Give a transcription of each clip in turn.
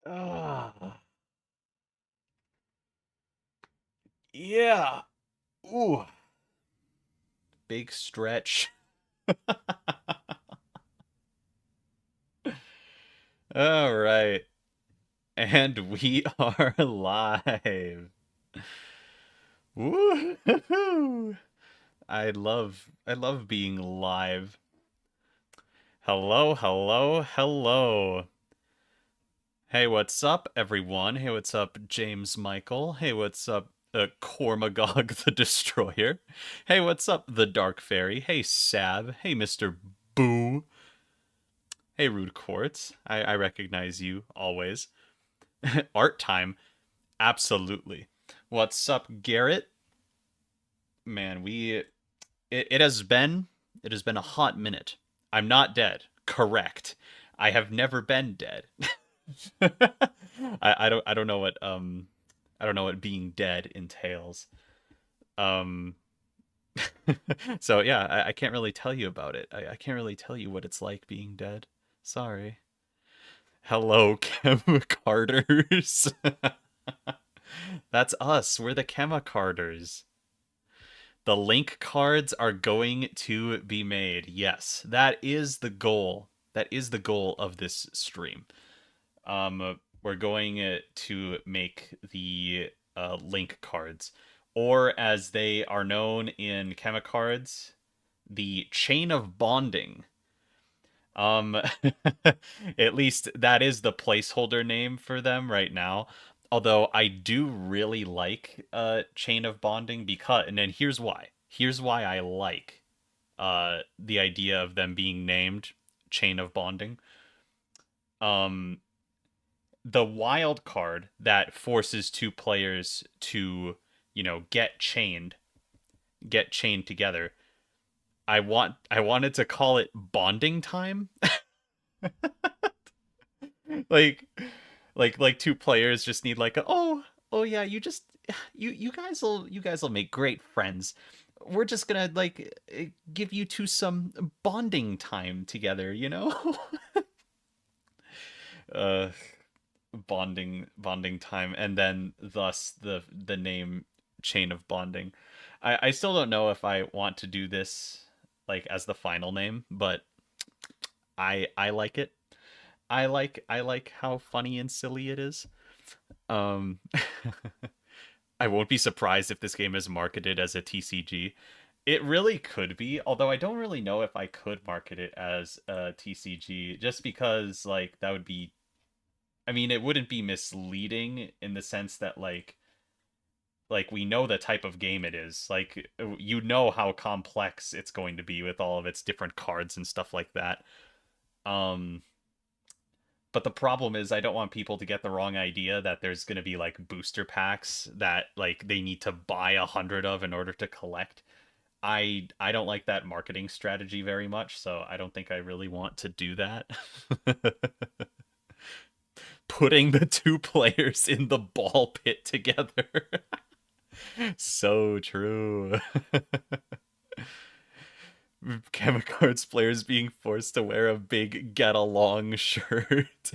Ah, yeah. Ooh, big stretch. All right. And we are live. Woo! I love being live. Hello, hello, hello. Hey, what's up, everyone? Hey, what's up, James Michael? Hey, what's up, Cormagog the Destroyer? Hey, what's up, the Dark Fairy? Hey, Sab. Hey, Mr. Boo. Hey, Rude Quartz. I recognize you always. Art time. Absolutely. What's up, Garrett? Man, it has been a hot minute. I'm not dead. Correct. I have never been dead. I don't know what I don't know what being dead entails. Um so yeah, I can't really tell you about it. I can't really tell you what it's like being dead. Sorry. Hello, Chemicarders. That's us. We're the Chemicarders. The link cards are going to be made. Yes, that is the goal. That is the goal of this stream. We're going to make the link cards, or as they are known in Chemicards, the chain of bonding. Um, at least that is the placeholder name for them right now. Although I do really like Chain of Bonding because, and then here's why. Here's why I like the idea of them being named Chain of Bonding. Um, the wild card that forces two players to, get chained together. I wanted to call it bonding time. like like two players just need like oh yeah, you guys will make great friends. We're just gonna like give you two some bonding time together. uh bonding time, and then thus the name Chain of Bonding. I still don't know if I want to do this like as the final name, but I like it. I like how funny and silly it is. Um, I won't be surprised if this game is marketed as a TCG. It really could be, although I don't really know if I could market it as a TCG, just because like that would be. I mean, it wouldn't be misleading in the sense that like we know the type of game it is. Like you know how complex it's going to be with all of its different cards and stuff like that. Um, But the problem is I don't want people to get the wrong idea that there's going to be like booster packs that like they need to buy 100 of in order to collect. I don't like that marketing strategy very much, so I don't think I really want to do that. Putting the two players in the ball pit together. So true. Chemicards players being forced to wear a big get along shirt.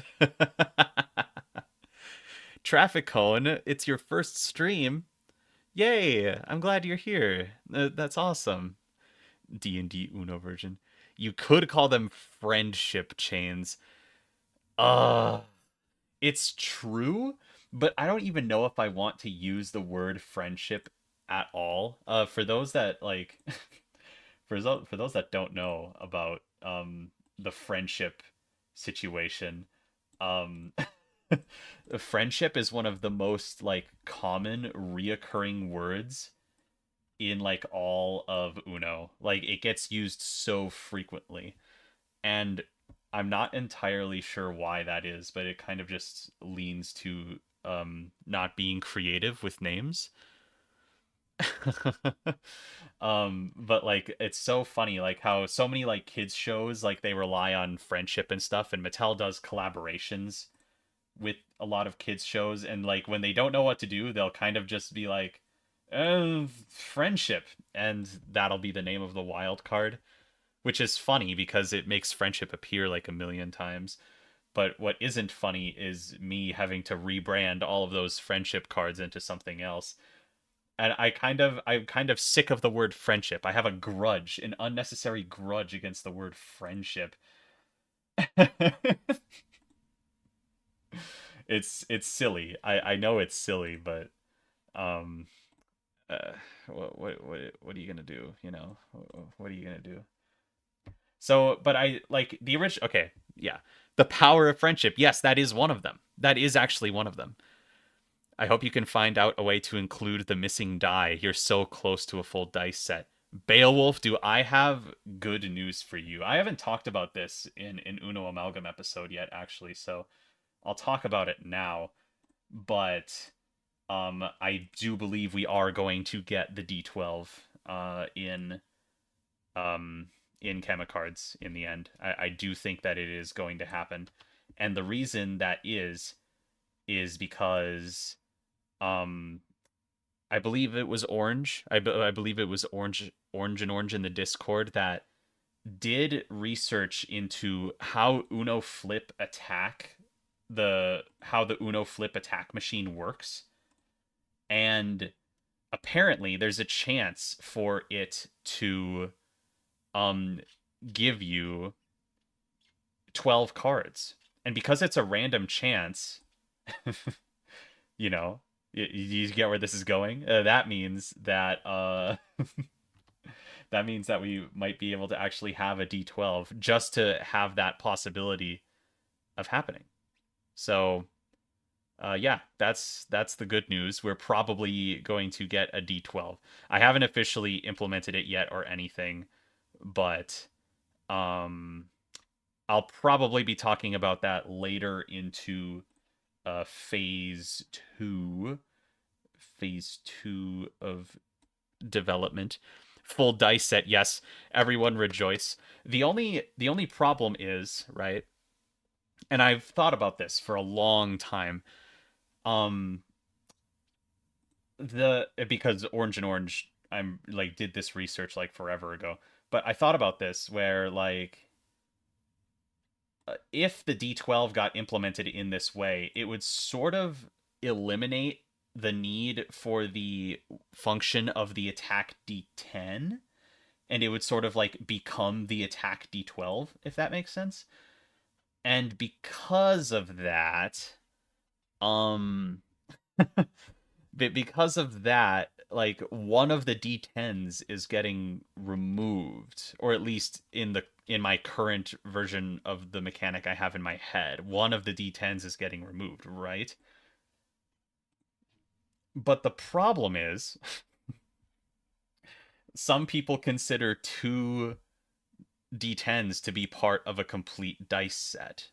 Traffic Cone, it's your first stream. Yay! I'm glad you're here. That's awesome. D&D Uno version. You could call them friendship chains. Uh, it's true, but I don't even know if I want to use the word friendship at all. For those that like for those that don't know about the friendship situation, um friendship is one of the most like common reoccurring words in like all of Uno. Like it gets used so frequently. And I'm not entirely sure why that is, but it kind of just leans to not being creative with names. But like it's so funny like how so many like kids shows like they rely on friendship and stuff, and Mattel does collaborations with a lot of kids shows, and like when they don't know what to do they'll kind of just be like friendship, and that'll be the name of the wild card, which is funny because it makes friendship appear like a million times. But what isn't funny is me having to rebrand all of those friendship cards into something else. And I'm kind of sick of the word friendship. I have a grudge, an unnecessary grudge against the word friendship. It's silly. I know it's silly, but um uh what are you gonna do? You know, what are you gonna do? So, but I like the original. Okay, yeah, the power of friendship. Yes, that is one of them. That is actually one of them. I hope you can find out a way to include the missing die. You're so close to a full dice set. Beowulf, do I have good news for you? I haven't talked about this in an Uno Amalgam episode yet, actually, so I'll talk about it now. But I do believe we are going to get the D12 um in Chemicards in the end. I do think that it is going to happen. And the reason that is because um I believe it was Orange. I believe it was Orange in the Discord that did research into how Uno Flip attack the how the Uno Flip attack machine works. And apparently there's a chance for it to um give you 12 cards. And because it's a random chance, you know, you get where this is going. That means that that means that we might be able to actually have a D12 just to have that possibility of happening. So, yeah, that's the good news. We're probably going to get a D12. I haven't officially implemented it yet or anything, but um I'll probably be talking about that later into phase 2 phase 2 of development. Full dice set, yes, everyone rejoice. The only problem is, right? And I've thought about this for a long time. Um the because Orange I'm like did this research like forever ago. But I thought about this where like if the D12 got implemented in this way, it would sort of eliminate the need for the function of the attack D10, and it would sort of like become the attack D12, if that makes sense. And because of that, um because of that, like one of the D10s is getting removed, or at least in my current version of the mechanic I have in my head, one of the D10s is getting removed, right? But the problem is some people consider two D10s to be part of a complete dice set.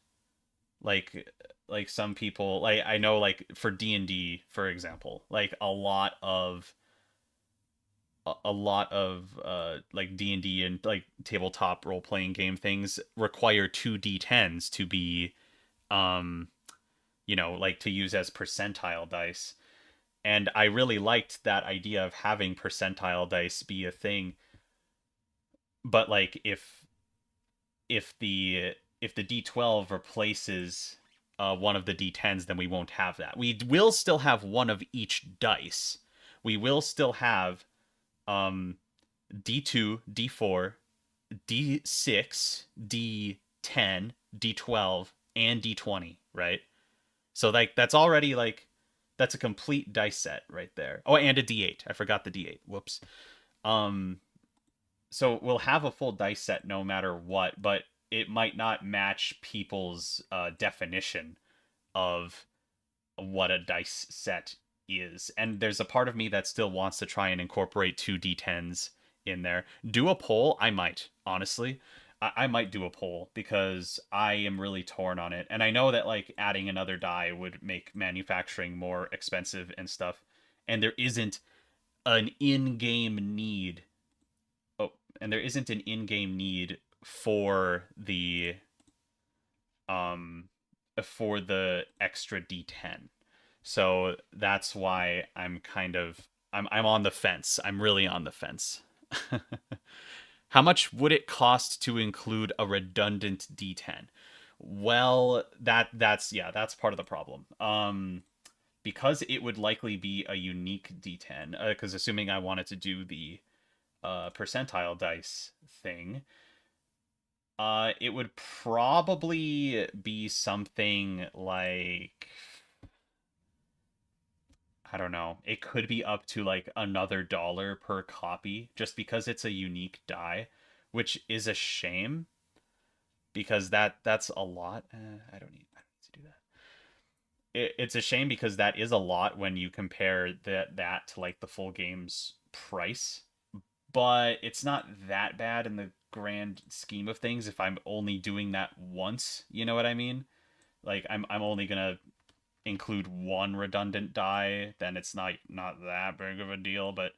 Like some people, like I know, like for D&D for example, like a lot of like D&D and like tabletop role playing game things require two D10s to be um like to use as percentile dice. And I really liked that idea of having percentile dice be a thing. But like if the if the D12 replaces one of the D10s, then we won't have that. We will still have one of each dice. We will still have um D2, D4, D6, D10, D12, and D20, right? So like that's already like that's a complete dice set right there. Oh, and a D8. I forgot the D8. Whoops. Um so we'll have a full dice set no matter what, but it might not match people's definition of what a dice set is. And there's a part of me that still wants to try and incorporate two D10s in there. Do a poll? I might, honestly. I might do a poll because I am really torn on it. And I know that like adding another die would make manufacturing more expensive and stuff. And there isn't an in-game need. Oh, and there isn't an in-game need um for the extra D10. So that's why I'm on the fence. I'm really on the fence. How much would it cost to include a redundant D10? Well, that's yeah, that's part of the problem. Because it would likely be a unique D10. Because assuming I wanted to do the percentile dice thing, it would probably be something like, I don't know. It could be up to like another dollar per copy just because it's a unique die, which is a shame because that's a lot. I don't need to do that. It's a shame because that is a lot when you compare that to like the full game's price, but it's not that bad in the grand scheme of things if I'm only doing that once, you know what I mean? Like I'm only going to include one redundant die, then it's not that big of a deal, but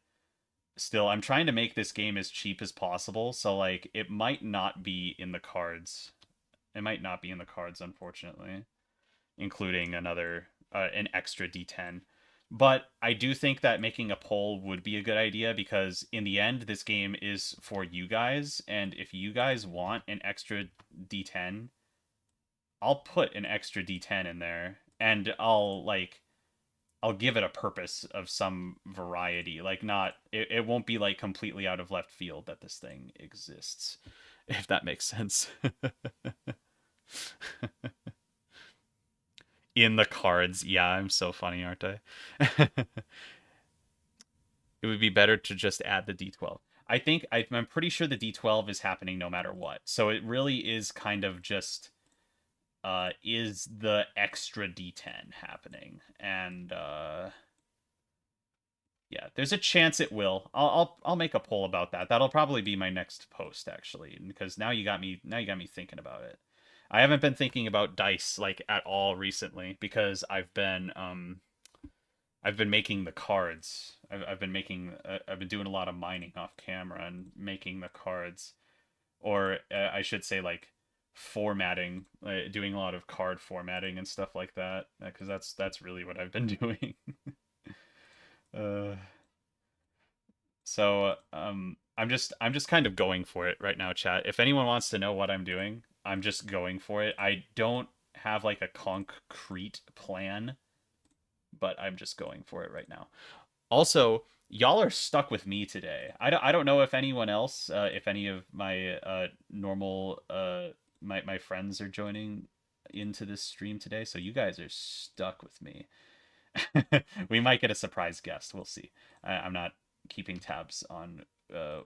still I'm trying to make this game as cheap as possible, so like it might not be in the cards. It might not be in the cards, unfortunately, including an extra D10. But I do think that making a poll would be a good idea because in the end this game is for you guys, and if you guys want an extra D10, I'll put an extra D10 in there, and I'll give it a purpose of some variety. Like not it won't be like completely out of left field that this thing exists, if that makes sense. In the cards, yeah, I'm so funny, aren't I? It would be better to just add the D12. I'm pretty sure the D12 is happening no matter what. So it really is kind of just is the extra D10 happening? And yeah, there's a chance it will. I'll make a poll about that. That'll probably be my next post actually, because now you got me thinking about it. I haven't been thinking about dice like at all recently because I've been making the cards. I've been doing a lot of mining off camera and making the cards, or I should say like formatting, doing a lot of card formatting and stuff like that. Because that's really what I've been doing. uh, I'm just kind of going for it right now, chat. If anyone wants to know what I'm doing, I'm just going for it. I don't have like a concrete plan, but I'm just going for it right now. Also, y'all are stuck with me today. I don't know if anyone else, if any of my normal my friends are joining into this stream today. So you guys are stuck with me. We might get a surprise guest. We'll see. I'm not keeping tabs on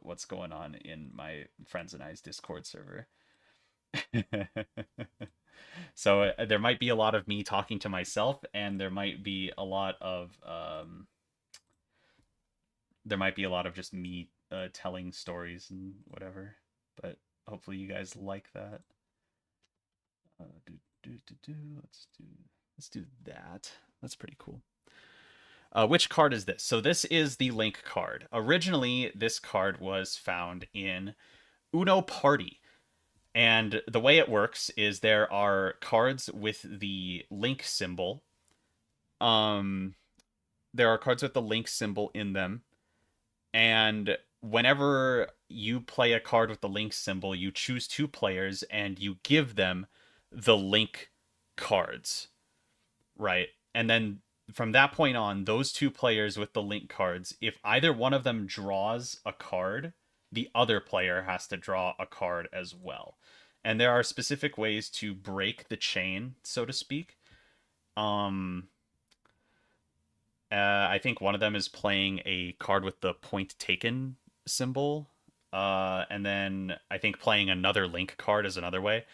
what's going on in my friends and I's Discord server. So there might be a lot of me talking to myself, and there might be a lot of just me telling stories and whatever. But hopefully you guys like that. Do, do. Let's do that. That's pretty cool. Which card is this? So this is the Link card. Originally, this card was found in Uno Party. And the way it works is there are cards with the Link symbol. Um, there are cards with the Link symbol in them, and whenever you play a card with the Link symbol, you choose two players and you give them the Link cards, right? And then from that point on, those two players with the Link cards, if either one of them draws a card, the other player has to draw a card as well. And there are specific ways to break the chain, so to speak. Um, I think one of them is playing a card with the point taken symbol. And then I think playing another Link card is another way.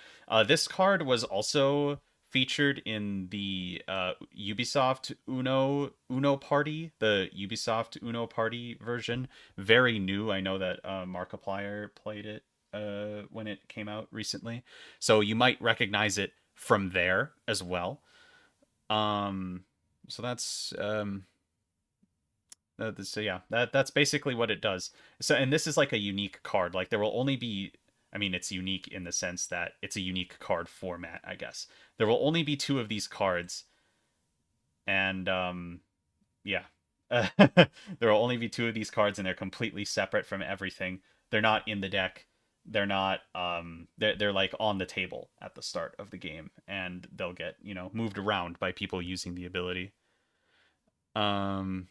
This card was also featured in the Ubisoft Uno Party, the Ubisoft Uno Party version. Very new. I know that Markiplier played it when it came out recently, so you might recognize it from there as well. Um, so so yeah, that's basically what it does. So, and this is like a unique card. Like there will only be, I mean, it's unique in the sense that it's a unique card format, I guess. There will only be two of these cards, and yeah, there will only be two of these cards, and they're completely separate from everything. They're not in the deck. They're not they're like on the table at the start of the game, and they'll get, moved around by people using the ability. Um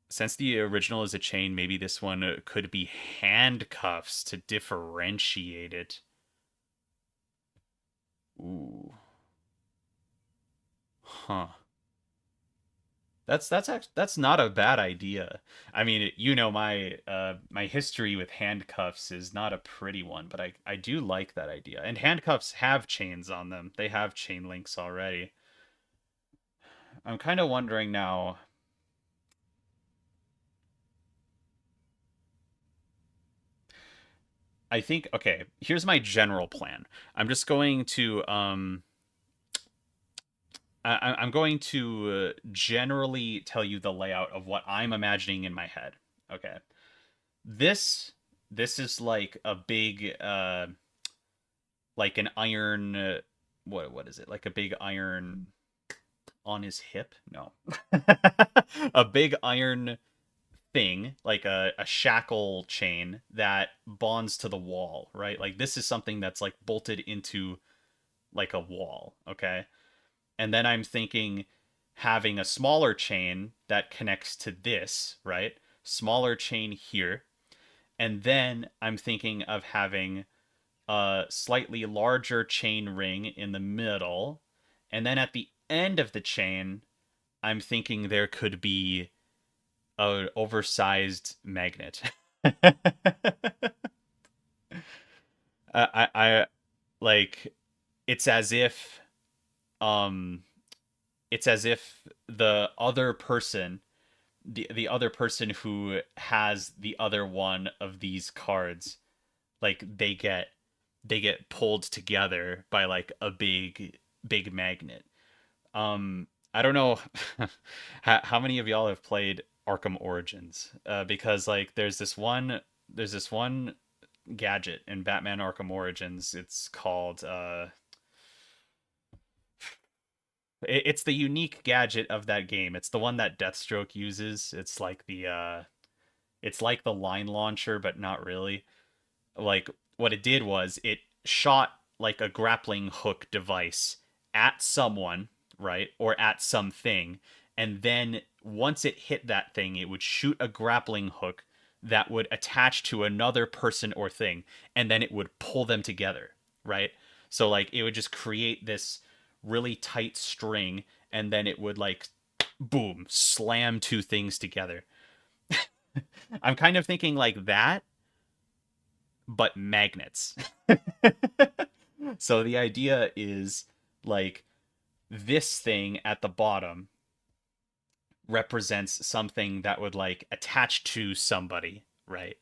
since the original is a chain, maybe this one could be handcuffs to differentiate it. Ooh. Huh. That's not a bad idea. I mean, my history with handcuffs is not a pretty one, but I do like that idea. And handcuffs have chains on them. They have chain links already. I'm kind of wondering now. I think, okay, here's my general plan. I'm just going to I'm going to generally tell you the layout of what I'm imagining in my head. Okay. This this is like a big like an iron what is it? Like a big iron on his hip? No. A big iron thing, like a shackle chain that bonds to the wall, right? Like this is something that's like bolted into like a wall, okay? And then I'm thinking having a smaller chain that connects to this, right? Smaller chain here. And then I'm thinking of having a slightly larger chain ring in the middle. And then at the end of the chain, I'm thinking there could be a oversized magnet. I like it's as if um it's as if the other person who has the other one of these cards, like they get pulled together by like a big magnet. I don't know how many of y'all have played Arkham Origins, because like there's this one gadget in Batman Arkham Origins. It's called it's the unique gadget of that game. It's the one that Deathstroke uses. It's like the line launcher, but not really. Like what it did was it shot like a grappling hook device at someone, right? Or at something, and then once it hit that thing, it would shoot a grappling hook that would attach to another person or thing, and then it would pull them together, right? So like it would just create this really tight string, and then it would like boom slam two things together. I'm kind of thinking like that, but magnets. So the idea is like this thing at the bottom represents something that would like attach to somebody, right?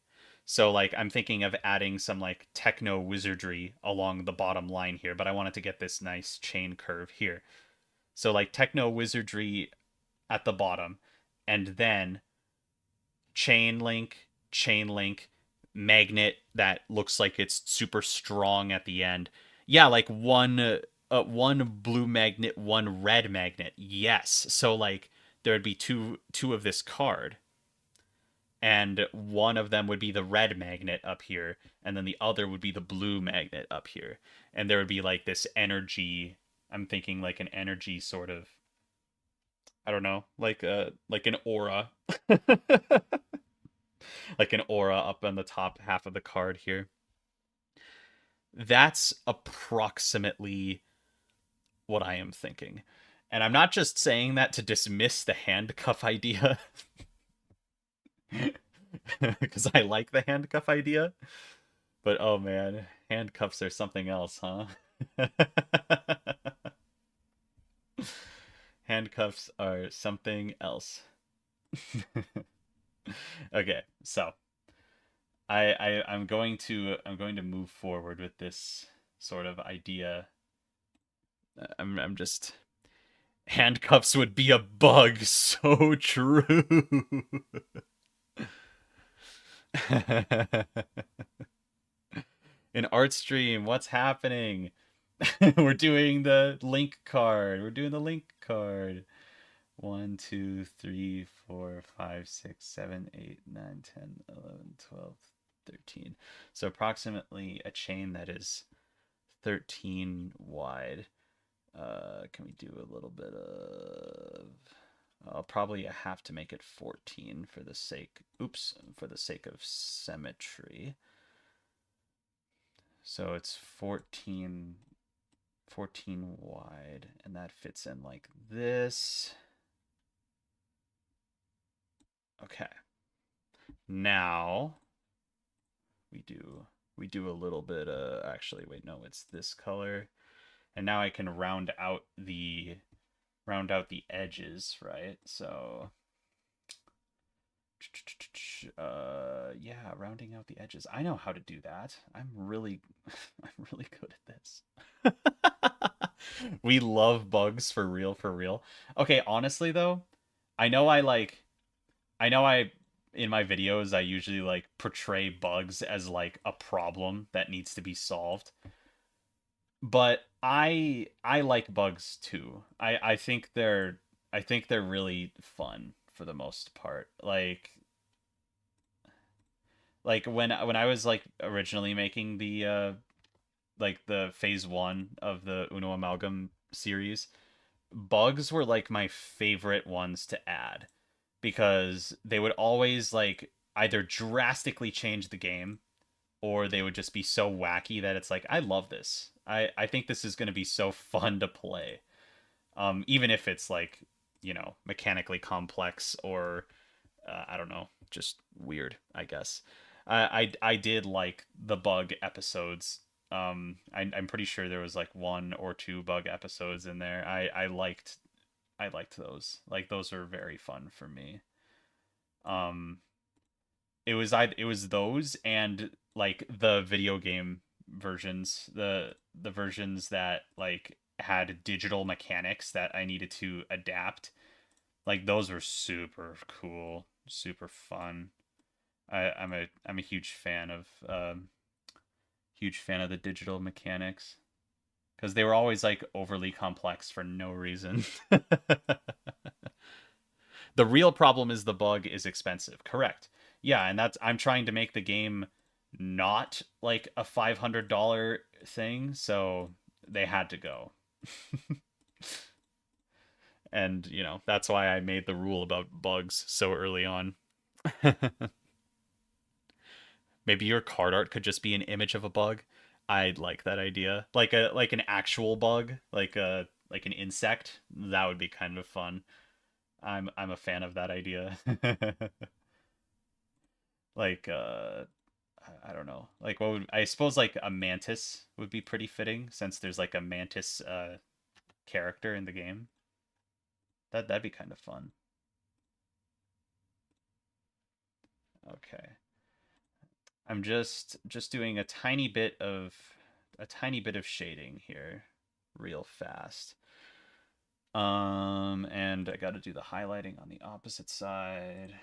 So like I'm thinking of adding some like techno wizardry along the bottom line here, but I wanted to get this nice chain curve here. So like techno wizardry at the bottom, and then chain link, magnet that looks like it's super strong at the end. Yeah, like one blue magnet, one red magnet. Yes. So like there would be two of this card, and one of them would be the red magnet up here, and then the other would be the blue magnet up here. And there would be like this energy. I'm thinking like an energy sort of, I don't know, like an aura. Like an aura up on the top half of the card here. That's approximately what I am thinking. And I'm not just saying that to dismiss the handcuff idea, because I like the handcuff idea, but oh man, handcuffs are something else, huh? Handcuffs are something else. Okay, so I'm going to move forward with this sort of idea. I'm just handcuffs would be a bug. So true. In art stream, what's happening? We're doing the link card. We're doing the link card. 1, 2, 3, 4, 5, 6, 7, 8, 9, 10, 11, 12. 13. So approximately a chain that is 13 wide. Can we do a little bit of... I'll probably have to make it 14 for the sake... Oops, for the sake of symmetry. So it's 14 wide, and that fits in like this. Okay. Now we do a little bit actually wait, no, it's this color. And now I can round out the edges, right? So yeah, rounding out the edges. I know how to do that. I'm really I'm really good at this. We love bugs for real, for real. Okay, honestly though, I know I like I know I in my videos I usually like portray bugs as like a problem that needs to be solved. But I like bugs too. I think they're really fun for the most part. Like when I was like originally making the like the phase 1 of the Uno Amalgam series, bugs were like my favorite ones to add because they would always like either drastically change the game or they would just be so wacky that it's like I love this. I think this is going to be so fun to play. Even if it's like, you know, mechanically complex or I don't know, just weird, I guess. I did like the bug episodes. I'm pretty sure there was like one or two bug episodes in there. I liked those. Like those were very fun for me. Um, it was those and like the video game versions, the versions that like had digital mechanics that I needed to adapt. Like those were super cool, super fun. I'm a huge fan of the digital mechanics because they were always like overly complex for no reason. The real problem is the bug is expensive. Correct. Yeah, and that's I'm trying to make the game not like a $500 thing, so they had to go. And, you know, that's why I made the rule about bugs so early on. Maybe your card art could just be an image of a bug. I'd like that idea. Like an actual bug, like an insect. That would be kind of fun. I'm a fan of that idea. Like I don't know. Like what would I suppose like a mantis would be pretty fitting since there's like a mantis character in the game. That'd be kind of fun. Okay. I'm just doing a tiny bit of shading here real fast. And I got to do the highlighting on the opposite side.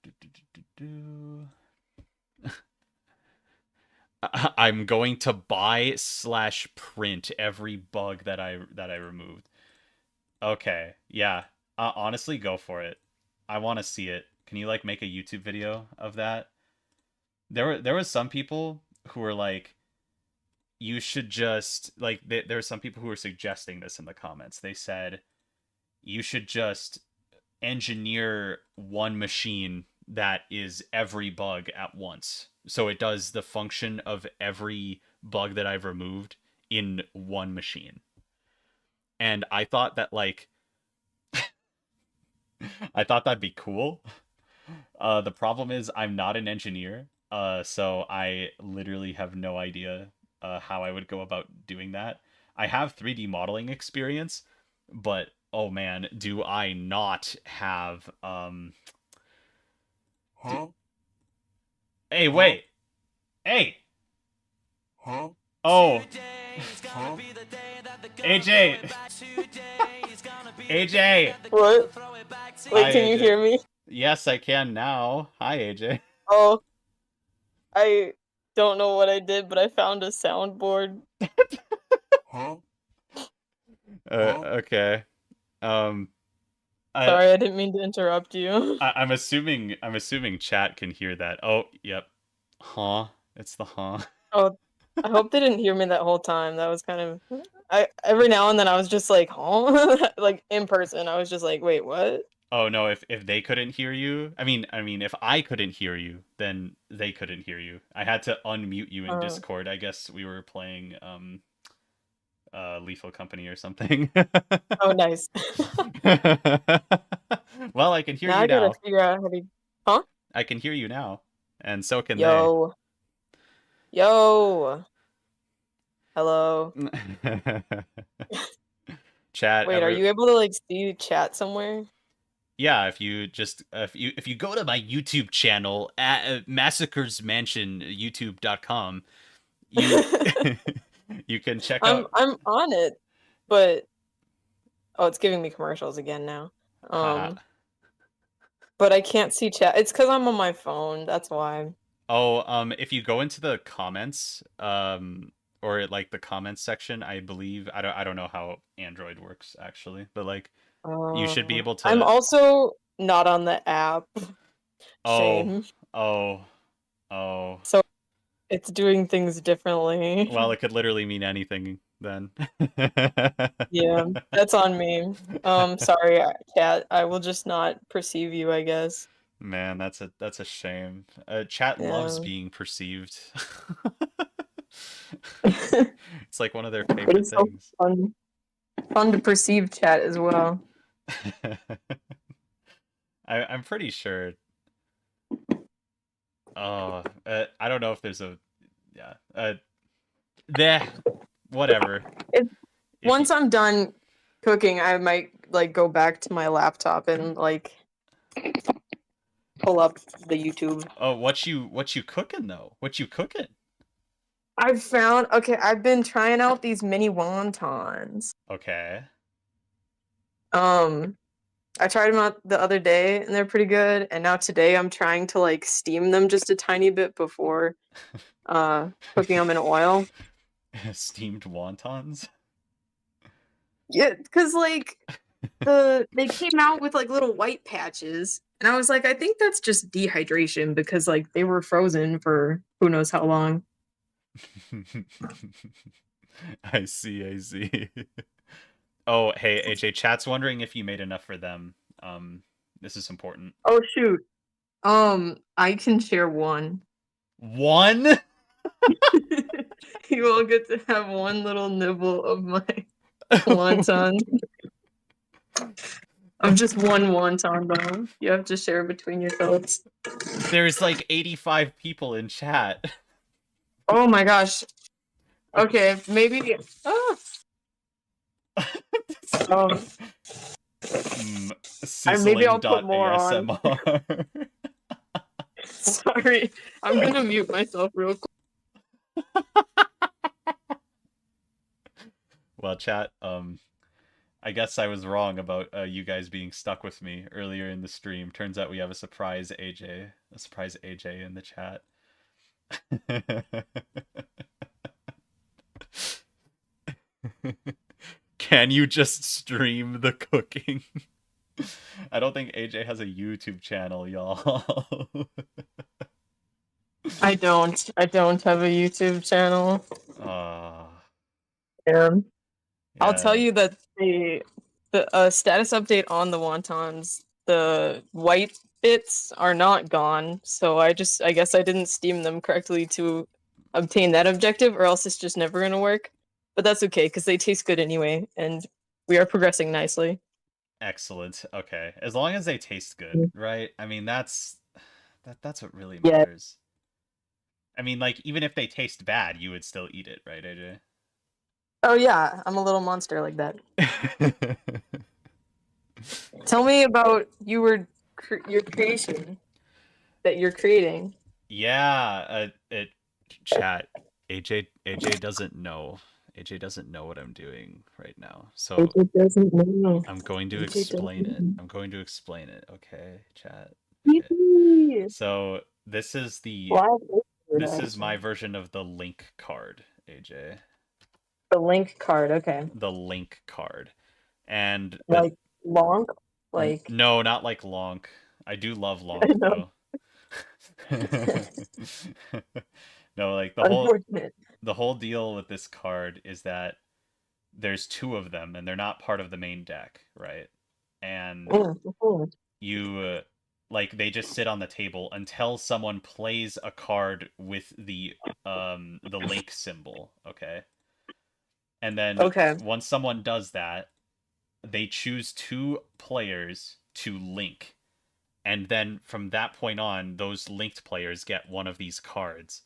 Do, do, do, do, do. I'm going to buy slash print every bug that I removed. Okay, yeah. Honestly, go for it. I want to see it. Can you like make a YouTube video of that? There was some people who were like, you should just like there were some people who were suggesting this in the comments. They said you should just engineer one machine that is every bug at once. So it does the function of every bug that I've removed in one machine. And I thought that like I thought that'd be cool. The problem is I'm not an engineer, so I literally have no idea how I would go about doing that. I have 3D modeling experience, but oh man, do I not have d Huh? Hey, Huh? wait. Hey. Huh? Oh, Huh? AJ. AJ. What? Wait, Hi, can you AJ. hear me? Yes, I can now. Hi, AJ. Oh, I don't know what I did, but I found a soundboard. Huh? Huh? Okay. Um, I Sorry, I didn't mean to interrupt you. I'm assuming chat can hear that. Oh, yep. Huh? It's the huh. Oh, I hope they didn't hear me that whole time. That was kind of I every now and then I was just like, huh? Like in person, I was just like, wait, what? Oh no, if they couldn't hear you, I mean if I couldn't hear you, then they couldn't hear you. I had to unmute you in Uh, Discord. I guess we were playing Lethal Company or something. oh, nice. Well, I can hear Now you I gotta now. figure out how to. Huh? I can hear you now. And so can they. Yo, yo, hello. Chat Wait, are ever you able to like see chat somewhere? Yeah, if you go to my YouTube channel at Massacres Mansion youtube.com, you you can check out I'm on it, but oh, it's giving me commercials again now. haha. Um, but I can't see chat. It's because I'm on my phone. That's why. Oh, if you go into the comments, or like the comments section, I believe I don't know how Android works actually, but like you should be able I'm to. also not on the app. Oh, Shame. oh, oh. So it's doing things differently. Well, it could literally mean anything then. Yeah, that's on me. Sorry, chat. I will just not perceive you, I guess. Man, that's a shame. Chat loves Yeah. being perceived. But It's like one of their favorite it's so things. fun to perceive chat as well. I'm pretty sure. Oh, I don't know if there's a yeah. There, whatever. If If you once I'm done cooking, I might like go back to my laptop and like pull up the YouTube. oh, what you cooking though? What you cooking? I've found okay, I've been trying out these mini wontons. Okay. Um, I tried them out the other day and they're pretty good. And now today I'm trying to like steam them just a tiny bit before cooking them in oil. Steamed wontons. Yeah, because like they came out with like little white patches, and I was like, I think that's just dehydration because like they were frozen for who knows how long. I see, I see. Oh, hey, AJ, chat's wondering if you made enough for them. This is important. Oh shoot. I can share one. One? You all get to have one little nibble of my wonton. Of just one wonton though. You have to share between yourselves. There's like 85 people in chat. Oh my gosh. Okay, maybe. Oh, oh. Maybe I'll put more on. Sizzling.asmr. Sorry, I'm gonna mute myself real quick. Well, chat, I guess I was wrong about you guys being stuck with me earlier in the stream. Turns out we have a surprise AJ in the chat. Can you just stream the cooking? I don't think AJ has a YouTube channel, y'all. I don't. I don't have a YouTube channel. uh, And I'll tell yeah, you that the status update on the wontons, the white bits are not gone. So I guess I didn't steam them correctly to obtain that objective, or else it's just never gonna work. But that's okay because they taste good anyway, and we are progressing nicely. excellent. Okay, as long as they taste good, right? I mean, that's what really Yeah. matters. I mean, like even if they taste bad, you would still eat it, right, AJ? Oh yeah, I'm a little monster like that. Tell me about your creation that you're creating. Yeah, chat. AJ doesn't know. AJ doesn't know what I'm doing right now. So It doesn't know. I'm going to It explain it. doesn't I'm going to explain it. Okay, chat. Okay. know. So this is the Why this is my actually? version of the link card, AJ. The link card, okay. The link card. And the Like long? Like no, not like Lonk. I do love I Lonk know. though. No, like Unfortunate. the whole deal with this card is that there's two of them and they're not part of the main deck, right? And Mhm. like they just sit on the table until someone plays a card with the link symbol, okay? And then Okay. once someone does that, they choose two players to link. And then from that point on, those linked players get one of these cards.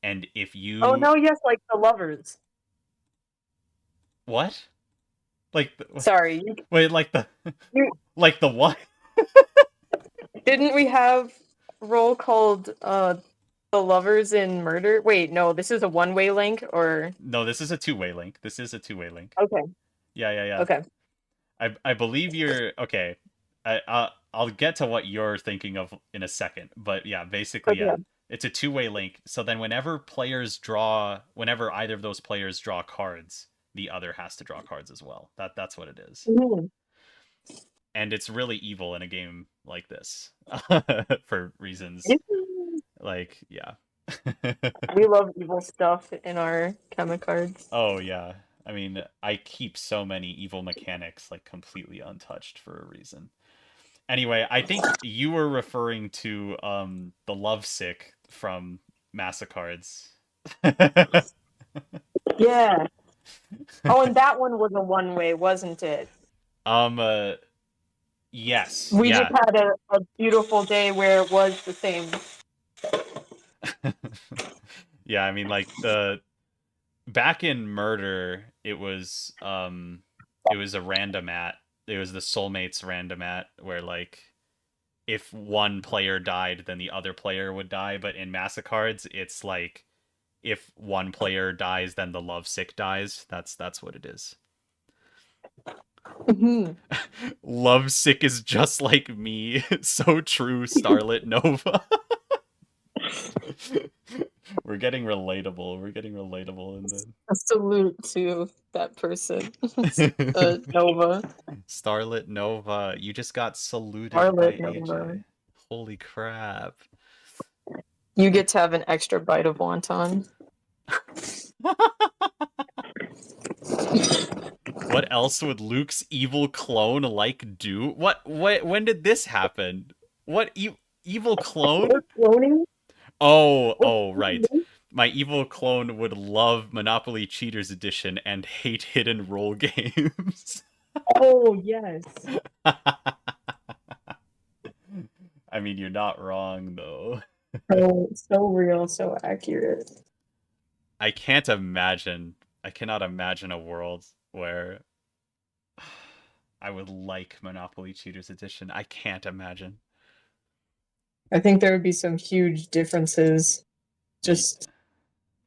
And if Oh you no, yes, like the lovers. what? Like Sorry, wait, like the you like the what? didn't we have a role called the lovers in murder? Wait, no, this is a one-way link or No, this is a two-way link. This is a two-way link. okay, Yeah, yeah, yeah. okay. I believe you're okay. I'll get to what you're thinking of in a second, but yeah, basically, yeah, Okay. it's a two-way link. So then, whenever either of those players draw cards, the other has to draw cards as well. That's what it is, Mhm. and it's really evil in a game like this for reasons like yeah. We love evil stuff in our Chemicards. Oh yeah. I mean, I keep so many evil mechanics like completely untouched for a reason. Anyway, I think you were referring to the lovesick from Massacres. Yeah. Oh, and that one was a one-way, wasn't it? um uh yes, We just yeah. had a beautiful day where it was the same. Yeah, I mean like the back in Murder, it was a randomat. It was the soulmates randomat where like if one player died, then the other player would die. But in Massacres, it's like if one player dies, then the lovesick dies. That's what it is. Mhm. Lovesick is just like me. So true, Starlit Nova. We're getting relatable. We're getting relatable in A salute to that person. the Nova. Starlit Nova. You just got saluted by Scarlet Nova. AJ. Holy crap. You get to have an extra bite of wonton. What else would Luke's evil clone like do? What when did this happen? What evil clone? We're cloning? We're Oh, right. cloning? My evil clone would love Monopoly Cheaters Edition and hate hidden role games. Oh, yes. I mean, you're not wrong though. So real, so accurate. I can't imagine. I cannot imagine a world where I would like Monopoly Cheaters Edition. I can't imagine. I think there would be some huge differences. Just,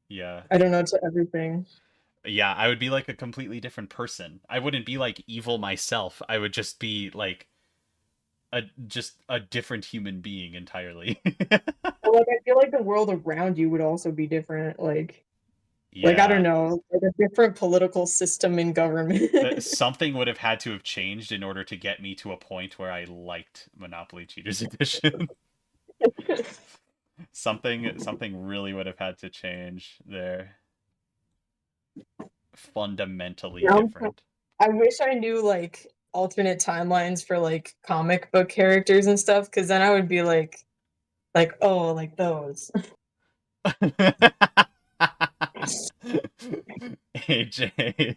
Yeah. I don't know, to everything. Yeah, I would be like a completely different person. I wouldn't be like evil myself. I would just be like a different human being entirely. Or, like, I feel like the world around you would also be different. Like I don't Yeah. know, like a different political system in government. Something would have had to have changed in order to get me to a point where I liked Monopoly Cheaters Edition. Something really would have had to change there. Fundamentally Um, different. I wish I knew like alternate timelines for like comic book characters and stuff, because then I would be like oh, like those. AJ.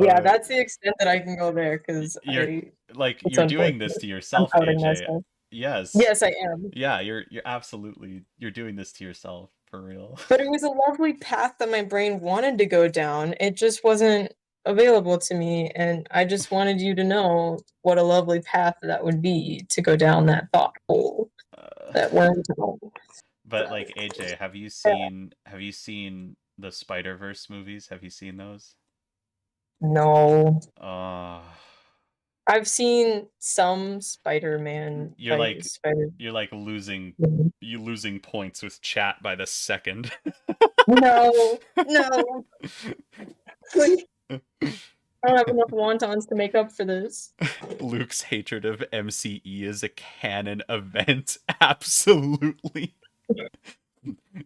Yeah, uh, that's the extent that I can go there because you're it's you're doing this unfortunate. to I'm yourself, outing AJ. myself. Yes. Yes, I am. Yeah, you're absolutely you're doing this to yourself for real. But it was a lovely path that my brain wanted to go down. It just wasn't available to me, and I just wanted you to know what a lovely path that would be to go down that thought hole, Uh, that wormhole. but like AJ, have you seen the Spider-Verse movies? Have you seen those? No. Uh I've seen some Spider-Man you're fight like Spider. you're like losing points with chat by the second. No, no. Like, I don't have enough wontons to make up for this. Luke's hatred of MCE is a canon event. Absolutely.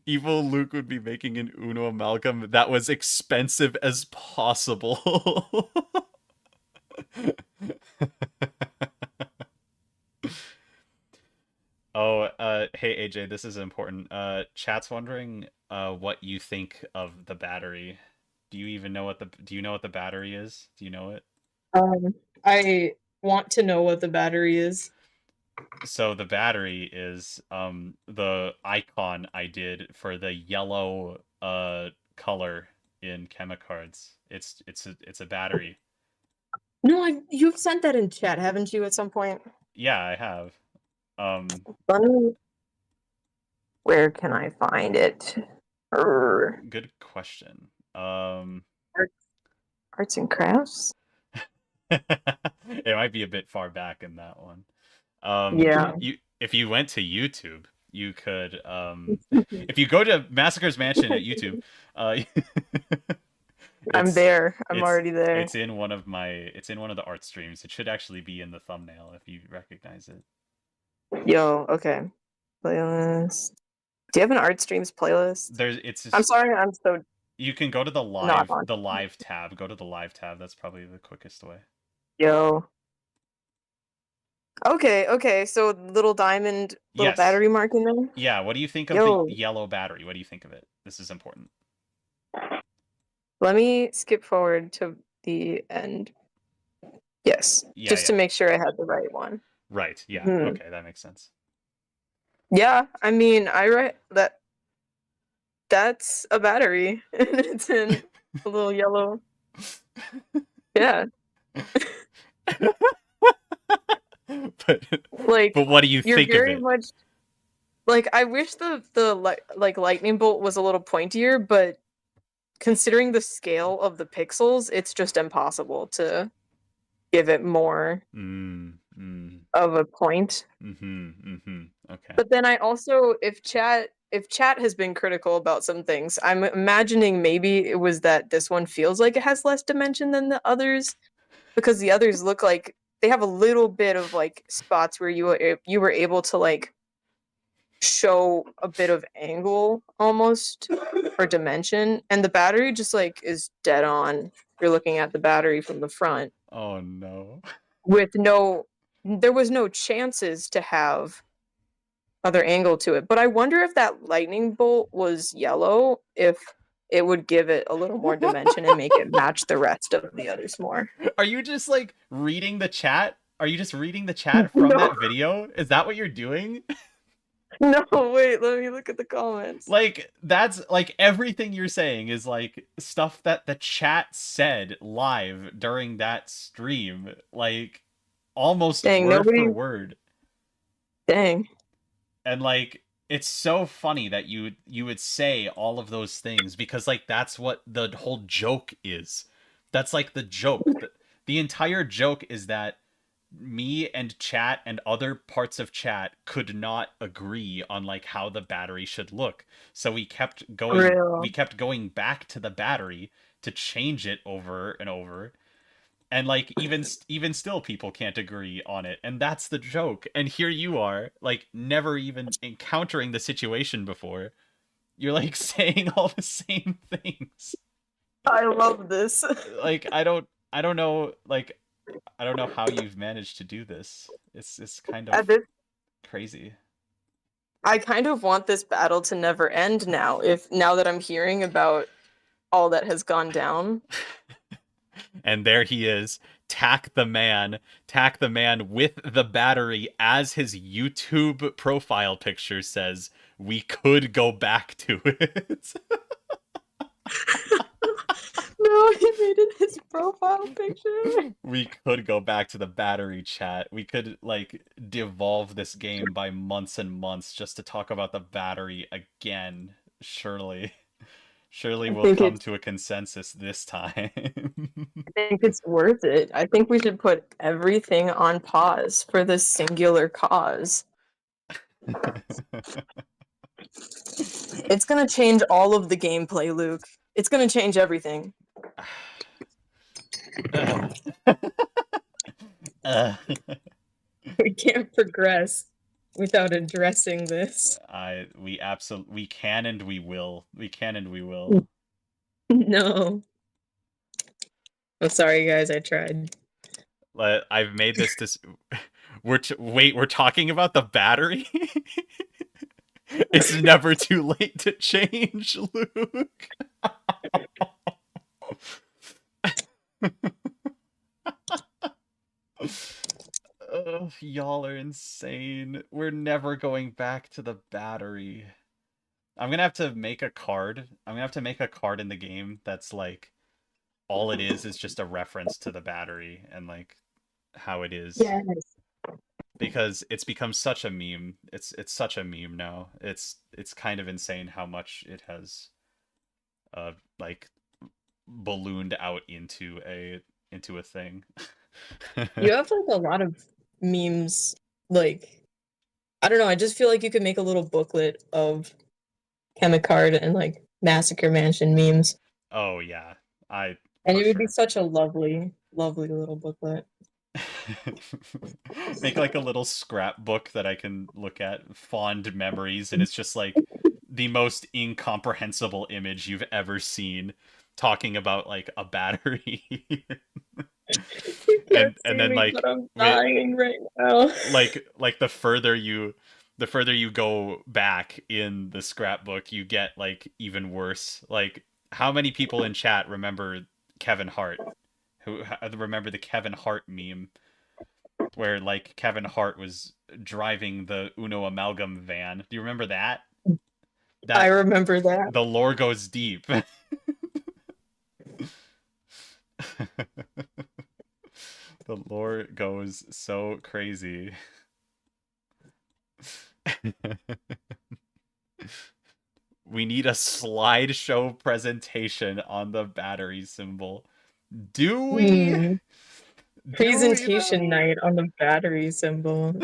Evil Luke would be making an Uno amalgam that was expensive as possible. Oh, hey AJ, this is important. Chat's wondering what you think of the battery. Do you know what the battery is? Do you know it? I want to know what the battery is. So the battery is the icon I did for the yellow color in Chemicards. It's a battery. No, you've sent that in chat, haven't you, at some point? Yeah, I have. Let me. Where can I find it? Good question. Arts and crafts. It might be a bit far back in that one. Yeah. If you went to YouTube, you could if you go to Massacre's Mansion at YouTube, uh I'm it's there. I'm it's already there. it's in one of the art streams. It should actually be in the thumbnail if you recognize it. Yo, okay. Playlist. Do you have an art streams playlist? It's I'm just, sorry, I'm so you can go to not on. the live tab. Go to the live tab. That's probably the quickest way. Yo. Okay, so little diamond, little Yes. battery mark in there? Yeah, what do you think of Yo. the yellow battery? What do you think of it? This is important. Let me skip forward to the end. Yes, Yeah, just to yeah. make sure I had the right one. Right. Yeah. Hmm. Okay, that makes sense. Yeah, I mean, I read that that's a battery, and it's in a little yellow. Yeah. but Like, what do you you're think of very it? much like, I wish the lightning bolt was a little pointier, but considering the scale of the pixels, it's just impossible to give it more of a point. Okay. But then I also, if chat has been critical about some things, I'm imagining maybe it was that this one feels like it has less dimension than the others, because the others look like they have a little bit of like spots where you were able to like show a bit of angle almost or dimension, and the battery just like is dead on. You're looking at the battery from the front Oh no. with there was no chances to have other angle to it. But I wonder if that lightning bolt was yellow, if it would give it a little more dimension and make it match the rest of the others more. Are you just like reading the chat? Are you just reading the chat from No. that video? Is that what you're doing? No, wait, let me look at the comments. Like, that's like everything you're saying is like stuff that the chat said live during that stream, like almost Dang, word nobody. for word. Dang. And like, it's so funny that you would say all of those things, because like that's what the whole joke is. That's like the joke. The entire joke is that me and chat and other parts of chat could not agree on like how the battery should look. So Real. we kept going back to the battery to change it over and over. And like even still people can't agree on it. And that's the joke. And here you are, like never even encountering the situation before. You're like saying all the same things. I love this. Like I don't know, like I don't know how you've managed to do this. It's kind of crazy. I kind of want this battle to never end now, now that I'm hearing about all that has gone down. And there he is, Tack the Man with the battery as his YouTube profile picture says, we could go back to it. No, he made it his profile picture. We could go back to the battery chat. We could like devolve this game by months and months just to talk about the battery again. Surely we'll come to a consensus this time. I think it's worth it. I think we should put everything on pause for this singular cause. It's gonna change all of the gameplay, Luke. It's gonna change everything. Uh, uh, We can't progress without addressing this. we can and we will. We can and we will. No. I'm sorry, guys. I tried. I've made this. Wait. We're talking about the battery. It's never too late to change, Luke. Ugh, y'all are insane. We're never going back to the battery. I'm gonna have to make a card. I'm gonna have to make a card in the game that's like all it is just a reference to the battery and like how it is, Yes. because it's become such a meme. It's such a meme now. It's kind of insane how much it has like ballooned out into a thing. You have like a lot of memes. Like, I don't know. I just feel like you could make a little booklet of Chemicard and like Massacre Mansion memes. Oh yeah, I And for it would be sure. such a lovely, lovely little booklet. Make like a little scrapbook that I can look at, fond memories, and it's just like the most incomprehensible image you've ever seen talking about like a battery. You can't And see then me, like but I'm with dying right now. like the further you go back in the scrapbook, you get like even worse. Like how many people in chat remember Kevin Hart? Who remember the Kevin Hart meme where like Kevin Hart was driving the Uno Amalgam van? Do you remember that? I That remember that. the lore goes deep. The lore goes so crazy. We need a slideshow presentation on the battery symbol. Do we? Hmm. Do we Presentation though? night on the battery symbol.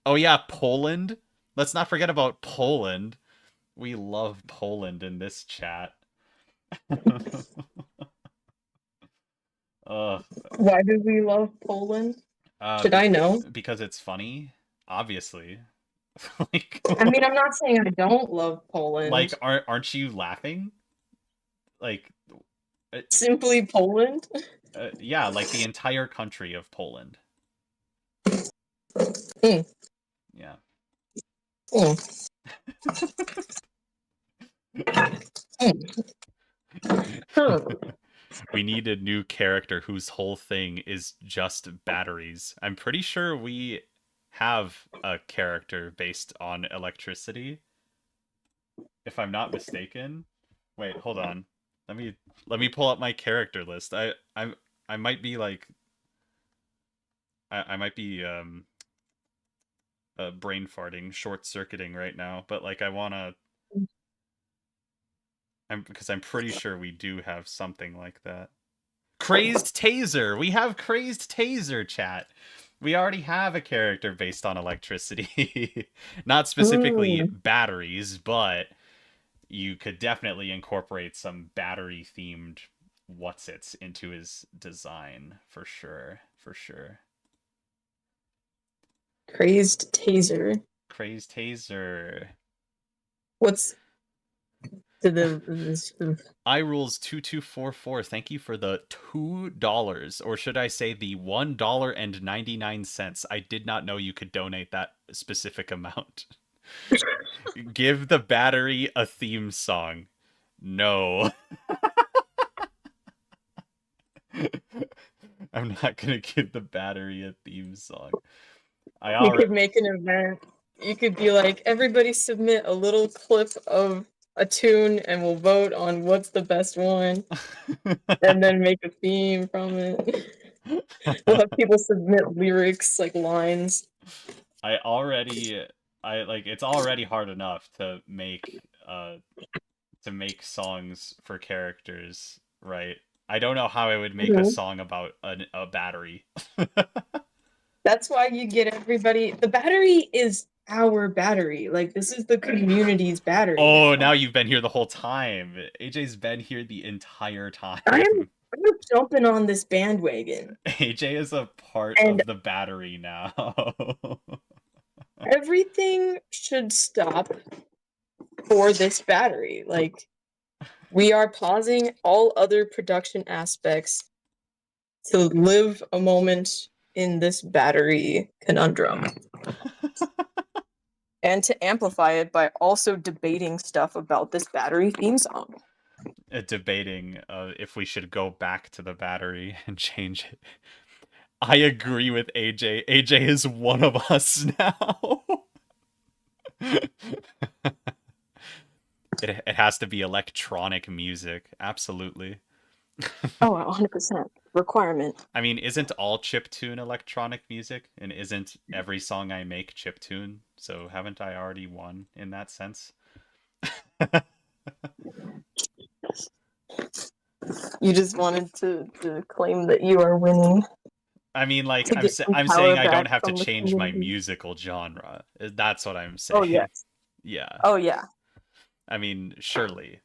Oh yeah, Poland. Let's not forget about Poland. We love Poland in this chat. Ugh. Why do we love Poland? Uh, Should be- I know? because it's funny, obviously. like, I mean, I'm not saying I don't love like, Poland. aren't you laughing? Like, uh, Simply Poland? yeah, like the entire country of Poland. Hmm. Yeah. Hmm. Hmm. Hmm. We need a new character whose whole thing is just batteries. I'm pretty sure we have a character based on electricity, if I'm not mistaken. Wait, hold on. Let me pull up my character list. I might be like I might be brain farting, short circuiting right now, but like because I'm pretty sure we do have something like that. Crazed Taser. We have Crazed Taser, chat. We already have a character based on electricity. Not specifically Mm. batteries, but you could definitely incorporate some battery themed what's its into his design for sure. For sure. Crazed Taser. Crazed Taser. What's this? iRules2244, thank you for the $2, or should I say the $1.99. I did not know you could donate that specific amount. Give the battery a theme song. No. I'm not gonna give the battery a theme song. I You already could make an event. You could be like, everybody submit a little clip of a tune and we'll vote on what's the best one and then make a theme from it. We'll have people submit lyrics, like lines. I already I like it's already hard enough to make songs for characters, right? I don't know how I would make a Mhm. song about a battery. That's why you get everybody. The battery is our battery. Like, this is the community's battery Oh, now. now you've been here the whole time. AJ's been here the entire time. I'm jumping on this bandwagon. AJ is a part And of the battery now. everything should stop for this battery. Like, we are pausing all other production aspects to live a moment in this battery conundrum. And to amplify it by also debating stuff about this battery theme song. Debating if we should go back to the battery and change it. I agree with AJ. AJ is one of us now. It has to be electronic music. Absolutely. Oh, 100%. Requirement. I mean, isn't all chiptune electronic music? And isn't every song I make chiptune? So haven't I already won in that sense? You just wanted to claim that you are winning. I mean, like, To get some I'm power saying I don't back have to from the change my community. musical genre. That's what I'm Oh, saying. yes. Yeah. Oh, yeah. I mean, surely.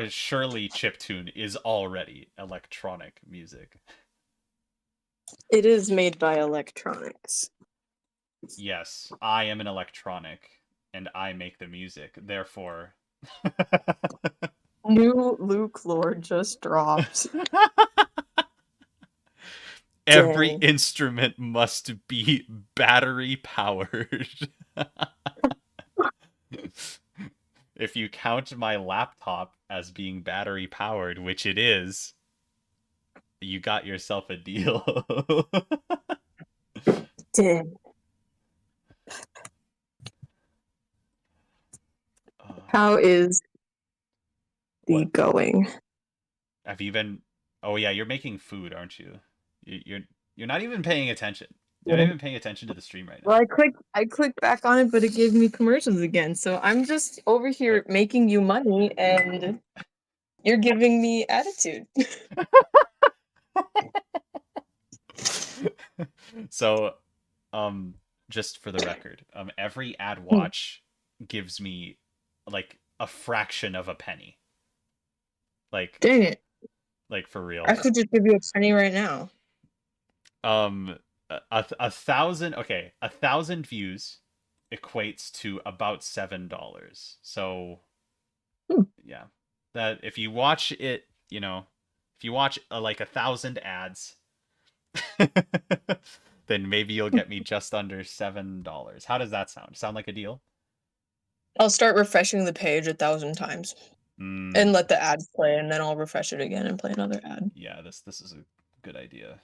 Surely chiptune is already electronic music. It is made by electronics. Yes, I am an electronic, and I make the music. Therefore... New Luke lore just dropped. Every Dang. instrument must be battery powered. If you count my laptop as being battery powered, which it is, you got yourself a deal. Dang. How is the What? going? Have you been? Oh yeah, you're making food, aren't you? You're not even paying attention. You're not even paying attention to the stream right Well, now. I clicked back on it, but it gave me commercials again. So I'm just over here making you money, and you're giving me attitude. So, just for the record, every ad watch gives me like a fraction of a penny. Like, Dang it! for real. I could just give you a penny right now. A thousand. Okay, 1,000 views equates to about $7. So, Hmm. yeah, that if you watch it, if you watch like 1,000 ads, then maybe you'll get me just under $7. How does that sound? Sound like a deal? I'll start refreshing the page 1,000 times and let the ads play, and then I'll refresh it again and play another ad. Yeah, this is a good idea.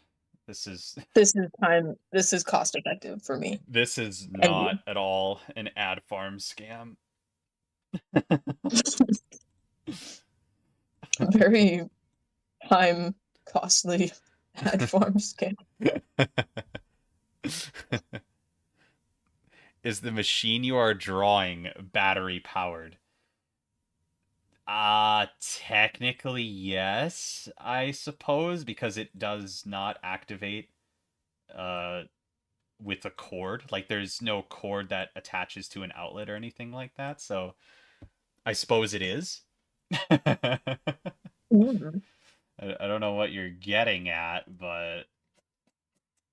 This is This is cost effective for me. this is And not at all an ad farm scam. very time costly ad farm scam. Is the machine you are drawing battery powered? Technically yes, I suppose, because it does not activate with a cord. Like there's no cord that attaches to an outlet or anything like that. So I suppose it is. Mm. I don't know what you're getting at, but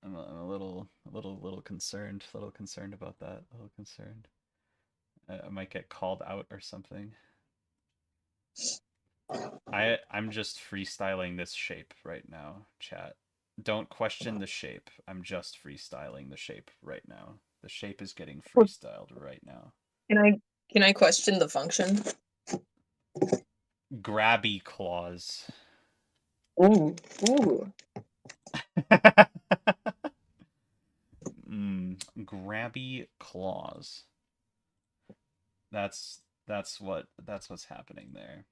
I'm a little concerned. A little concerned about that. A little concerned. I might get called out or something. I'm just freestyling this shape right now, chat. Don't question the shape. I'm just freestyling the shape right now. The shape is getting freestyled right now. Can I question the function? Grabby claws. Ooh, ooh. Grabby claws. That's what's happening there.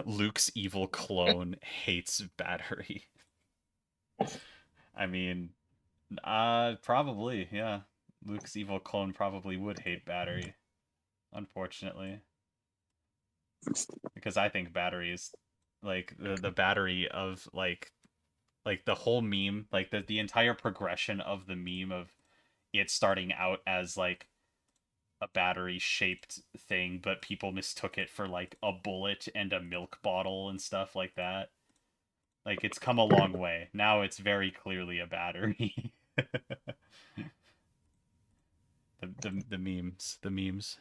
Luke's evil clone hates battery. I mean, probably, yeah. Luke's evil clone probably would hate battery, unfortunately. Because I think battery is like the battery of like like the whole meme, like the entire progression of the meme of it starting out as like a battery shaped thing, but people mistook it for like a bullet and a milk bottle and stuff like that. Like it's come a long way. Now it's very clearly a battery. The memes, the memes.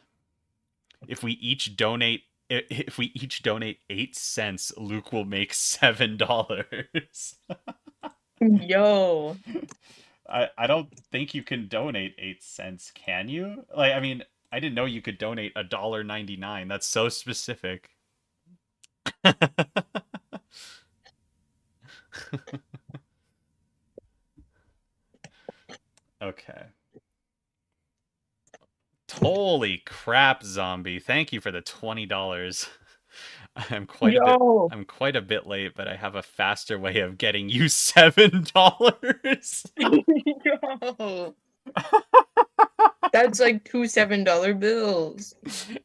If we each donate if we each donate 8 cents, Luke will make $7. Yo. I don't think you can donate 8 cents, can you? Like, I mean, I didn't know you could donate $1.99. That's so specific. Okay. Holy crap, zombie. Thank you for the $20. I'm quite a bit Yo. I'm quite a bit late, but I have a faster way of getting you $7. Yo. That's like two $7 bills.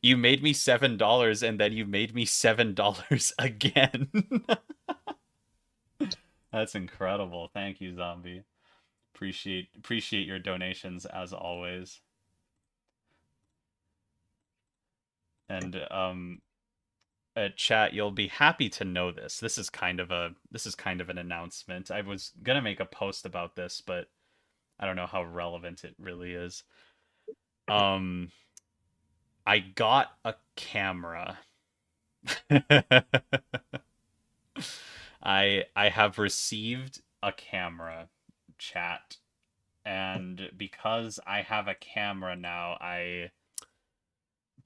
You made me $7 and then you made me $7 again. That's incredible. Thank you, zombie. Appreciate your donations as always. And chat, you'll be happy to know this. This is kind of an announcement. I was gonna make a post about this, but I don't know how relevant it really is. Um, I got a camera. I have received a camera, chat, and because I have a camera now, I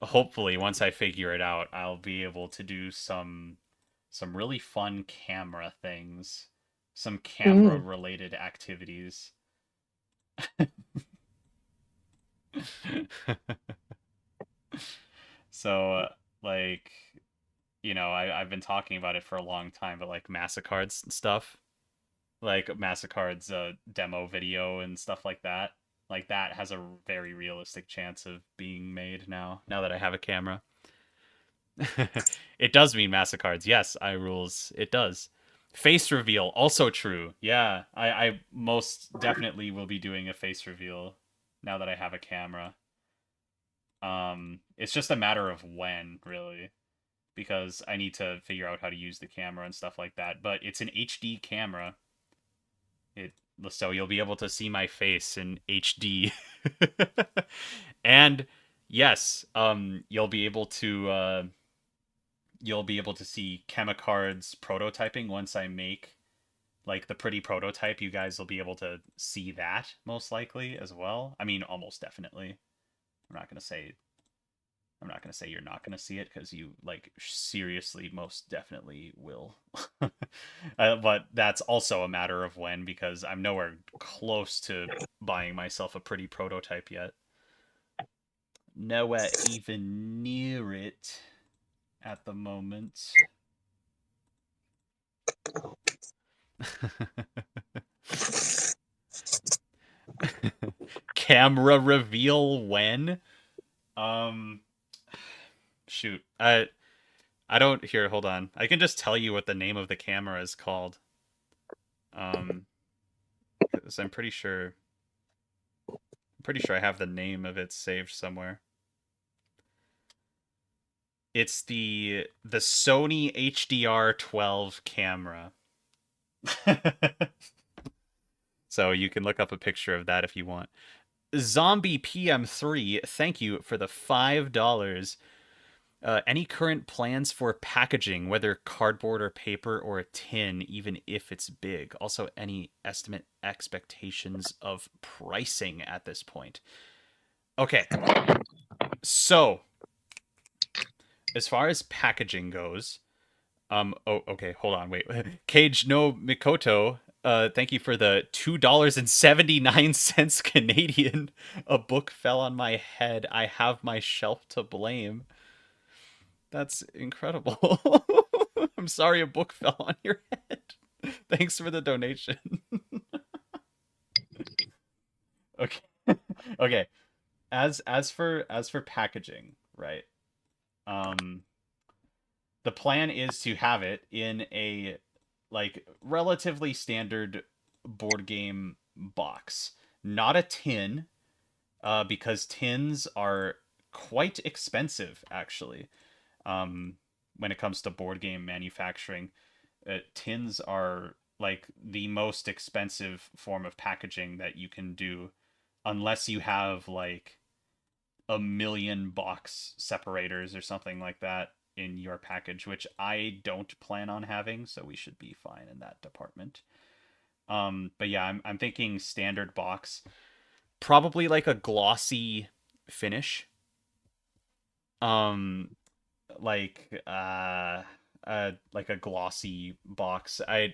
hopefully once I figure it out, I'll be able to do some really fun camera things, some camera Mm. related activities. So like I've been talking about it for a long time, but like Mastercards and stuff, like Mastercard's demo video and stuff like that. Like that has a very realistic chance of being made now that I have a camera. It does mean Mastercards. Yes, I rules. It does. Face reveal also true. Yeah, I most definitely will be doing a face reveal now that I have a camera. It's just a matter of when, really, because I need to figure out how to use the camera and stuff like that. But it's an HD camera. It so you'll be able to see my face in HD. And yes, you'll be able to see Chemicards prototyping once I make like the pretty prototype. You guys will be able to see that most likely as well. I mean, almost definitely. I'm not gonna say I'm not gonna say you're not gonna see it because you like seriously most definitely will. But that's also a matter of when because I'm nowhere close to buying myself a pretty prototype yet. Nowhere even near it at the moment. Camera reveal when? Um, shoot. I don't here, hold on. I can just tell you what the name of the camera is called. 'Cause I'm pretty sure I have the name of it saved somewhere. It's the Sony HDR12 camera. So you can look up a picture of that if you want. Zombie PM3, thank you for the $5. Any current plans for packaging, whether cardboard or paper or a tin, even if it's big? Also, any estimate expectations of pricing at this point? Okay, so as far as packaging goes, oh, okay, hold on, wait. Cage no Mikoto, thank you for the $2.79 Canadian. A book fell on my head. I have my shelf to blame. That's incredible. I'm sorry a book fell on your head. Thanks for the donation. Okay. Okay. As for packaging, right? Um the plan is to have it in a like relatively standard board game box, not a tin, because tins are quite expensive actually. Um, when it comes to board game manufacturing, tins are like the most expensive form of packaging that you can do, unless you have like a million box separators or something like that in your package, which I don't plan on having, so we should be fine in that department. But yeah, I'm thinking standard box, probably like a glossy finish. Um, like a glossy box. I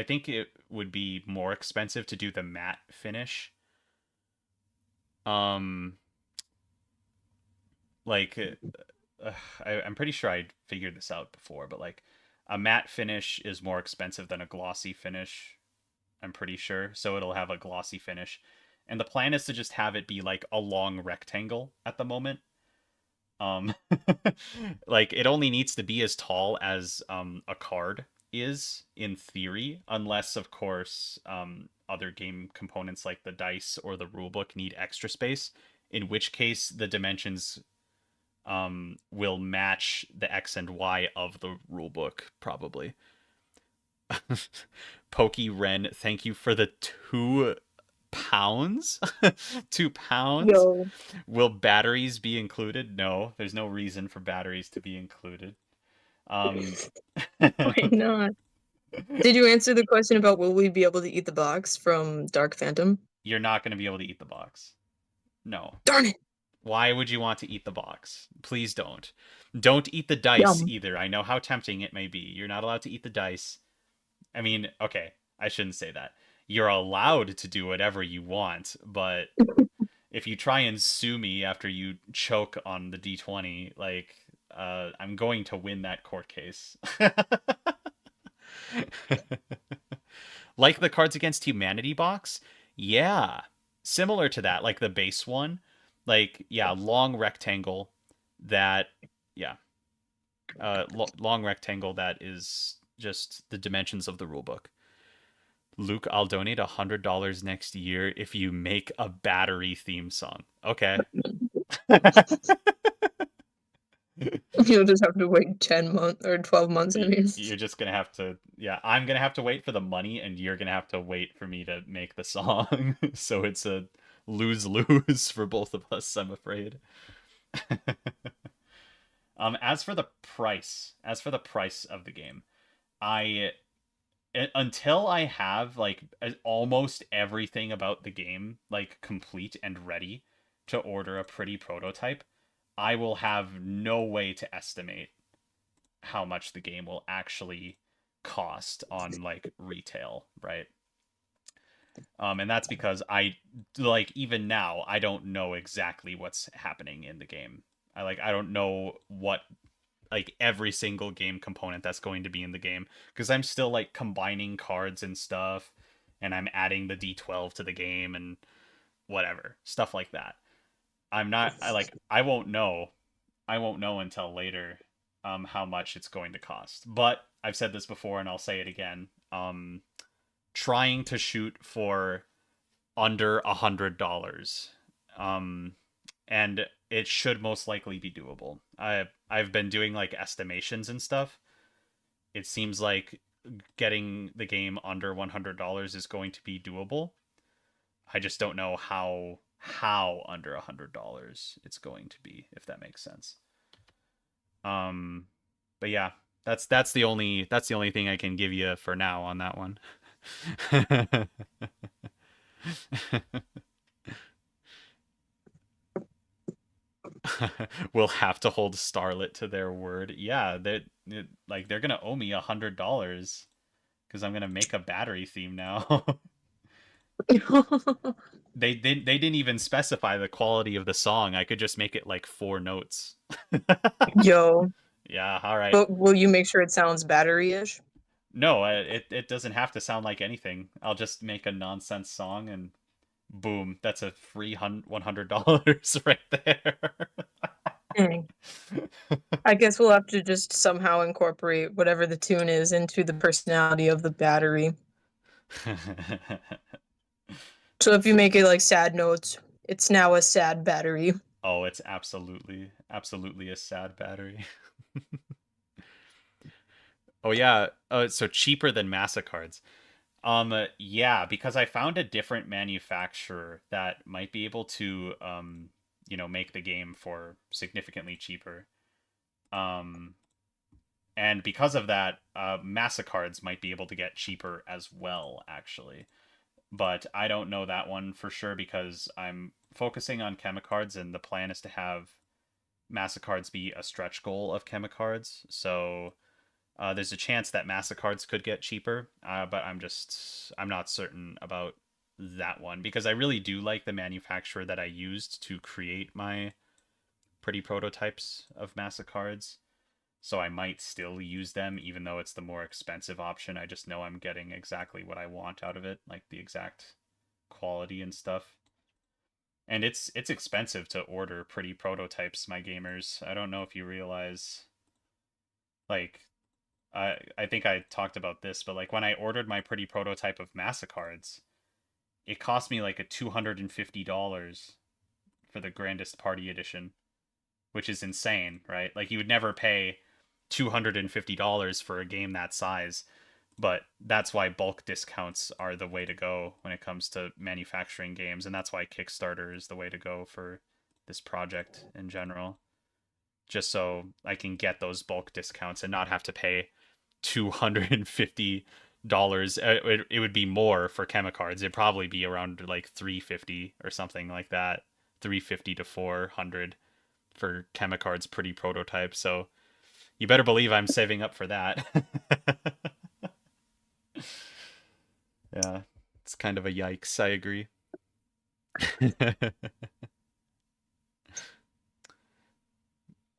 think it would be more expensive to do the matte finish. Um, like I'm pretty sure I figured this out before, but like a matte finish is more expensive than a glossy finish. I'm pretty sure, so it'll have a glossy finish, and the plan is to just have it be like a long rectangle at the moment. Um, like it only needs to be as tall as a card is in theory, unless of course other game components like the dice or the rulebook need extra space, in which case the dimensions will match the X and Y of the rulebook probably. Pokey Ren, thank you for the £2. £2. Yo, Will batteries be included? No, there's no reason for batteries to be included. Um, why not? Did you answer the question about will we be able to eat the box from Dark Phantom? you're not going to be able to eat the box. No. Darn it! Why would you want to eat the box? Please don't. Don't eat the dice Yum. either. I know how tempting it may be. You're not allowed to eat the dice. I mean, okay, I shouldn't say that. You're allowed to do whatever you want, but if you try and sue me after you choke on the D20, like, I'm going to win that court case. Like the Cards Against Humanity box? Yeah. Similar to that, like the base one. Like, yeah, long rectangle that, yeah, long rectangle that is just the dimensions of the rulebook. Luke, I'll donate $100 next year if you make a battery theme song. Okay. You'll just have to wait 10 months or 12 months, I mean. You're just gonna have to, yeah, I'm gonna have to wait for the money, and you're gonna have to wait for me to make the song. So it's a lose lose for both of us, I'm afraid. As for the price of the game, I until I have like almost everything about the game like complete and ready to order a pretty prototype, I will have no way to estimate how much the game will actually cost on like retail, right? And that's because I like even now I don't know exactly what's happening in the game. I don't know what like every single game component that's going to be in the game because I'm still like combining cards and stuff, and I'm adding the D12 to the game and whatever stuff like that. I won't know. I won't know until later how much it's going to cost. But I've said this before and I'll say it again. Trying to shoot for under $100. Um, and it should most likely be doable. I've been doing like estimations and stuff. It seems like getting the game under $100 is going to be doable. I just don't know how under $100 it's going to be, if that makes sense. Um, but yeah, that's the only thing I can give you for now on that one. We'll have to hold Starlit to their word. Yeah, they're gonna owe me $100 because I'm gonna make a battery theme now. They didn't even specify the quality of the song. I could just make it like 4 notes. Yo, Yeah, all right. but will you make sure it sounds battery-ish? No, it doesn't have to sound like anything. I'll just make a nonsense song and boom, that's a free $100 right there. Mm. I guess we'll have to just somehow incorporate whatever the tune is into the personality of the battery. So if you make it like sad notes, it's now a sad battery. Oh, it's absolutely a sad battery. Oh yeah, so cheaper than Mastercards. Yeah, because I found a different manufacturer that might be able to, make the game for significantly cheaper. Um, and because of that, Mastercards might be able to get cheaper as well, actually. But I don't know that one for sure because I'm focusing on Chemicards, and the plan is to have Mastercards be a stretch goal of Chemicards. So there's a chance that Mastercards could get cheaper, but I'm not certain about that one because I really do like the manufacturer that I used to create my pretty prototypes of Mastercards. So I might still use them even though it's the more expensive option. I just know I'm getting exactly what I want out of it, like the exact quality and stuff. And it's expensive to order pretty prototypes, my gamers. I don't know if you realize, like, I think I talked about this, but like when I ordered my pretty prototype of Mastercards, it cost me like a $250 for the Grandest Party Edition, which is insane, right? Like you would never pay $250 for a game that size, but that's why bulk discounts are the way to go when it comes to manufacturing games, and that's why Kickstarter is the way to go for this project in general. Just so I can get those bulk discounts and not have to pay $250. It would be more for Chemicards. It'd probably be around like 350 or something like that. 350 to 400 for Chemicards pretty prototype. So you better believe I'm saving up for that. Yeah, it's kind of a yikes. I agree.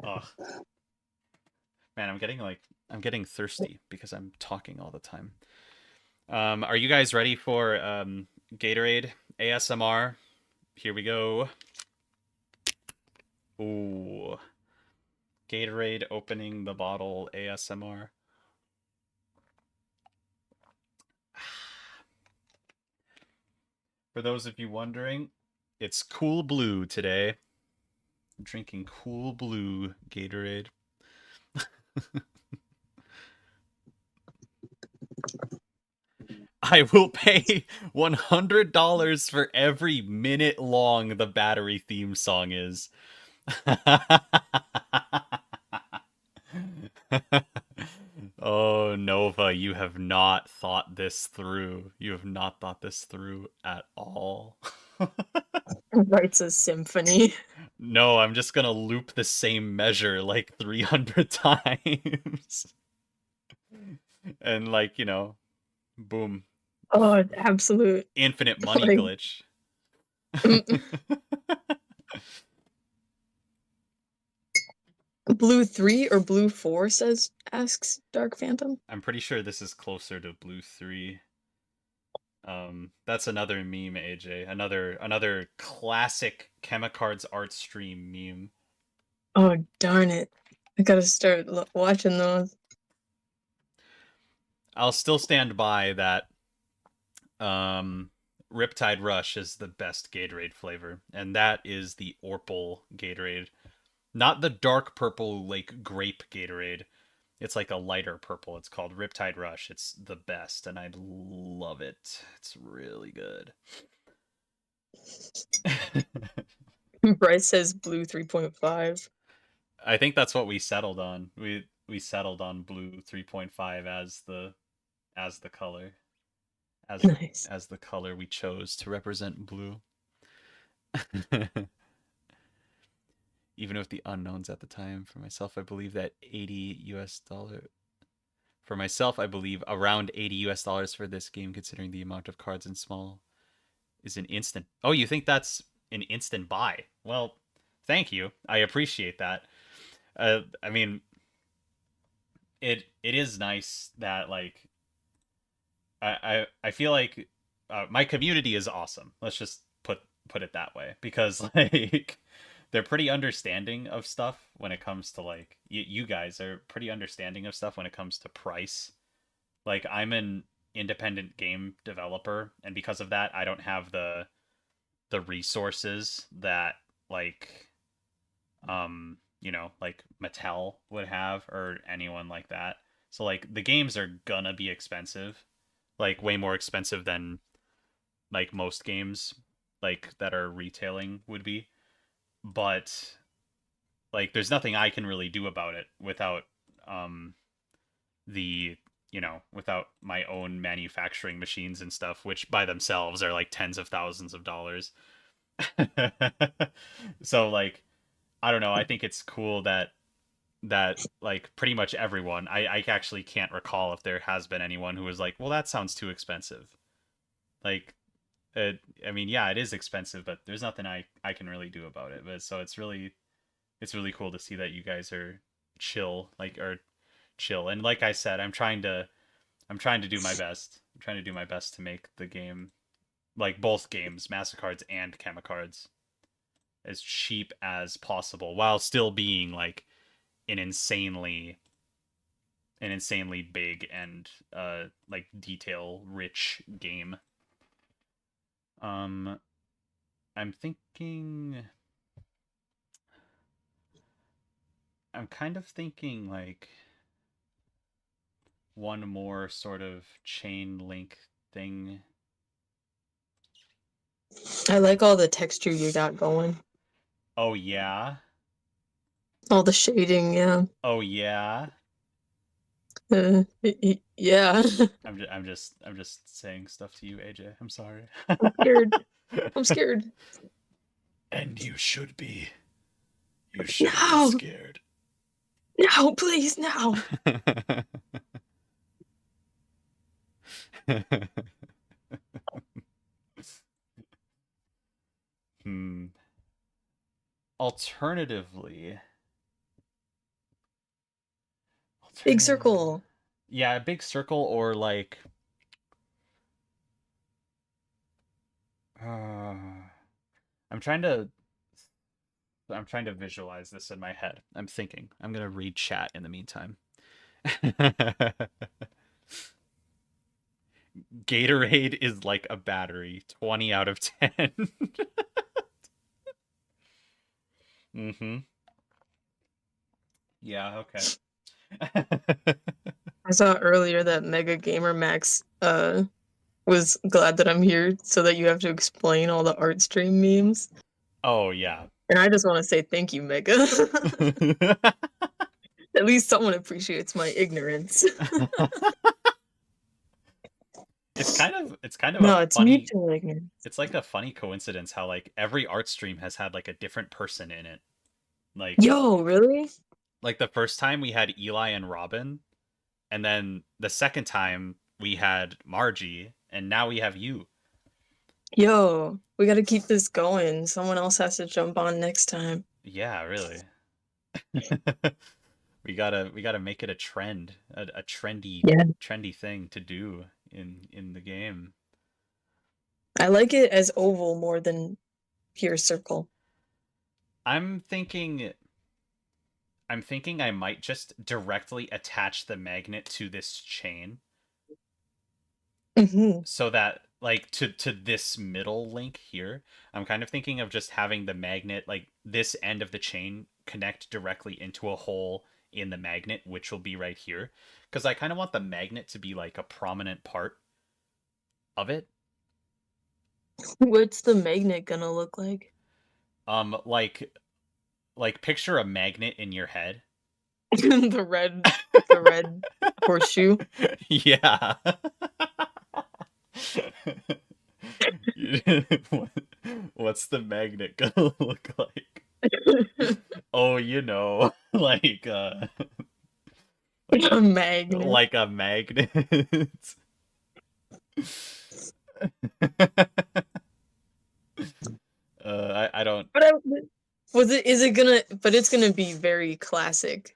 Oh man, I'm getting thirsty because I'm talking all the time. Are you guys ready for Gatorade ASMR? Here we go. Ooh, Gatorade opening the bottle ASMR. For those of you wondering, it's Cool Blue today. I'm drinking Cool Blue Gatorade. I will pay $100 for every minute long the battery theme song is. Oh, Nova, you have not thought this through. You have not thought this through at all. Writes a symphony. No, I'm just gonna loop the same measure like 300 times. And like, boom. Oh, absolute Infinite money like glitch. blue 3 or blue 4 asks Dark Phantom. I'm pretty sure this is closer to Blue 3. That's another meme, AJ. Another classic Chemicards art stream meme. Oh, darn it. I gotta start watching those. I'll still stand by that Riptide Rush is the best Gatorade flavor, and that is the Orpal Gatorade. Not the dark purple like grape Gatorade. It's like a lighter purple. It's called Riptide Rush. It's the best, and I love it. It's really good. Bryce says blue 3.5. I think that's what we settled on. We settled on blue 3.5 as the color Nice. as the color we chose to represent blue. Even with the unknowns at the time, for myself, I believe that 80 US dollar. For myself, I believe around 80 US dollars for this game, considering the amount of cards in small, is an instant. Oh, you think that's an instant buy? Well, thank you. I appreciate that. I mean, it is nice that like I feel like my community is awesome. Let's just put it that way because like they're pretty understanding of stuff when it comes to like you guys are pretty understanding of stuff when it comes to price. Like I'm an independent game developer, and because of that, I don't have the resources that like like Mattel would have or anyone like that. So like the games are gonna be expensive, like way more expensive than like most games like that are retailing would be. But like there's nothing I can really do about it without um the without my own manufacturing machines and stuff, which by themselves are like tens of thousands of dollars. So like I don't know, I think it's cool that like pretty much everyone, I actually can't recall if there has been anyone who was like, well, that sounds too expensive. Like I mean, yeah, it is expensive, but there's nothing I can really do about it. But so it's really cool to see that you guys are chill, like or chill. And like I said, I'm trying to do my best. I'm trying to do my best to make the game, like both games, Mastercards and Chemicards, as cheap as possible while still being like an insanely big and like detail rich game. Um I'm thinking I'm kind of thinking like one more sort of chain link thing. I like all the texture you got going. Oh yeah. All the shading, yeah. Oh yeah. Yeah. I'm just saying stuff to you, AJ. I'm sorry. I'm scared. I'm scared. And you should be. You should be No! scared. No, please, no! Hmm. Alternatively, Big alternative. circle. Yeah, a big circle or like I'm trying to visualize this in my head. I'm thinking. I'm going to read chat in the meantime. Gatorade is like a battery. 20 out of 10. Mhm. Yeah, okay. I saw earlier that Mega Gamer Max was glad that I'm here so that you have to explain all the art stream memes. Oh yeah. And I just want to say thank you, Mega. At least someone appreciates my ignorance. It's kind of a No, it's funny mutual ignorance. it's like a funny coincidence how like every art stream has had like a different person in it. Yo, really? Like the first time we had Eli and Robin, and then the second time we had Margie, and now we have you. Yo, we gotta keep this going. Someone else has to jump on next time. Yeah, really. We gotta make it a trend, a Yeah. trendy thing to do in the game. I like it as oval more than pure circle. I'm thinking I'm thinking I might just directly attach the magnet to this chain Hmm. so that like to this middle link here. I'm kind of thinking of just having the magnet like this end of the chain connect directly into a hole in the magnet, which will be right here, because I kind of want the magnet to be like a prominent part of it. What's the magnet gonna look like? Like picture a magnet in your head. the red the red horseshoe. Yeah. What- What's the magnet gonna look like? Oh, like A magnet. like a magnet. I don't. But was it is it gonna but it's gonna be very classic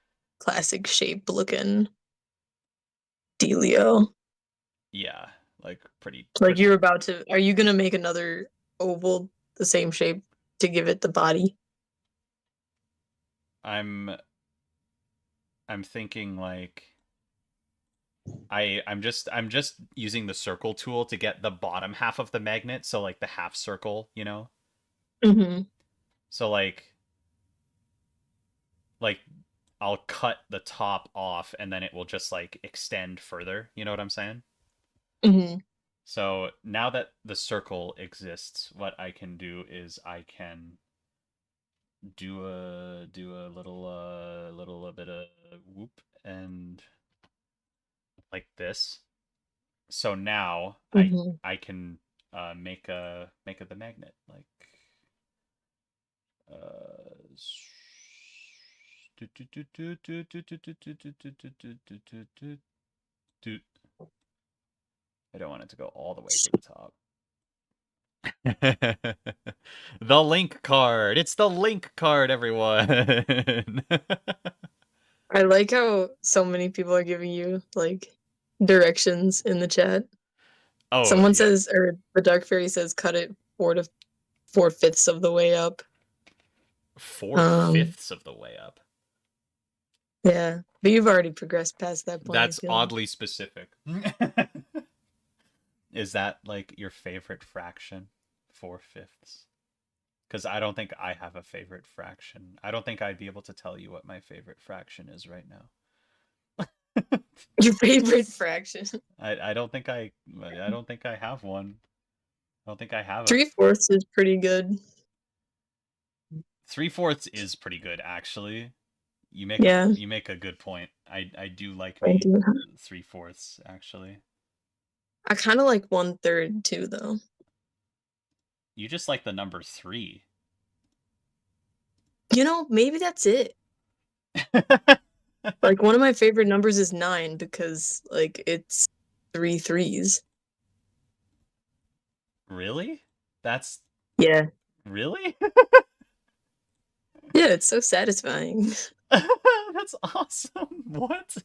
shape looking dealio. Yeah, like pretty Like pretty. you're about to are you gonna make another oval the same shape to give it the body? I'm I'm thinking like I'm just using the circle tool to get the bottom half of the magnet, so like the half circle, you know? Mm-hmm. So like I'll cut the top off and then it will just like extend further, you know what I'm saying? Mm-hmm. So now that the circle exists, what I can do is I can do a little bit of whoop and like this. So now Mm-hmm. I can make a the magnet like I don't want it to go all the way to the top. The link card. It's the link card, everyone. I like how so many people are giving you like directions in the chat. Oh, Someone yeah. says, or the Dark Fairy says, cut it 4 to 4/5 of the way up. Four Um, fifths of the way up. yeah, but you've already progressed past that point, I That's feel like. oddly specific. Is that like your favorite fraction? 4/5? Because I don't think I have a favorite fraction. I don't think I'd be able to tell you what my favorite fraction is right now. Your favorite fraction. I don't think I don't think I have one. I don't think I have a 3/4 is pretty good. 3/4 is pretty good actually. Yeah, You make a good point. I do like I me do. 3/4 actually. I kind of like 1/3 too, though. You just like the number 3. Maybe that's it. Like one of my favorite numbers is 9 because like it's 3 3s. Really? That's Yeah. really? Yeah, it's so satisfying. That's awesome. What?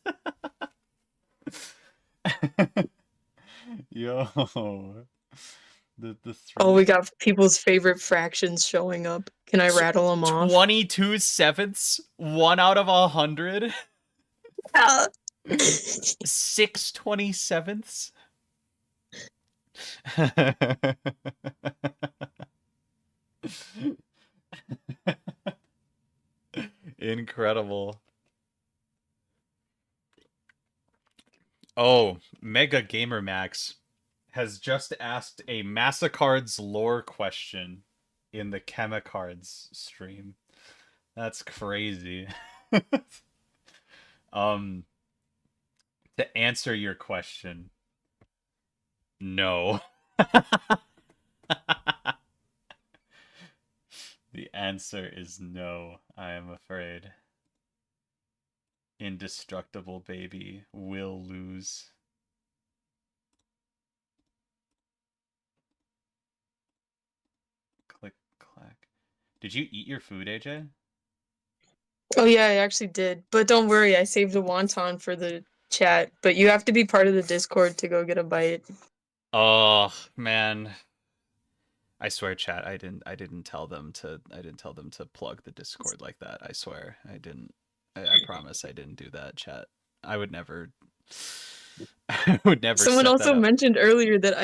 Yo. The Oh, 3 we got people's favorite fractions showing up. Can I rattle them off? 22 sevenths, 1 out of 100, Ah. 6/27. Incredible. Oh, Mega Gamer Max has just asked a Massacard's lore question in the Chemicards stream. That's crazy. um, to answer your question, no. The answer is no, I am afraid. Indestructible baby will lose. Click, clack. Did you eat your food, AJ? Oh yeah, I actually did. But don't worry, I saved a wonton for the chat. But you have to be part of the Discord to go get a bite. Oh, man. I swear, chat, I didn't tell them to plug the Discord like that. I swear. I didn't. I promise I didn't do that, chat. I would never I would never Someone set that also up. mentioned earlier that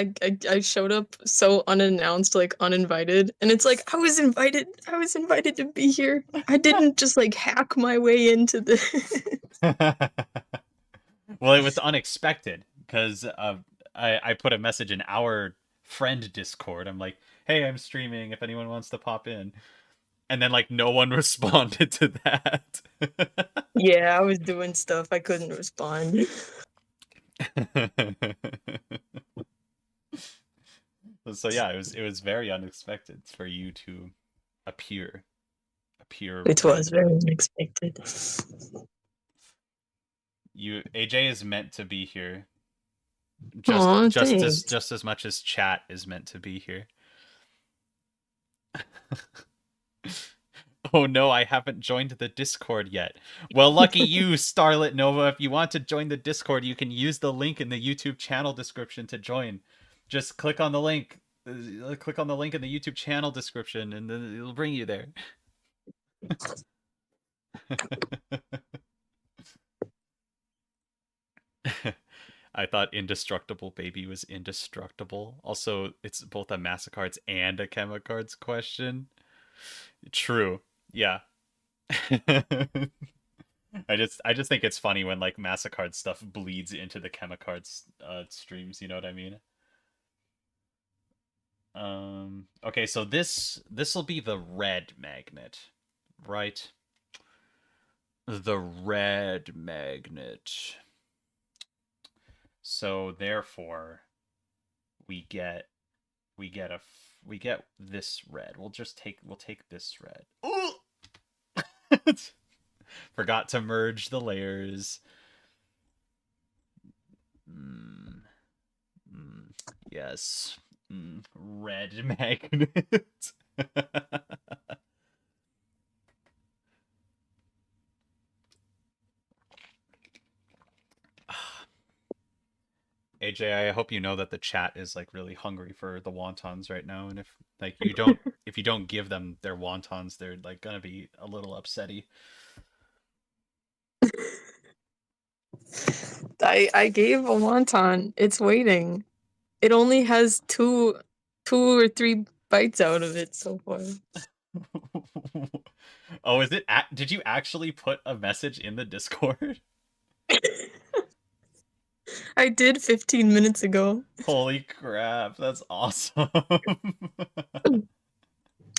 I showed up so unannounced, like uninvited, and it's like I was invited. I was invited to be here. I didn't just like hack my way into the. Well, it was unexpected because I put a message in our friend Discord. I'm like, "Hey, I'm streaming. If anyone wants to pop in," and then like no one responded to that. Yeah, I was doing stuff. I couldn't respond. So yeah, it was very unexpected for you to appear It was very randomly. unexpected. AJ is meant to be here just Aw, just as thanks. just as much as chat is meant to be here. Oh no, I haven't joined the Discord yet. Well, lucky you, Starlit Nova. If you want to join the Discord, you can use the link in the YouTube channel description to join. Just click on the link. Click on the link in the YouTube channel description, and then it'll bring you there. I thought Indestructible Baby was indestructible. Also, it's both a Mastercards and a Chemicards question. True. Yeah. I just think it's funny when like Mastercard stuff bleeds into the Chemicards streams, you know what I mean? Okay, so this will be the red magnet, right? The red magnet. So therefore, we get we get this red. We'll take this red. Ooh! Forgot to merge the layers. Mm, yes. Red magnet. AJ, I hope you know that the chat is like really hungry for the wontons right now, and if like if you don't give them their wontons, they're like gonna be a little upsetty. I gave a wonton. It's waiting. It only has two or three bites out of it so far. Oh, is it? Did you actually put a message in the Discord? I did 15 minutes ago. Holy crap, that's awesome.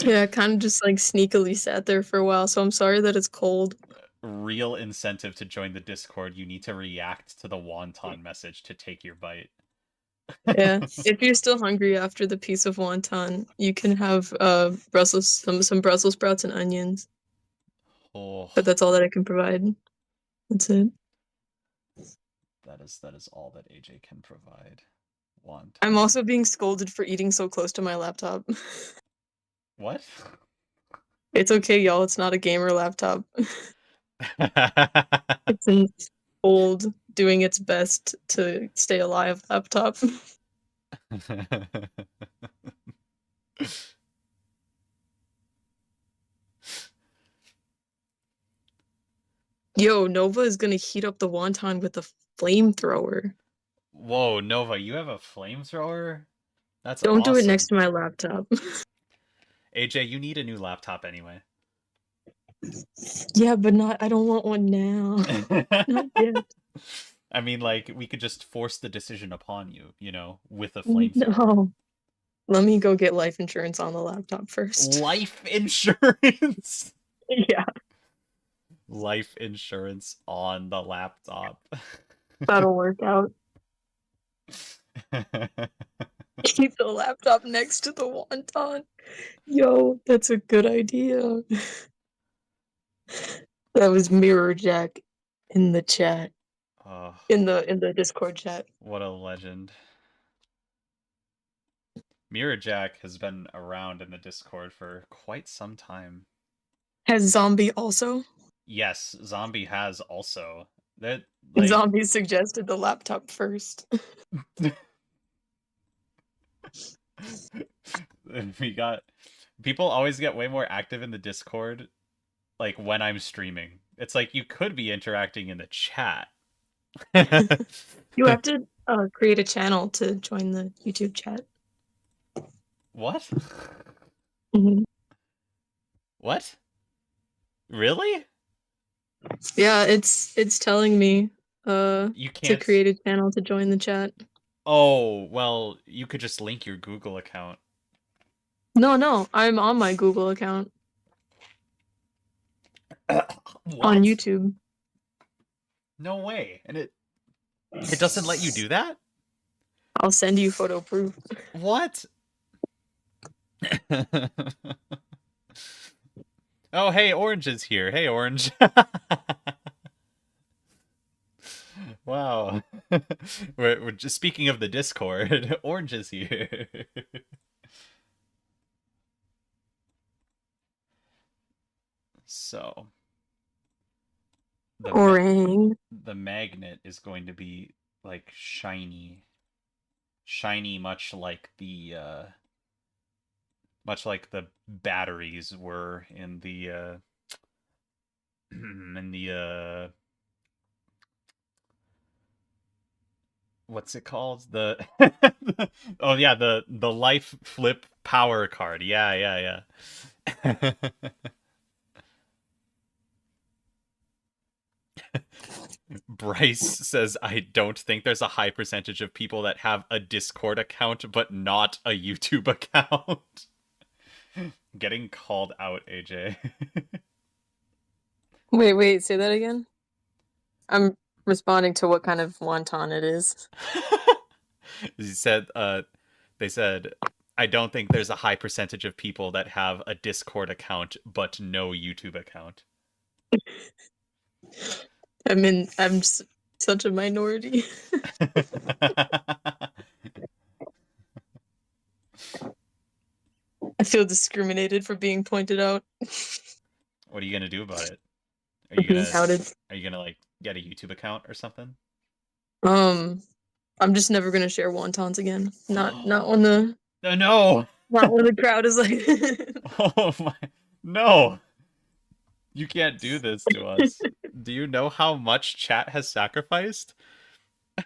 Yeah, kind of just like sneakily sat there for a while, so I'm sorry that it's cold. Real incentive to join the Discord. You need to react to the wonton message to take your bite. Yeah, if you're still hungry after the piece of wonton, you can have some Brussels sprouts and onions. Oh, But that's all that I can provide. That's it. that is all that AJ can provide. I'm Wonton. also being scolded for eating so close to my laptop. What? It's okay, y'all. It's not a gamer laptop. It's an old, doing its best to stay alive laptop. Yo, Nova is gonna heat up the wonton with a flamethrower. Whoa, Nova, you have a flamethrower? That's Don't do it next awesome. to my laptop. AJ, you need a new laptop anyway. Yeah, but not. I don't want one now. Not yet. I mean, like, we could just force the decision upon you, you know, with a flamethrower. No. Let me go get life insurance on the laptop first. Life insurance! Yeah, Life insurance on the laptop. that'll work out. Keep the laptop next to the wonton. Yo, that's a good idea. That was Mirror Jack in the chat. Oh, In the Discord chat. what a legend. Mirror Jack has been around in the Discord for quite some time. Has Zombie also? Yes, Zombie has also. That like Zombie suggested the laptop first. we got people always get way more active in the Discord like when I'm streaming. It's like you could be interacting in the chat. You have to create a channel to join the YouTube chat. What? Mhm. What? Really? Yeah, it's telling me You to can't. create a channel to join the chat. Oh, well, you could just link your Google account. No, I'm on my Google account on What? YouTube. No way. And it doesn't let you do that? I'll send you photo proof. What? Oh, hey, Orange is here. Hey, Orange. Wow. We're just speaking of the Discord. Orange is here. So, Orang. the magnet is going to be like shiny. Shiny much like the batteries were in the in the what's it called? The oh yeah, the life flip power card. Yeah, yeah, yeah. Bryce says, I don't think there's a high percentage of people that have a Discord account but not a YouTube account. Getting called out, AJ. Wait, say that again. I'm responding to what kind of wonton it is. He said, they said, I don't think there's a high percentage of people that have a Discord account but no YouTube account. I'm such a minority. I feel discriminated for being pointed out. What are you gonna do about it? Are For you being gonna outed. like get a YouTube account or something? I'm just never gonna share wontons again. Not when the No. not when the crowd is like Oh my, no. You can't do this to us. Do you know how much chat has sacrificed?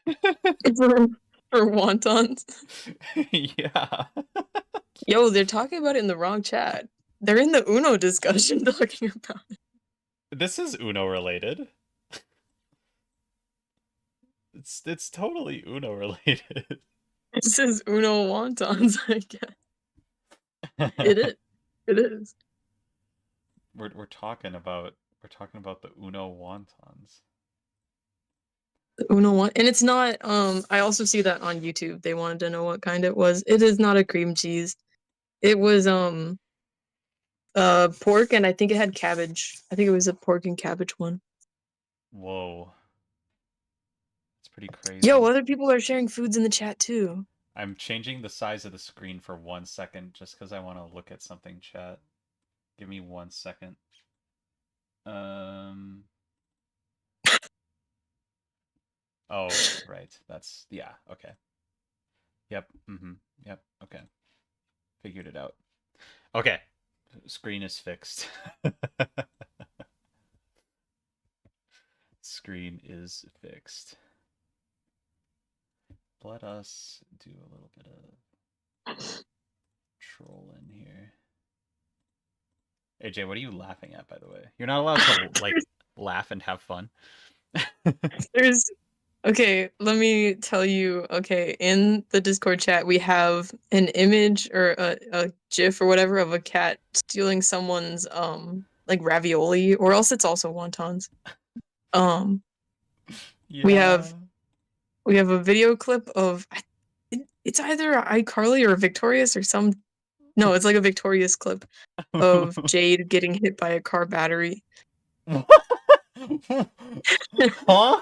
for, for wontons. Yeah. Yo, they're talking about it in the wrong chat. They're in the Uno discussion talking about it. This is Uno related. It's totally Uno related. It says Uno wontons, I guess. It is. It is. We're talking about the Uno wontons. The Uno one, and it's not. I also see that on YouTube. They wanted to know what kind it was. It is not a cream cheese. It was pork, and I think it had cabbage. I think it was a pork and cabbage one. Whoa. It's pretty crazy. Yo, other people are sharing foods in the chat too. I'm changing the size of the screen for 1 second just because I want to look at something, chat. Give me 1 second. Oh, right. That's, yeah, okay. Yep, yep, okay. Figured it out. Okay. Screen is fixed. Screen is fixed. Let us do a little bit of trolling here. AJ, what are you laughing at, by the way? You're not allowed to, like, laugh and have fun. There's okay, let me tell you. Okay, in the Discord chat, we have an image or a GIF or whatever of a cat stealing someone's like ravioli, or else it's also wontons. We Yeah. have a video clip of it's either iCarly or Victorious or some. No, it's like a Victorious clip of Jade getting hit by a car battery. Huh?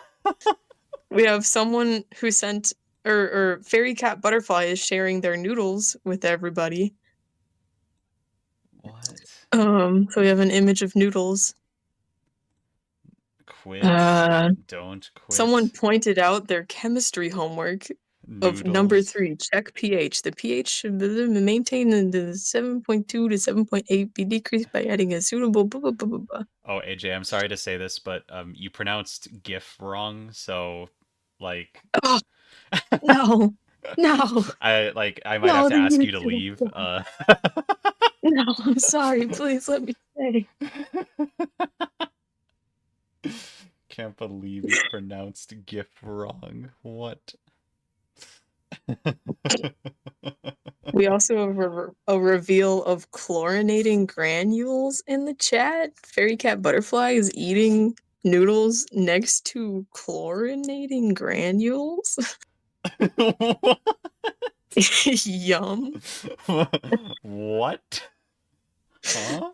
We have someone who sent or Fairy Cat Butterfly is sharing their noodles with everybody. What? So we have an image of noodles. Quit. Don't quit. Someone pointed out their chemistry homework of number 3. Check pH. The pH should be maintained in the 7.2 to 7.8, be decreased by adding a suitable blah, blah, blah, blah, blah. Oh, AJ, I'm sorry to say this, but you pronounced GIF wrong, so like Oh, no. No. I might have to ask you to leave. No, I'm sorry. Please let me stay. Can't believe you pronounced GIF wrong. What? We also have a reveal of chlorinating granules in the chat. Fairy Cat Butterfly is eating noodles next to chlorinating granules. Yum. What? Huh?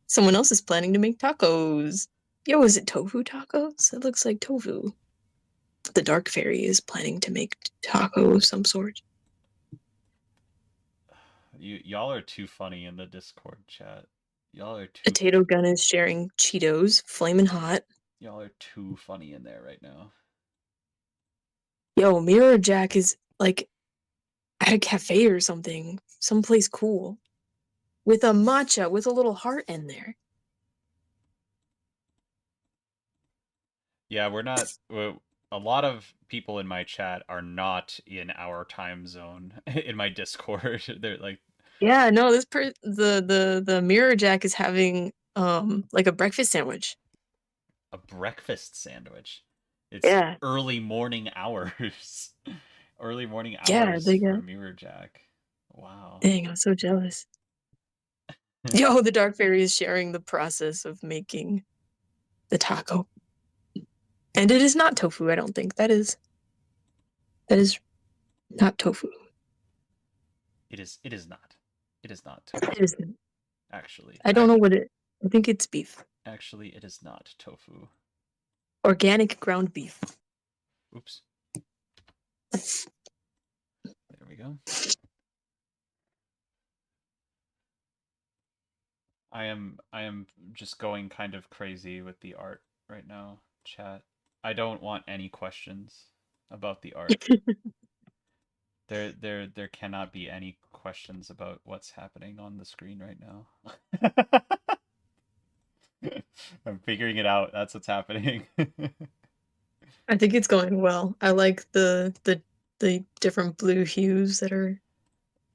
Someone else is planning to make tacos. Yo, is it tofu tacos? It looks like tofu. The Dark Fairy is planning to make taco of some sort. Y'all are too funny in the Discord chat. Y'all are too. Potato Gun is sharing Cheetos, flaming hot. Y'all are too funny in there right now. Yo, Mirror Jack is like at a cafe or something, someplace cool, with a matcha with a little heart in there. Yeah, we're not. A lot of people in my chat are not in our time zone in my Discord. They're like Yeah, no, the mirror jack is having like a breakfast sandwich. a breakfast sandwich. It's Yeah. early morning hours. Early morning Yeah, hours they for got Mirror Jack. Wow. dang, I'm so jealous. Yo, the Dark Fairy is sharing the process of making the taco. And it is not tofu, I don't think. That is not tofu. It is not. It is not It tofu. is Actually. I don't know what it I think it's beef. Actually, it is not tofu. Organic ground beef. Oops. There we go. I am just going kind of crazy with the art right now, chat. I don't want any questions about the art. There cannot be any questions about what's happening on the screen right now. I'm figuring it out. That's what's happening. I think it's going well. I like the different blue hues that are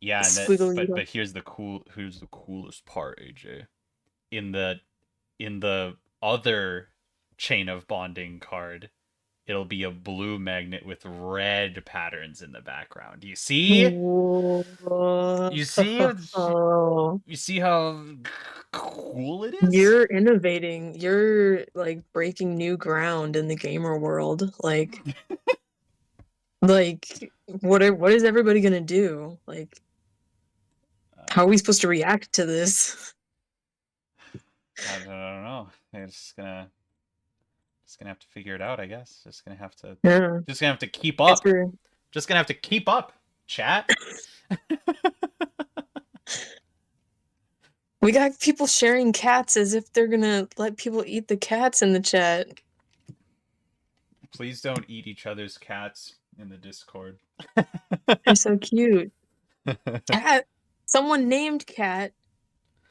Yeah, and that squiggly. but here's the coolest part, AJ. In the in the other chain of bonding card, it'll be a blue magnet with red patterns in the background. You see? Whoa. You see? You see how cool it is? You're innovating. You're like breaking new ground in the gamer world. Like what is everybody gonna do? Like, how are we supposed to react to this? I don't know. I'm just gonna have to figure it out, I guess. Yeah, Just gonna have to keep guess up. we're Just gonna have to keep up, chat. we got people sharing cats as if they're gonna let people eat the cats in the chat. Please don't eat each other's cats in the Discord. They're so cute. Cat. Someone named Cat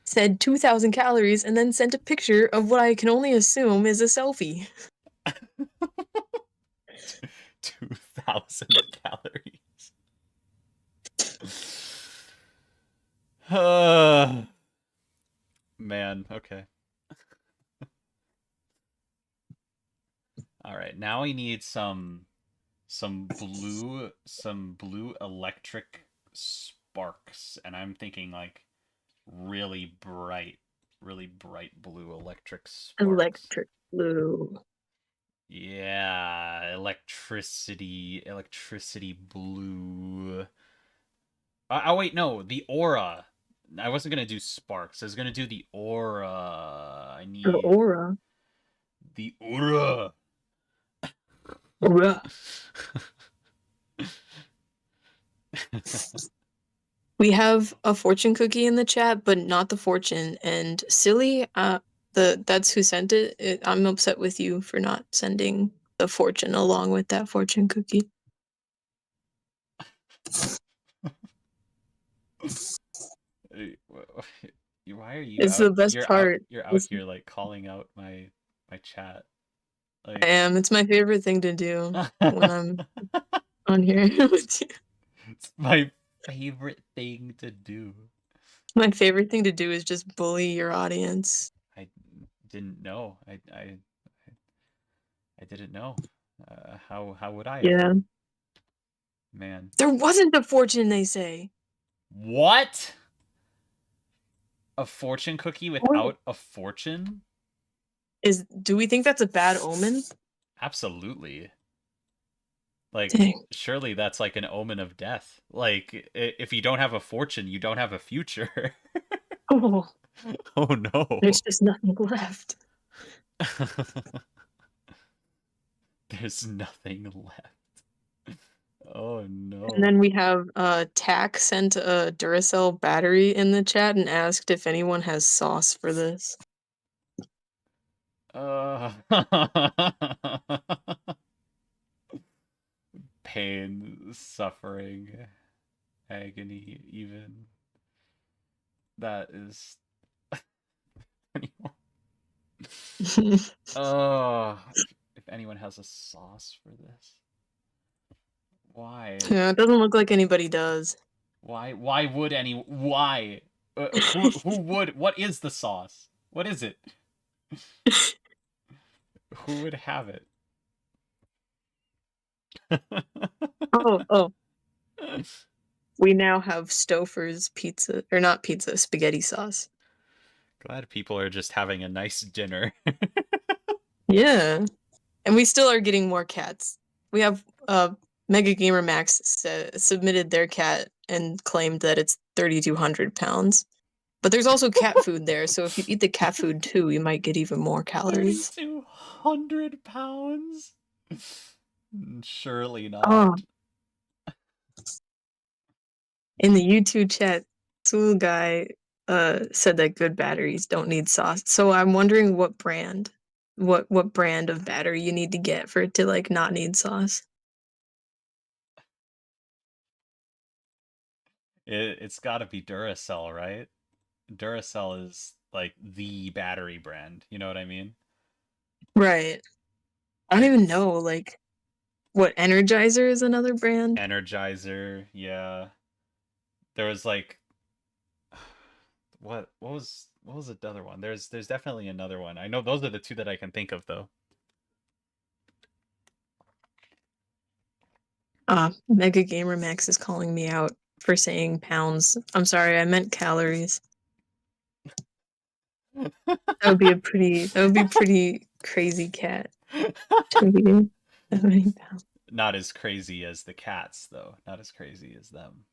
said 2,000 calories and then sent a picture of what I can only assume is a selfie. 2,000 calories. Uh, man, okay. All right, now we need some blue electric sparks, and I'm thinking like really bright blue electric sparks. Electric blue. Yeah, electricity blue. Oh wait, no, the aura. I wasn't gonna do sparks. I was gonna do the aura. I The need aura. the aura. Aura. We have a fortune cookie in the chat, but not the fortune. And silly, that's who sent it. I'm upset with you for not sending the fortune along with that fortune cookie. Why are you It's out? the best part. You're out here like calling out my chat. I Like am. It's my favorite thing to do when I'm on here with you. it's my favorite thing to do. My favorite thing to do is just bully your audience. I didn't know. I didn't know. How would I have Yeah. known? Man. There wasn't a fortune, they say. What? A fortune cookie What? without a fortune? Do we think that's a bad omen? Absolutely. Like, Dang. surely that's like an omen of death. Like, if you don't have a fortune, you don't have a future. Oh, Oh no. there's just nothing left. There's nothing left. Oh And no. then we have Tack sent a Duracell battery in the chat and asked if anyone has sauce for this. Uh, pain, suffering, agony, even. That is. Oh, if anyone has a sauce for this. Why? Yeah, it doesn't look like anybody does. Why would any? Why? Who would? What is the sauce? What is it? Who would have it? Oh, we now have Stouffer's pizza, or not pizza, spaghetti sauce. Glad people are just having a nice dinner. Yeah. And we still are getting more cats. We have Mega Gamer Max submitted their cat and claimed that it's 3,200 pounds. But there's also cat food there, so if you eat the cat food too, you might get even more calories. 3,200 pounds? Surely Oh, not. in the YouTube chat, Soul Guy said that good batteries don't need sauce. So I'm wondering what brand of battery you need to get for it to like not need sauce. It's got to be Duracell, right? Duracell is like the battery brand. You know what I mean? Right. I don't even know, like, what Energizer is another brand? Energizer, yeah. There was like what was the other one? There's definitely another one. I know those are the two that I can think of though. Mega Gamer Max is calling me out for saying pounds. I'm sorry, I meant calories. That would be pretty crazy cat to be that many pounds. Not as crazy as the cats though. Not as crazy as them.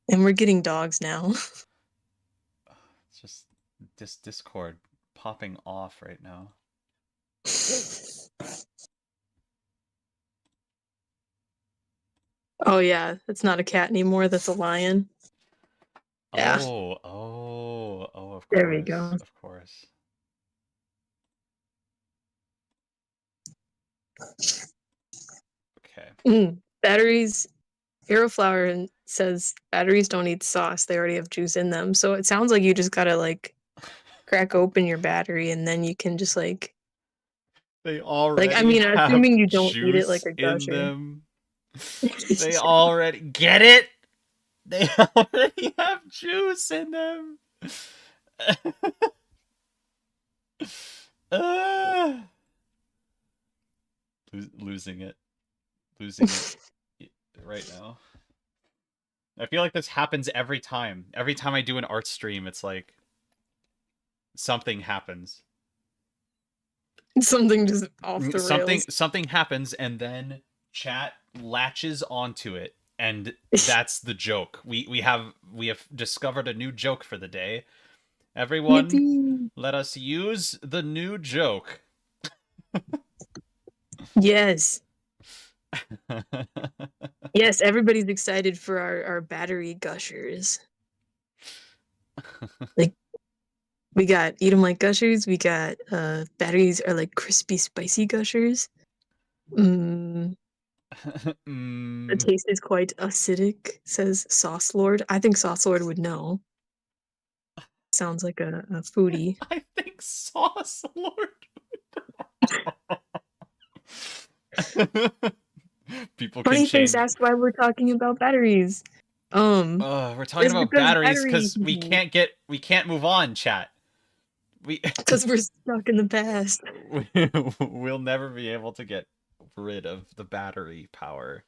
And we're getting dogs now. It's just this Discord popping off right now. Oh yeah, that's not a cat anymore, that's a lion. Yeah, Of there we go. course. Of course. Okay. Batteries, Aeroflower says batteries don't need sauce, they already have juice in them. So it sounds like you just gotta like crack open your battery and then you can just They I already mean, have assuming you don't eat it like juice a in gusher. them. They already get it. They already have juice in them. Ah. Losing it. Losing it right now. I feel like this happens every time. Every time I do an art stream, it's like something happens. Something just off the rails. Something happens and then chat latches onto it and that's the joke. We have discovered a new joke for the day. Everyone, Yippee! let us use the new joke. Yes. Yes, everybody's excited for our battery gushers. Like, we got eat 'em like gushers, we got batteries are like crispy spicy gushers. The taste is quite acidic, says Sauce Lord. I think Sauce Lord would know. Sounds like a foodie. I think Sauce Lord. People can Funny face change. asked why we're talking about batteries. We're talking It's about because batteries batteries because we can't move on, chat. because we're stuck in the past. We'll never be able to get rid of the battery power.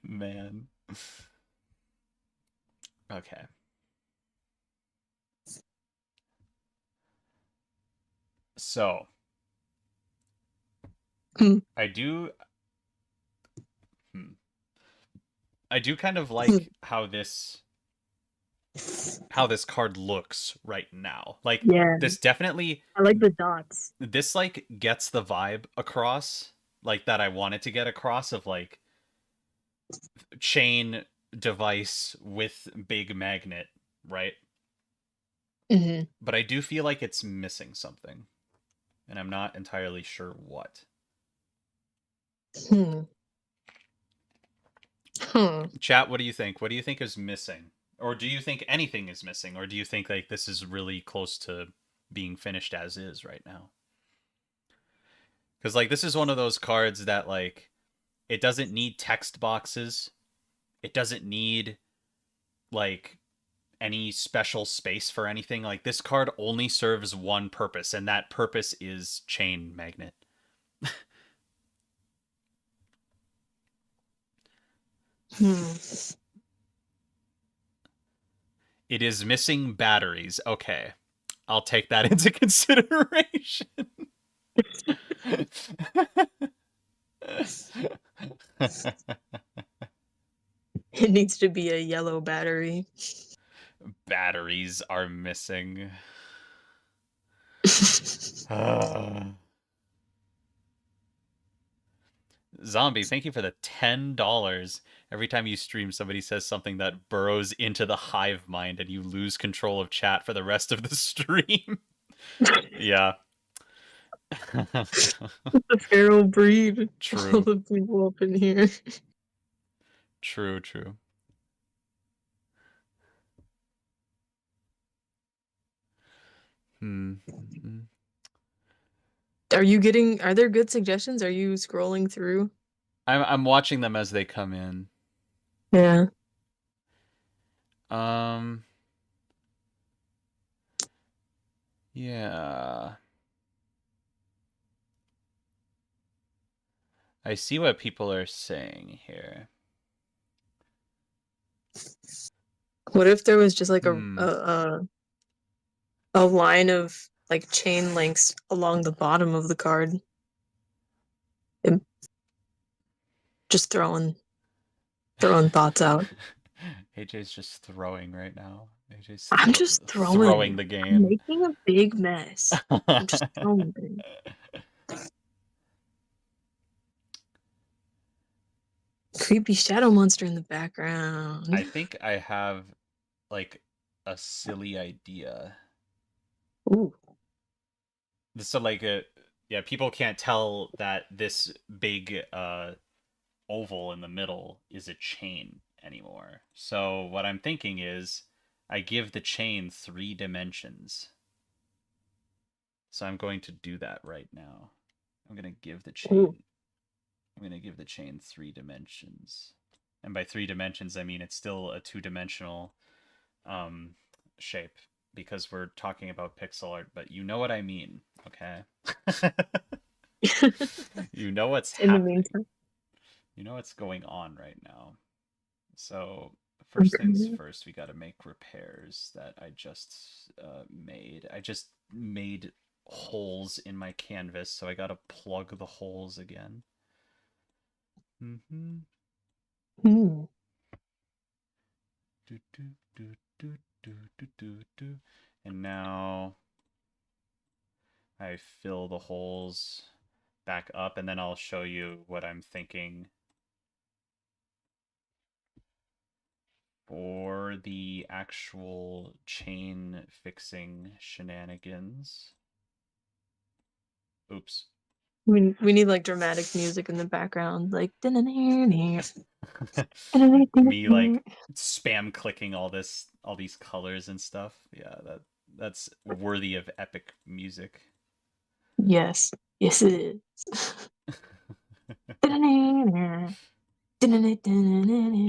Man. Okay. So Hmm. I do I do kind of like how this card looks right now. Like Yeah, this definitely I like the dots. this like gets the vibe across like that I wanted to get across of like chain device with big magnet, right? Mm-hmm. But I do feel like it's missing something and I'm not entirely sure what. Hmm. Huh. Chat, what do you think? What do you think is missing? Or do you think anything is missing? Or do you think like this is really close to being finished as is right now. Because like this is one of those cards that like it doesn't need text boxes. It doesn't need like any special space for anything. Like this card only serves one purpose, and that purpose is chain magnet. Hmm. It is missing batteries. Okay. I'll take that into consideration. It needs to be a yellow battery. Batteries are missing. Zombie, thank you for the $10. Every time you stream, somebody says something that burrows into the hive mind and you lose control of chat for the rest of the stream. Yeah. The feral breed. All True. the people up in here. True, true. Hmm. Are there good suggestions? Are you scrolling through? I'm watching them as they come in. Yeah. Yeah. I see what people are saying here. What if there was just like Hmm. a line of like chain links along the bottom of the card? And just throwing thoughts out. AJ's just throwing right now. AJ's I'm just throwing throwing. the I'm game. making a big mess. I'm just throwing things. Creepy shadow monster in the background. I think I have like a silly idea. Ooh. So like yeah, people can't tell that this big oval in the middle is a chain anymore. So what I'm thinking is I give the chain 3 dimensions. So I'm going to do that right now. I'm going to give the Ooh. chain 3 dimensions. And by 3 dimensions I mean it's still a 2-dimensional shape because we're talking about pixel art, but you know what I mean, okay? You know what's In the happening. meantime. You know what's going on right now. So first things Okay. first, we got to make repairs that I just made. I just made holes in my canvas, so I got to plug the holes again. Mm-hmm. Hmm. Do, do, do, do, do, do, do, do. And now I fill the holes back up, and then I'll show you what I'm thinking for the actual chain fixing shenanigans. Oops. We need like dramatic music in the background, like Me like spam clicking all these colors and stuff. Yeah, that's worthy of epic music. Yes. Yes it is. You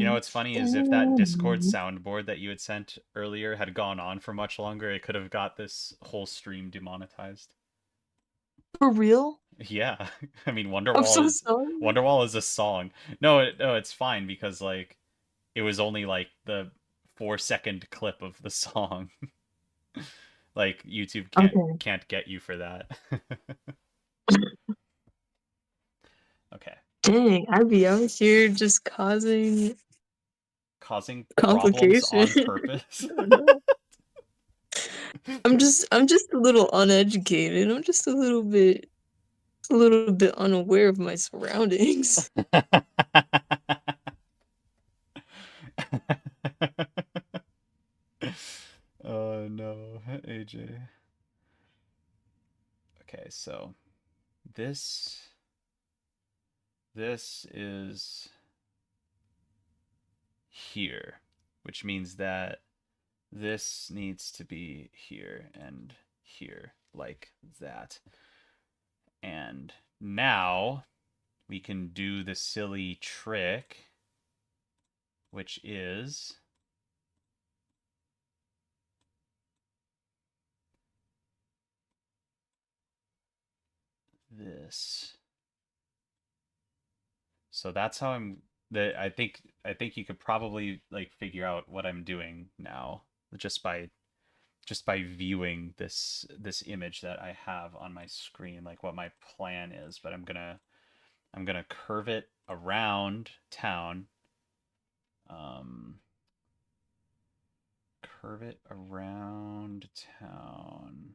know what's funny is if that Discord soundboard that you had sent earlier had gone on for much longer, it could have got this whole stream demonetized. For real? Yeah, I mean I'm so sorry. Wonderwall is a song. No, it's fine because like it was only like the 4-second clip of the song. Like YouTube Okay. can't get you for that. Okay. Dang, I'd be out here just causing Causing problems complication. on purpose. Oh no. I'm just a little uneducated. I'm just a little bit unaware of my surroundings. Oh no, AJ. Okay, so this is here, which means that this needs to be here and here like that. And now we can do the silly trick, which is this. So that's how I think you could probably like figure out what I'm doing now just by viewing this image that I have on my screen, like what my plan is. But I'm gonna curve it around town. Curve it around town.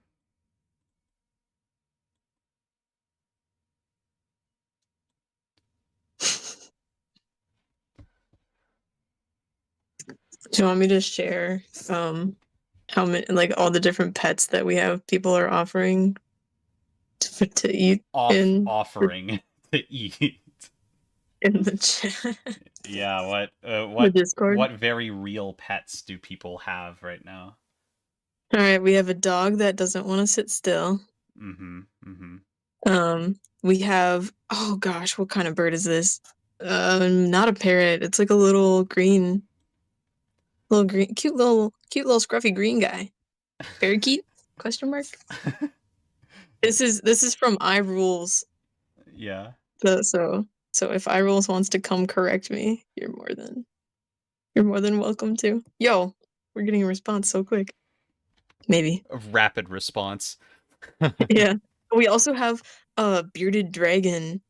Do you want me to share how many, like, all the different pets that we have people are offering to eat Offering to eat. in the chat? Yeah, The Discord. what very real pets do people have right now? All right, we have a dog that doesn't want to sit still. Mm-hmm. Mm-hmm. We have, oh gosh, what kind of bird is this? Not a parrot. It's like a little green, cute little scruffy green guy. Parakeet? Question mark. This is from iRules. Yeah. So if iRules wants to come correct me, you're more than welcome to. Yo, we're getting a response so quick. Maybe. A rapid response. Yeah. We also have a bearded dragon.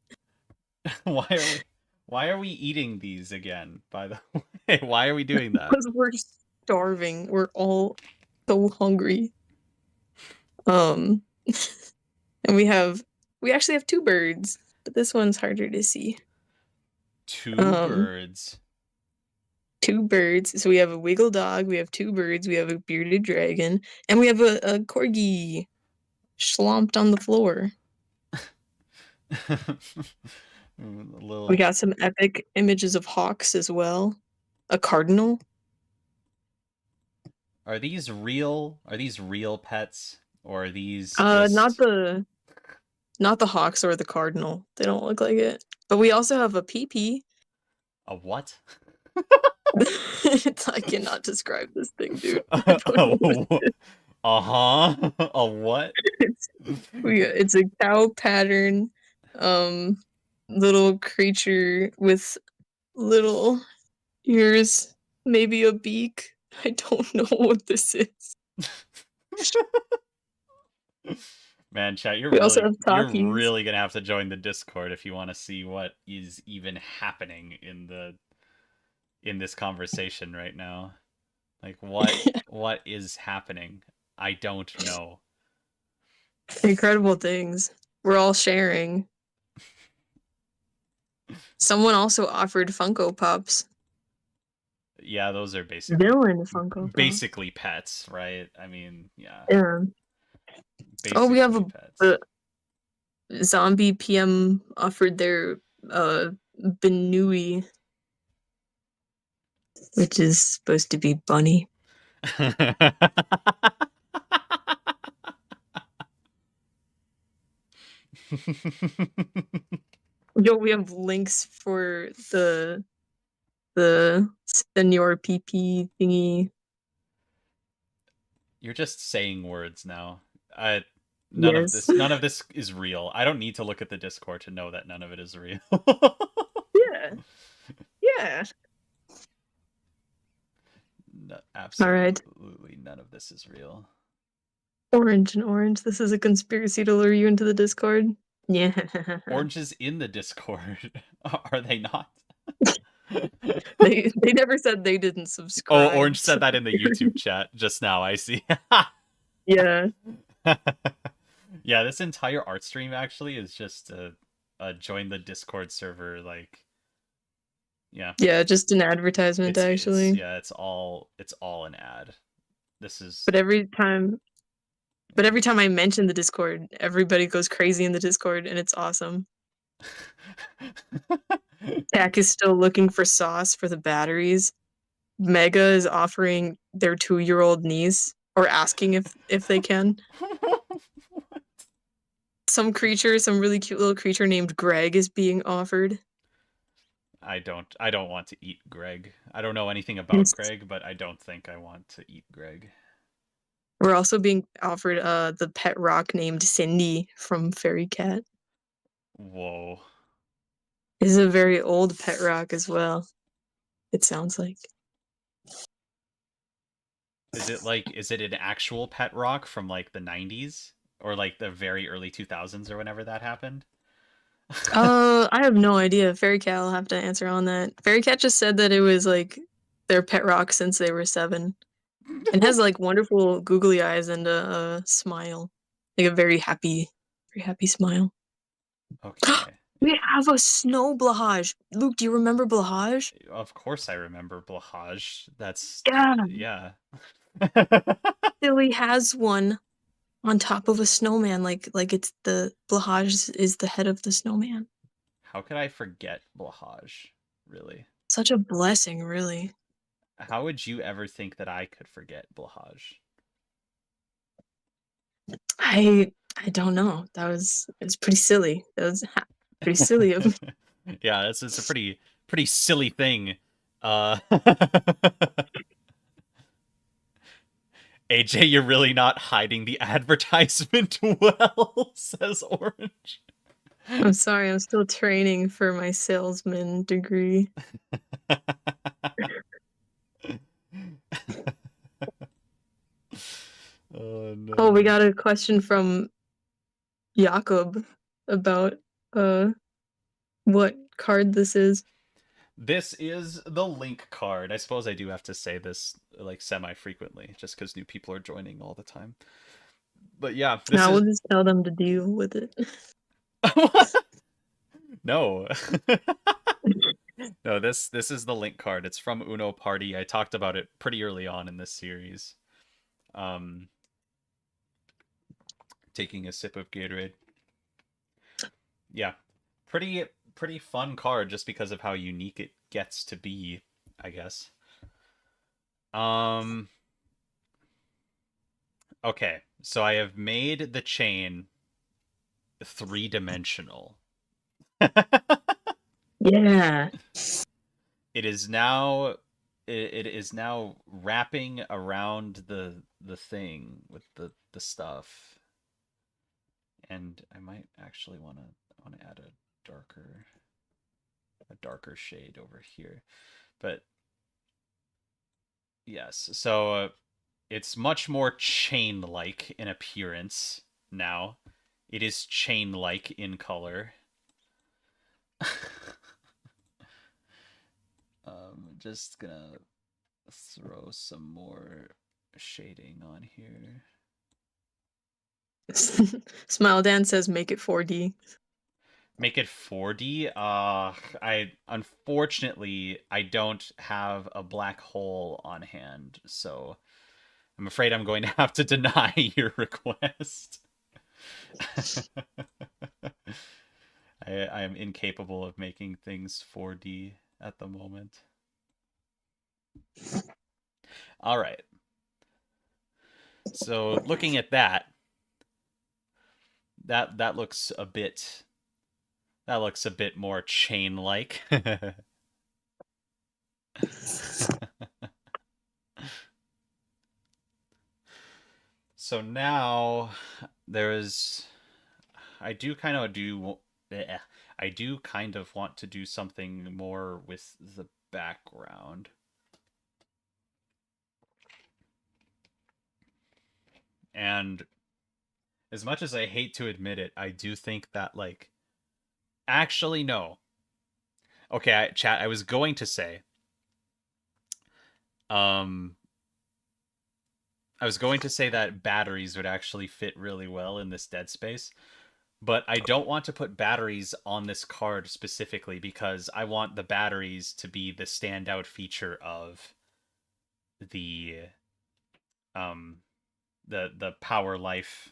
Why are we eating these again, by the way? Why are we doing that? Because we're starving. We're all so hungry. And we actually have two birds, but this one's harder to see. Two birds. Two birds. So we have a wiggle dog, we have two birds, we have a bearded dragon, and we have a corgi schlomped on the floor. We got some epic images of hawks as well. A cardinal. Are these real? Are these real pets, or are these Not just the hawks or the cardinal. They don't look like it. But we also have a pee-pee. a what? I cannot describe this thing, dude. I don't know what it is. A what? It's a cow pattern, little creature with little ears, maybe a beak. I don't know what this is. Man, chat, We also have you're Takis. really gonna have to join the Discord if you want to see what is even happening in this conversation right now. Like what is happening? I don't know. Incredible things. We're all sharing. Someone also offered Funko Pops. Yeah, those are Villain Funko Pop. basically pets, right? I mean, yeah. Yeah. Oh, we have pets. a zombie PM offered their Benui, which is supposed to be bunny. Yo, we have links for the Senor PP thingy. You're just saying words now. Yes. None of this is real. I don't need to look at the Discord to know that none of it is real. Yeah. Yeah. No, absolutely none of this is real. Orange and orange. This is a conspiracy to lure you into the Discord. Yeah. Orange is in the Discord. Are they not? They never said they didn't subscribe. Oh, Orange said that in the YouTube chat just now. I see. Yeah. Yeah, this entire art stream actually is just a join the Discord server, like, yeah. Yeah, just an advertisement actually. It's all an ad. This is But every time I mention the Discord, everybody goes crazy in the Discord and it's awesome. Tack is still looking for sauce for the batteries. Mega is offering their 2-year-old niece or asking if they can. Some creature, some really cute little creature named Greg is being offered. I don't want to eat Greg. I don't know anything about Yes. Greg, but I don't think I want to eat Greg. We're also being offered the pet rock named Cindy from Fairy Cat. Whoa. This is a very old pet rock as well, it sounds like. Is it an actual pet rock from like the 90s or like the very early 2000s or whenever that happened? I have no idea. Fairy Cat will have to answer on that. Fairy Cat just said that it was like their pet rock since they were 7. And has like wonderful googly eyes and a smile. Like a very happy smile. Okay. We have a snow Blahage. Luke, do you remember Blahage? Of course I remember Blahage. That's Yeah. yeah. Billy has one on top of a snowman, like it's the Blahage is the head of the snowman. How could I forget Blahage? Really? Such a blessing, really. How would you ever think that I could forget Blahage? I don't know. It was pretty silly. That was pretty silly of me. Yeah, it's a pretty silly thing. Uh AJ, you're really not hiding the advertisement well, says Orange. I'm sorry, I'm still training for my salesman degree. Oh Oh, we no. got a question from Jakob about uh what card this is. This is the link card. I suppose I do have to say this like semi-frequently just because new people are joining all the time. But yeah, this Now is we'll just tell them to deal with it. no. No, this is the link card. It's from Uno Party. I talked about it pretty early on in this series. Um Taking a sip of Gatorade. Yeah. Pretty fun card just because of how unique it gets to be, I guess. Um okay. So I have made the chain three-dimensional. Yeah. It is now it is now wrapping around the thing with the stuff. And I might actually want to add a darker shade over here. But yes, so it's much more chain-like in appearance now. It is chain-like in color. Just gonna throw some more shading on here. Smile Dan says make it 4D. Make it 4D. I unfortunately I don't have a black hole on hand, so I'm afraid I'm going to have to deny your request. I am incapable of making things 4D at the moment. All right. So looking at that looks a bit more chain-like. So now there's I do kind of do I do kind of want to do something more with the background. And as much as I hate to admit it, I do think that like actually no. Okay, chat, I was going to say um I was going to say that batteries would actually fit really well in this dead space, but I don't want to put batteries on this card specifically because I want the batteries to be the standout feature of the um the power life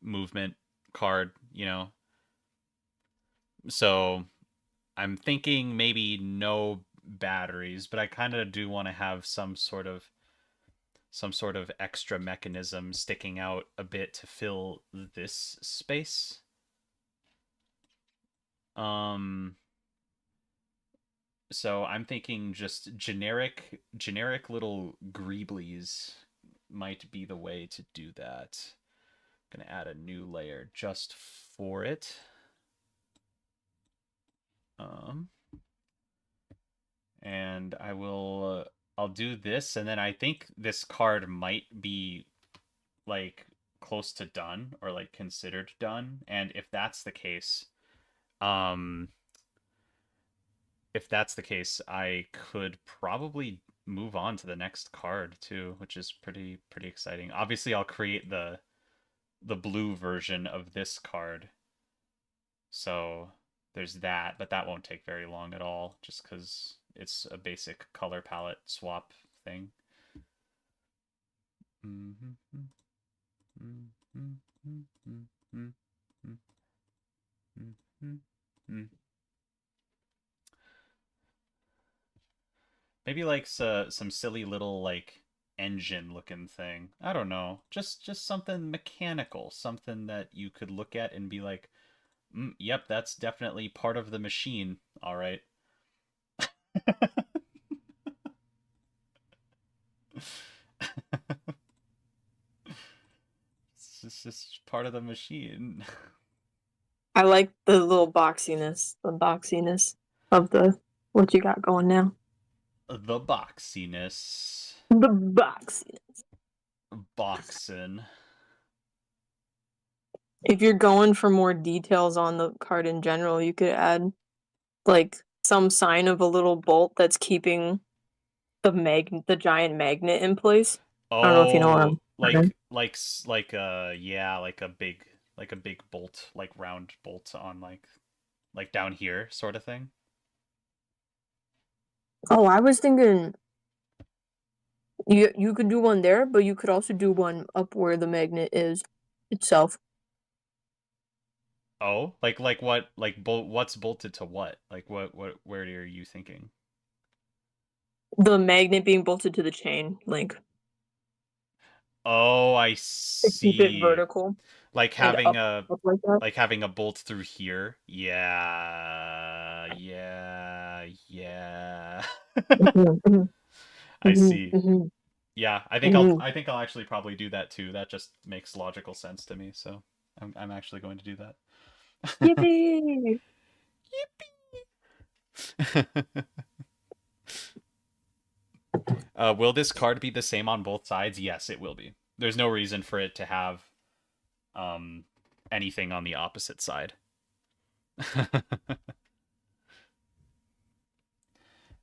movement card, you know. So I'm thinking maybe no batteries, but I kind of do want to have some sort of some sort of extra mechanism sticking out a bit to fill this space. Um, so I'm thinking just generic little greeblies might be the way to do that. I'm gonna add a new layer just for it. Um, and I'll do this, and then I think this card might be like close to done or like considered done. And um, if that's the case, I could probably move on to the next card too, which is pretty exciting. Obviously, I'll create the blue version of this card. So there's that, but that won't take very long at all, just because it's a basic color palette swap thing. Maybe like some silly little like engine looking thing. I don't know. Just something mechanical, something that you could look at and be like, yep, that's definitely part of the machine. All right. It's just part of the machine. I like the little boxiness of the what you got going now. The boxiness. The boxiness. Boxin. If you're going for more details on the card in general, you could add like some sign of a little bolt that's keeping the giant magnet in place. I don't know if you know what Oh, I'm saying. yeah, like a big bolt, like round bolt on like down here sort of thing. Oh, I was thinking you could do one there, but you could also do one up where the magnet is itself. Oh, like what what's bolted to what? Like what where are you thinking? The magnet being bolted to the chain link Oh, I to keep it see. vertical Like and having up like that. having a bolt through here. Yeah. Yeah. Yeah. Mhm, mhm, I mhm, see. mhm, Yeah, mhm. I think I'll actually probably do that too. That just makes logical sense to me, so I'm actually going to do that. Yippee! Yippee! Will this card be the same on both sides? Yes, it will be. There's no reason for it to have um anything on the opposite side.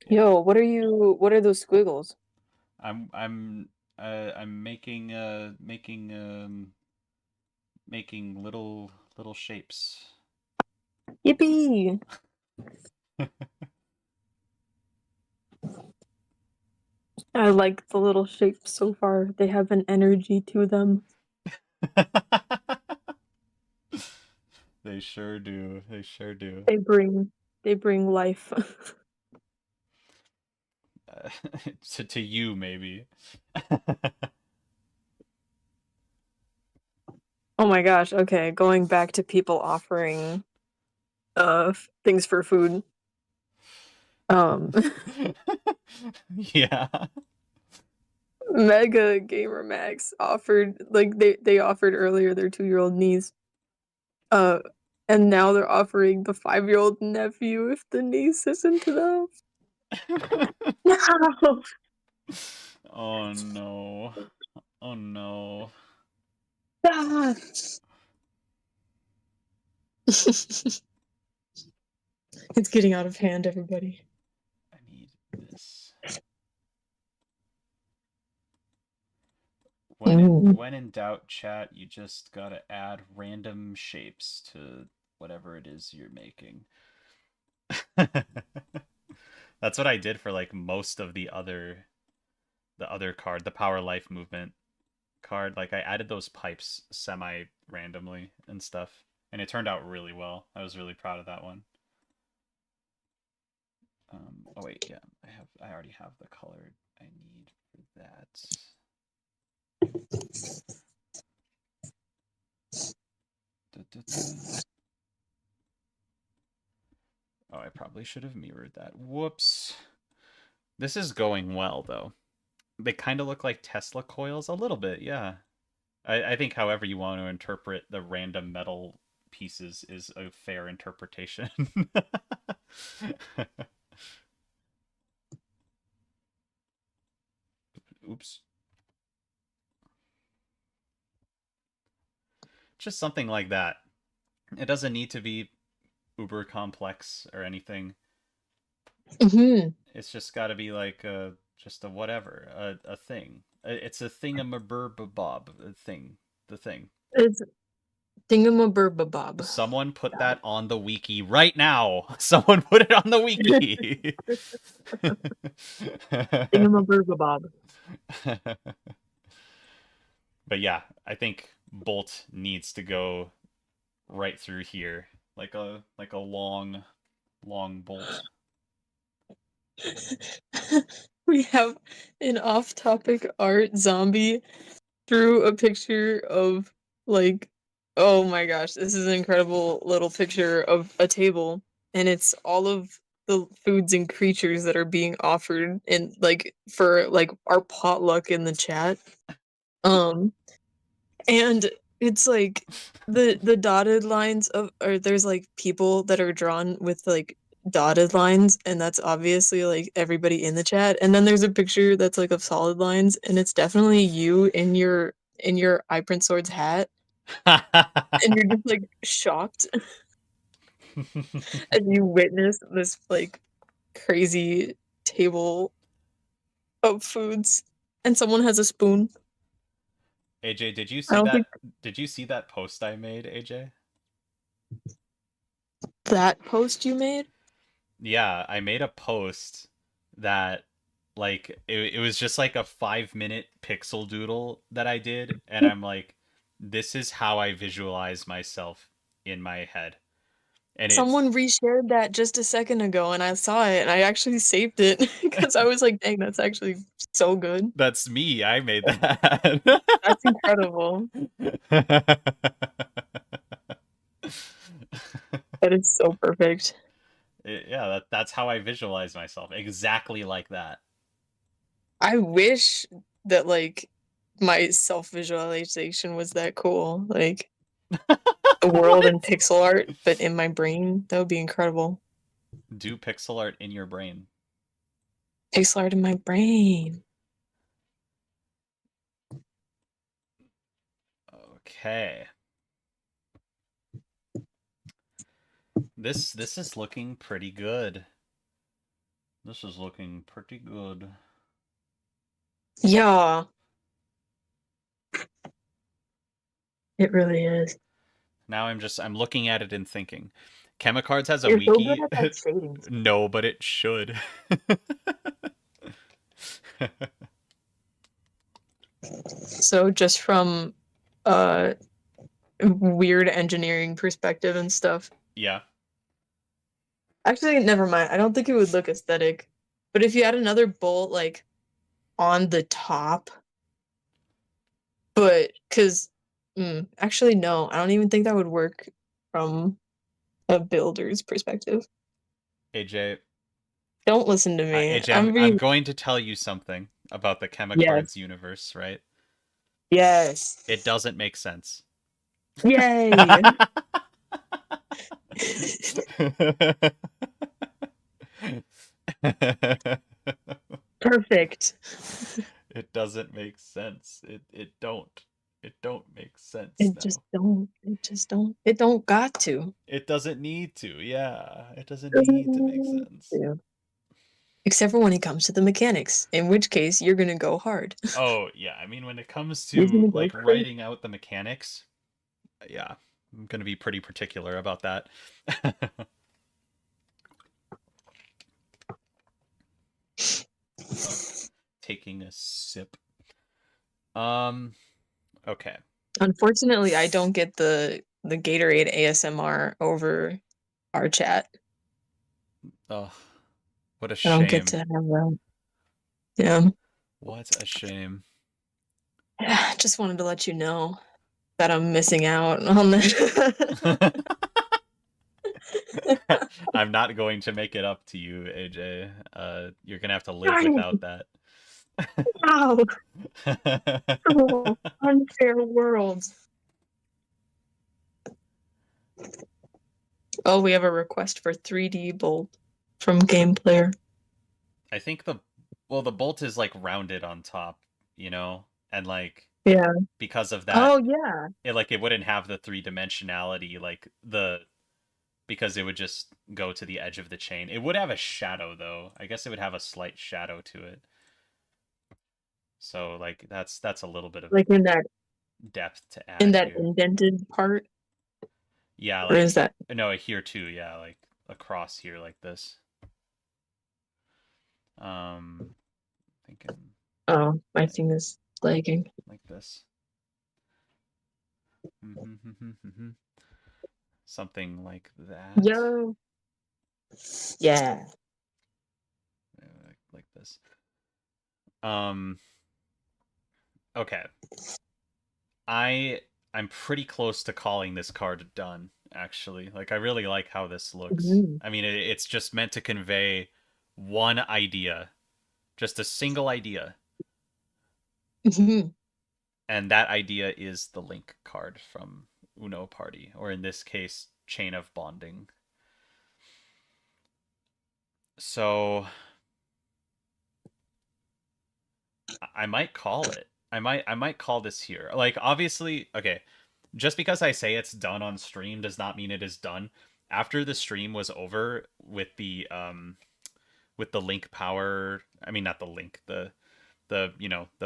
Yeah. Yo, what are those squiggles? I'm I'm I'm making little shapes. Yippee! I like the little shapes so far. They have an energy to them. They sure do. They sure do. They bring life. Uh, to you maybe. Oh my gosh, okay, going back to people offering things for food. Um Yeah. Mega Gamer Max offered like they offered earlier their 2-year-old niece. Uh and now they're offering the 5-year-old nephew if the niece is into them. No. Oh no. Oh no. Ah. It's getting out of hand, everybody. I need this. Mm. When in doubt, chat, you just gotta add random shapes to whatever it is you're making. That's what I did for like most of the other card, the Power Life movement card. Like I added those pipes semi randomly and stuff, and it turned out really well. I was really proud of that one. Oh wait, yeah, I already have the color I need for that. Oh, I probably should have mirrored that. Whoops. This is going well, though. They kind of look like Tesla coils a little bit, yeah. I think however you want to interpret the random metal pieces is a fair interpretation. Oops. Just something like that. It doesn't need to be uber complex or anything. Mm-hmm. It's just got to be like just a whatever, a thing. It's a thingamaburbabob thing. The thing. It's thingamaburbabob. Someone put Got that on the wiki right now. Someone put it on the wiki. it. Thingamaburbabob. But yeah, I think Bolt needs to go right through here, like a long bolt. We have an off-topic art zombie drew a picture of like, oh my gosh, this is an incredible little picture of a table, and it's all of the foods and creatures that are being offered in like for like our potluck in the chat. Um, and it's like the dotted lines of or there's like people that are drawn with like dotted lines, and that's obviously like everybody in the chat. And then there's a picture that's like of solid lines, and it's definitely you in your I Print Swords hat, and you're just like shocked as you witness this like crazy table of foods, and someone has a spoon. AJ, did you I see don't that? think Did you see that post I made, AJ? that post you made. Yeah, I made a post that like it was just like a 5 minute pixel doodle that I did, and I'm like, this is how I visualize myself in my head. And it's Someone reshared that just a second ago, and I saw it, and I actually saved it because I was like, "Dang, that's actually so good. that's me. I made that. That's incredible. That is so perfect." Yeah, that's how I visualize myself. Exactly like that. I wish that like my self-visualization was that cool, like the world in What? pixel art, but in my brain. That would be incredible. Do pixel art in your brain. Pixel art in my brain. Okay. This is looking pretty good. This is looking pretty good. Yeah, it really is. Now I'm looking at it and thinking. Chemicards has a You're so good wiki. at that shading stuff. No, but it should. So just from uh weird engineering perspective and stuff. Yeah. Actually, never mind. I don't think it would look aesthetic. But if you had another bolt like on the top, but because actually no, I don't even think that would work from a builder's perspective. AJ, Don't listen to me. AJ, I'm I'm being going to tell you something about the yes, Chemicards universe, right? yes. It doesn't make sense. Yay. Perfect. It doesn't make sense. It don't make sense It just now. don't. It just don't. It don't got to. It doesn't need to. Yeah, it doesn't Doesn't need to make need sense. to. Except for when it comes to the mechanics, in which case you're gonna go hard. Oh, yeah. I mean, when it comes You're to gonna go like crazy. writing out the mechanics, yeah, I'm going to be pretty particular about that. Oh, taking a sip. Um, okay. Unfortunately, I don't get the Gatorade ASMR over our chat. Oh, what a I don't get shame. to have that. Yeah. What a shame. Yeah, just wanted to let you know that I'm missing out on that. I'm not going to make it up to you, AJ. You're gonna have to live Darn without it. that. Wow. Oh, unfair world. Oh, we have a request for 3D Bolt from Game Player. I think the bolt is like rounded on top, and like Yeah. because of that, Oh, yeah. it wouldn't have the three dimensionality because it would just go to the edge of the chain. It would have a shadow though. I guess it would have a slight shadow to it. So like that's a little bit of Like depth to in add that here. indented part, Yeah, or is like that? no, here too. Yeah, like across here like this. Thinking Oh, my like thing is lagging. like this. Something like that. Yo. Yeah. Like this. Um okay. I'm pretty close to calling this card done, actually. Like I really like how this looks. Mhm. I mean, it's just meant to convey one idea, just a single idea, Mhm. and that idea is the link card from Uno Party, or in this case, Chain of Bonding. So I might call it. I might call this here. Like obviously, okay, just because I say it's done on stream does not mean it is done. After the stream was over with the link power, I mean not the link, the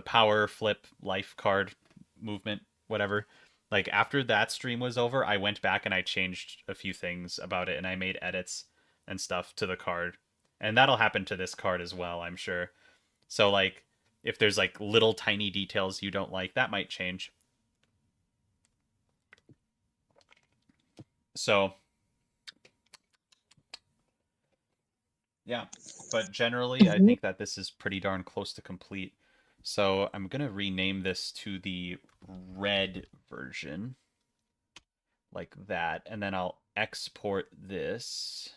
power flip life card movement, whatever. Like after that stream was over, I went back and I changed a few things about it and I made edits and stuff to the card. And that'll happen to this card as well, I'm sure. So like if there's like little tiny details you don't like, that might change. So yeah, but generally I Mhm. think that this is pretty darn close to complete. So I'm going to rename this to the red version like that, and then I'll export this.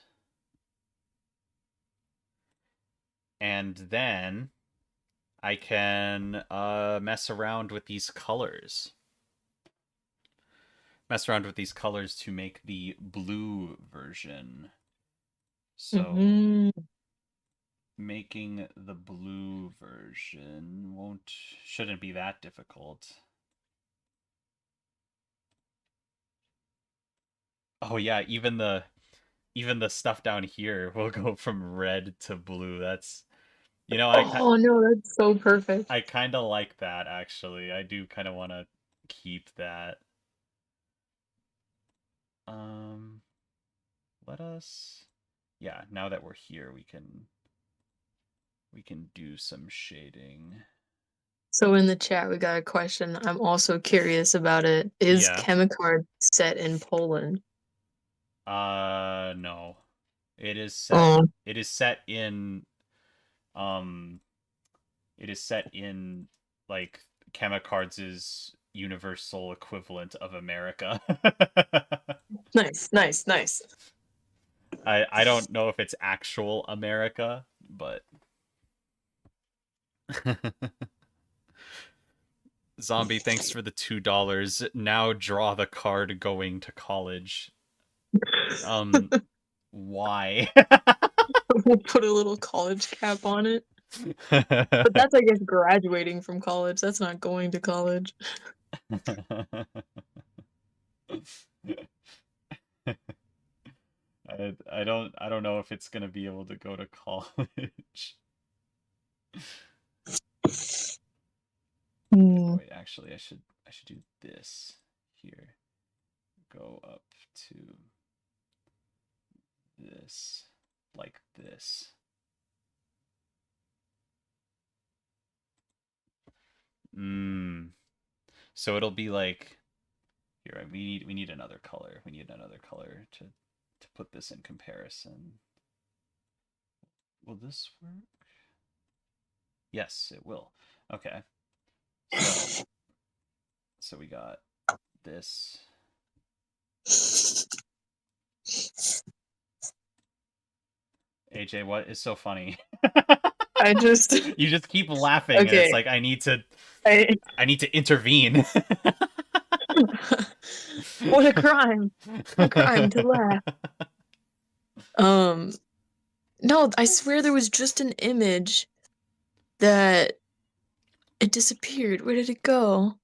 And then I can mess around with these colors. Mess around with these colors to make the blue version. So Mhm. making the blue version shouldn't be that difficult. Oh yeah, even the stuff down here will go from red to blue. That's Oh no, that's so perfect. I kind of like that actually. I do kind of want to keep that. Um let us yeah, now that we're here, we can do some shading. So in the chat, we got a question. I'm also curious about it. Is Yeah. Chemicard set in Poland? No. Oh, It is set in um it is set in like Chemicards' universal equivalent of America. nice, nice, nice. I don't know if it's actual America, but Zombie, thanks for the $2. Now draw the card going to college. Um, why? We'll put a little college cap on it. But that's, I guess, graduating from college. That's not going to college. I don't know if it's gonna be able to go to college. Hmm. Wait, actually, I should do this here. Go up to this, like this. So it'll be like here. We need another color. We need another color to put this in comparison. Will this work? Yes, it will. Okay. So So we got this. AJ, what is so funny? I just You just keep laughing, and it's okay. like I need to I intervene. what a crime! A crime to laugh. No, I swear there was just an image that it disappeared. Where did it go?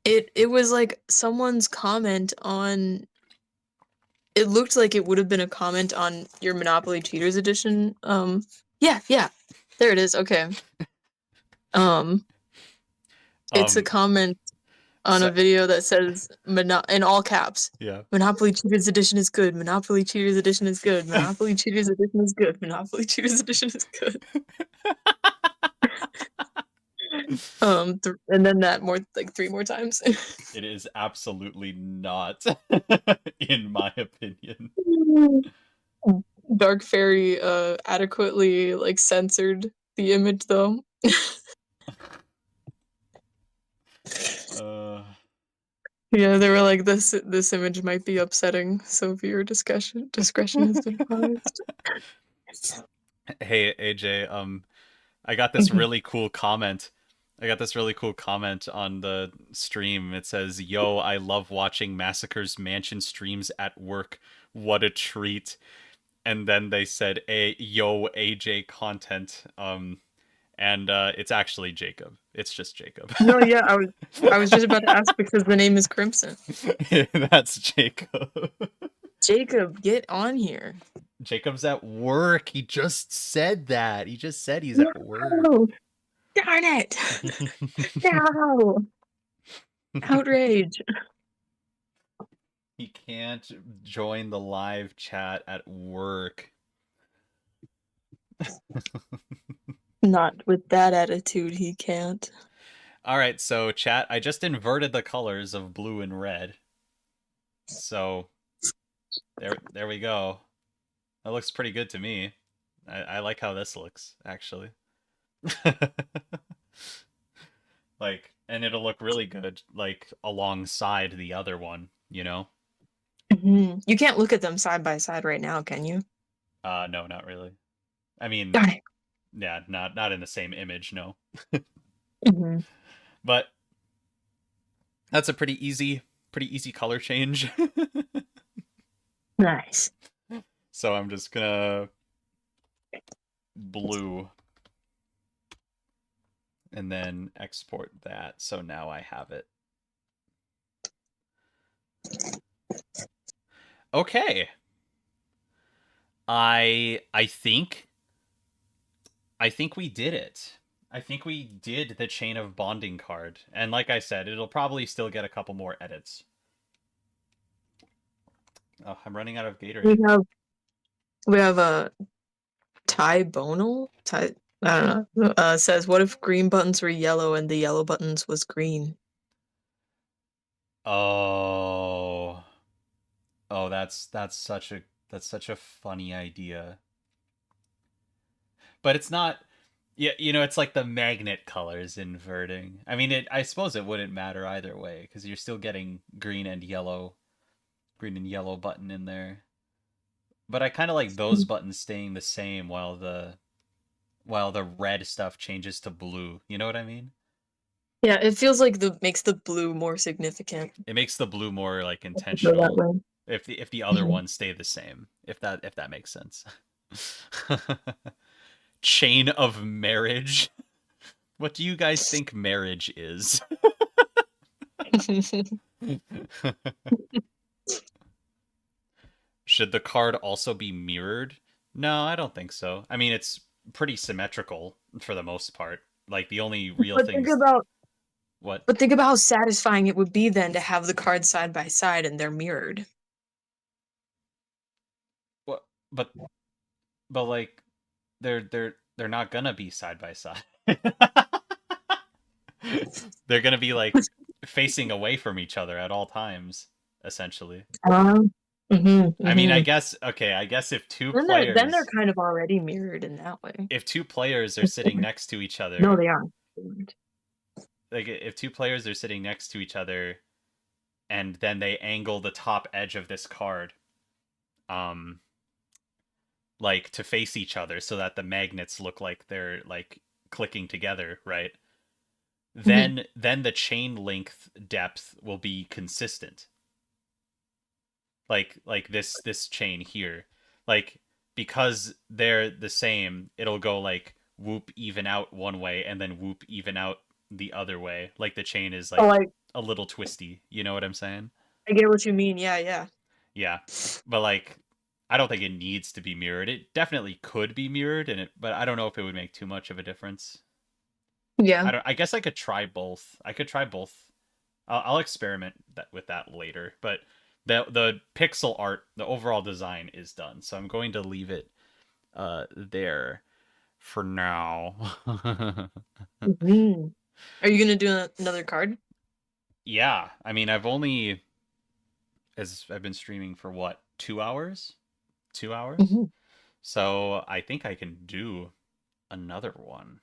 It was like someone's comment on. It looked like it would have been a comment on your Monopoly Cheaters edition. Yeah, there it is. Okay. Um, it's a um, comment on a so, video that says in all caps. yeah. Monopoly Cheaters Edition is good. Monopoly Cheaters Edition is good. Monopoly Cheaters Edition is good. Monopoly Cheaters Edition is good. And then that more like 3 more times. It is absolutely not, in my opinion. Dark Fairy adequately like censored the image though. Uh, Yeah, they were like this image might be upsetting, so viewer discretion has been advised. hey AJ, I got this Mhm. really cool comment. I got this really cool comment on the stream. It says, "Yo, I love watching Massacre's Mansion streams at work. What a treat." And then they said, yo, AJ content." And it's actually Jacob. It's just Jacob. No, yeah, I was just about to ask because the name is Crimson. That's Jacob. Jacob, get on here. Jacob's at work. He just said that. He just said he's at work. No, darn it! No, outrage. He can't join the live chat at work. Not with that attitude, he can't. All right, so chat, I just inverted the colors of blue and red. So there we go. That looks pretty good to me. I like how this looks, actually. Like, and it'll look really good, like, alongside the other one, you know? You can't look at them side by side right now, can you? No, not really. I mean, Darn it. yeah, not in the same image, no. Mhm. But that's a pretty easy color change. Nice. So I'm just gonna blue and then export that. So now I have it. Okay. I think we did it. I think we did the chain of bonding card. And like I said, it'll probably still get a couple more edits. Oh, I'm running out of We Gatorade. have we have a Ty Bonal. Ty, I don't know. Says, what if green buttons were yellow and the yellow buttons was green? Oh. Oh, that's such a funny idea. But it's not. Yeah, it's like the magnet colors inverting. I mean, I suppose it wouldn't matter either way because you're still getting green and yellow button in there. But I kind of like those buttons staying the same while the red stuff changes to blue. You know what I mean? Yeah, it feels like the makes the blue more significant. It makes the blue more like Go that intentional. way. If the other Mhm. ones stay the same, if that makes sense. Chain of marriage. What do you guys think marriage is? Should the card also be mirrored? No, I don't think so. I mean, it's pretty symmetrical for the most part. Like the only real But think things. about What? but think about how satisfying it would be then to have the cards side by side and they're mirrored. What? But like they're not gonna be side by side. They're gonna be like facing away from each other at all times, essentially. Um, I mean, I guess then they're kind of already mirrored in that way. if two players are sitting next to each No, other, they aren't. like if two players are sitting next to each other and then they angle the top edge of this card, um, like to face each other so that the magnets look like they're like clicking together, right? Mhm. Then the chain length depth will be consistent. Like this chain here. Like because they're the same, it'll go like whoop even out one way and then whoop even out the other way. Like the chain is Oh, like a little twisty. You know what I'm saying? I get what you mean. Yeah, yeah. Yeah. But like I don't think it needs to be mirrored. It definitely could be mirrored but I don't know if it would make too much of a difference. Yeah. I guess I could try both. I could try both. I'll experiment with that later, but the pixel art, the overall design is done, so I'm going to leave it there for now. Mhm. Are you gonna do another card? Yeah, I mean, as I've been streaming for what, 2 hours, 2 hours, Mhm. so I think I can do another one.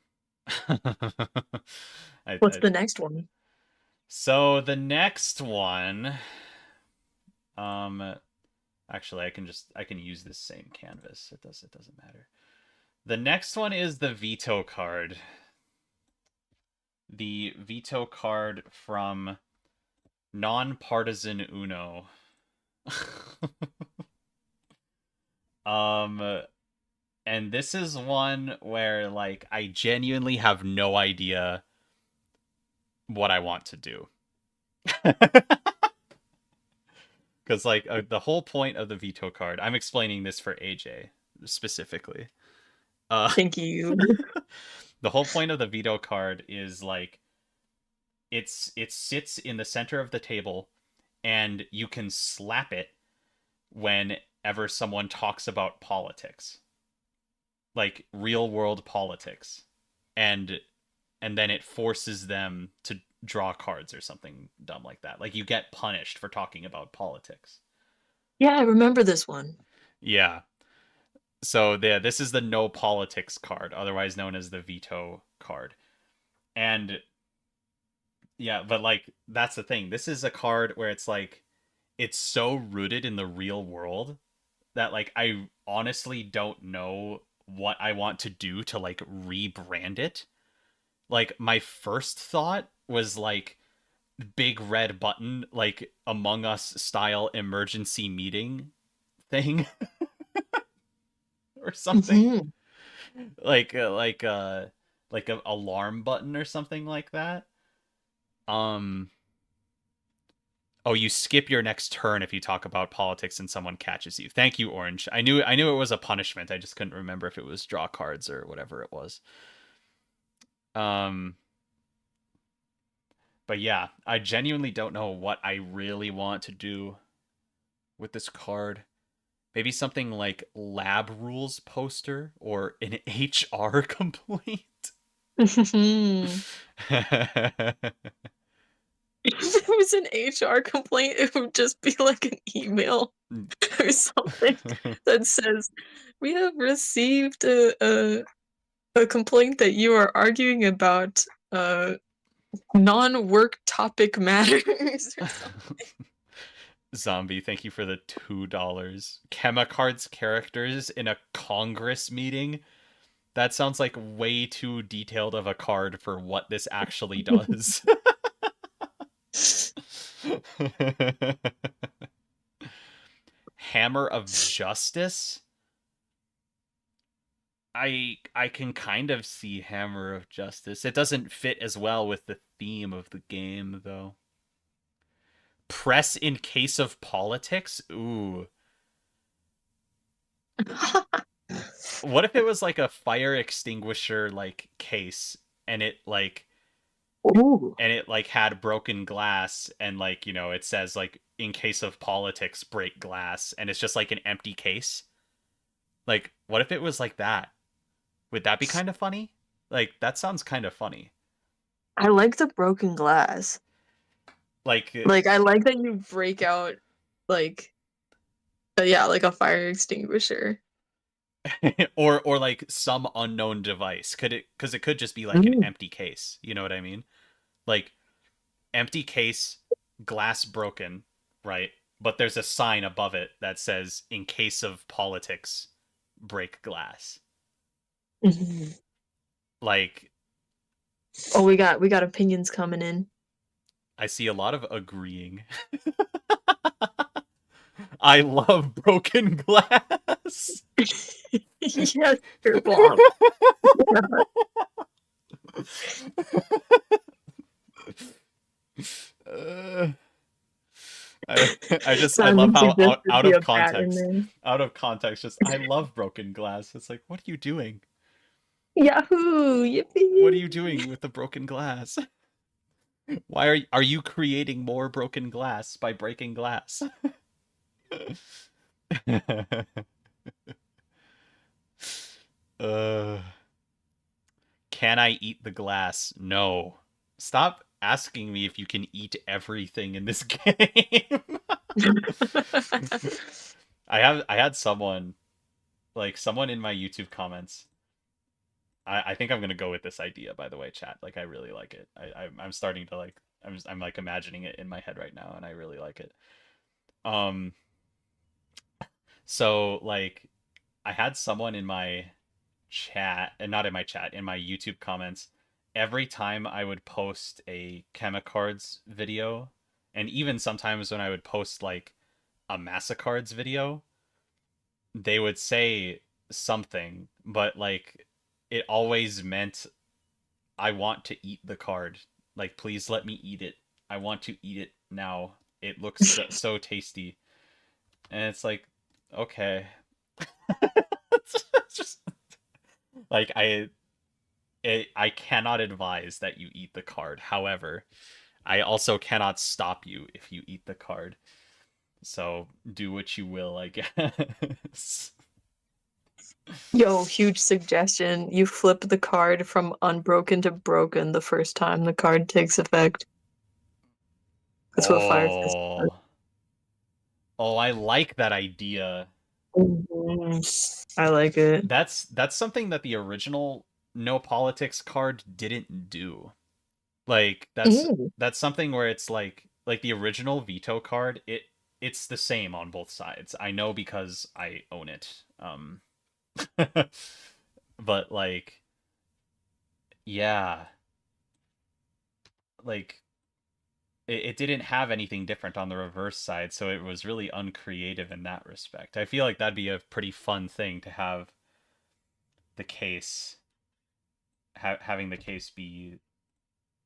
What's the next one? So the next one, um, actually, I can use this same canvas. It doesn't matter. The next one is the veto card. The veto card from Nonpartisan Uno. um and this is one where like I genuinely have no idea what I want to do. Cuz like the whole point of the veto card, I'm explaining this for AJ specifically. Uh Thank you. the whole point of the veto card is like it sits in the center of the table and you can slap it whenever someone talks about politics, like real world politics, and then it forces them to draw cards or something dumb like that. Like you get punished for talking about politics. Yeah, I remember this one. Yeah. So this is the no politics card, otherwise known as the veto card. And yeah, but like that's the thing. This is a card where it's like it's so rooted in the real world that like I honestly don't know what I want to do to like rebrand it. Like my first thought was like big red button, like Among Us style emergency meeting thing or something. Mhm. Like like a alarm button or something like that. Um Oh, you skip your next turn if you talk about politics and someone catches you. Thank you, Orange. I knew it was a punishment. I just couldn't remember if it was draw cards or whatever it was. Um but yeah, I genuinely don't know what I really want to do with this card. Maybe something like lab rules poster or an HR complaint. Mhm. If it was an HR complaint, it would just be like an email or something that says, "We have received a complaint that you are arguing about non-work topic matters," or something. Zombie, thank you for the $2. Chemicards characters in a Congress meeting. That sounds like way too detailed of a card for what this actually does. Hammer of Justice? I can kind of see Hammer of Justice. It doesn't fit as well with the theme of the game though. Press in case of politics? Ooh. What if it was like a fire extinguisher like case and Ooh. it like had broken glass and like, you know, it says like in case of politics break glass and it's just like an empty case? Like what if it was like that? Would that be kind of funny? Like that sounds kind of funny. I like the broken glass. Like Like, I like that you break out, like, yeah, like a fire extinguisher. or like some unknown device. Could it cuz it could just be like an Mm. empty case. You know what I mean? like empty case, glass broken, right? But there's a sign above it that says, "In case of politics, break glass." Mhm. Like, Oh, we got opinions coming in. I see a lot of agreeing. I love broken glass. Yes, you're bomb. uh, I love Simon how suggested out be of a bat in context, there. just I love broken glass. It's like, what are you doing? Yahoo! What are you Yippee! doing with the broken glass? Why are you creating more broken glass by breaking glass? uh, can I eat the glass? No. Stop asking me if you can eat everything in this game. I had someone, like, someone in my YouTube comments. I think I'm gonna go with this idea, by the way, chat. Like, I really like it. I'm starting to like, I'm like imagining it in my head right now, and I really like it. Um, so like, I had someone in my chat, and not in my chat, in my YouTube comments, every time I would post a Chemicards video, and even sometimes when I would post like a Massicards video, they would say something, but like it always meant, "I want to eat the card. Like, please let me eat it. I want to eat it now. It looks so tasty." And it's like, okay. It's just like, I cannot advise that you eat the card. However, I also cannot stop you if you eat the card. So do what you will, I guess. Yo, huge suggestion. You flip the card from unbroken to broken the first time the card takes effect. That's what Fire Fist does. Oh. Oh, I like that idea. Mhm. I like it. That's something that the original No Politics card didn't do. Like, Mhm. that's something where it's like the original veto card, it's the same on both sides. I know because I own it. But like, yeah, like it didn't have anything different on the reverse side, so it was really uncreative in that respect. I feel like that'd be a pretty fun thing to have the case having the case be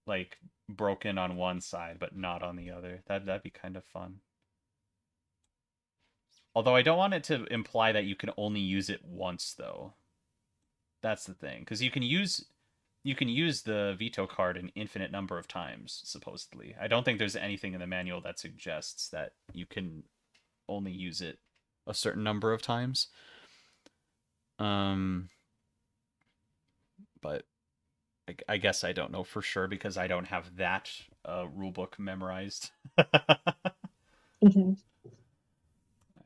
like broken on one side but not on the other. That'd be kind of fun. Although I don't want it to imply that you can only use it once though. That's the thing, because you can use the veto card an infinite number of times supposedly. I don't think there's anything in the manual that suggests that you can only use it a certain number of times. Um but I guess I don't know for sure because I don't have that rulebook memorized. Mhm.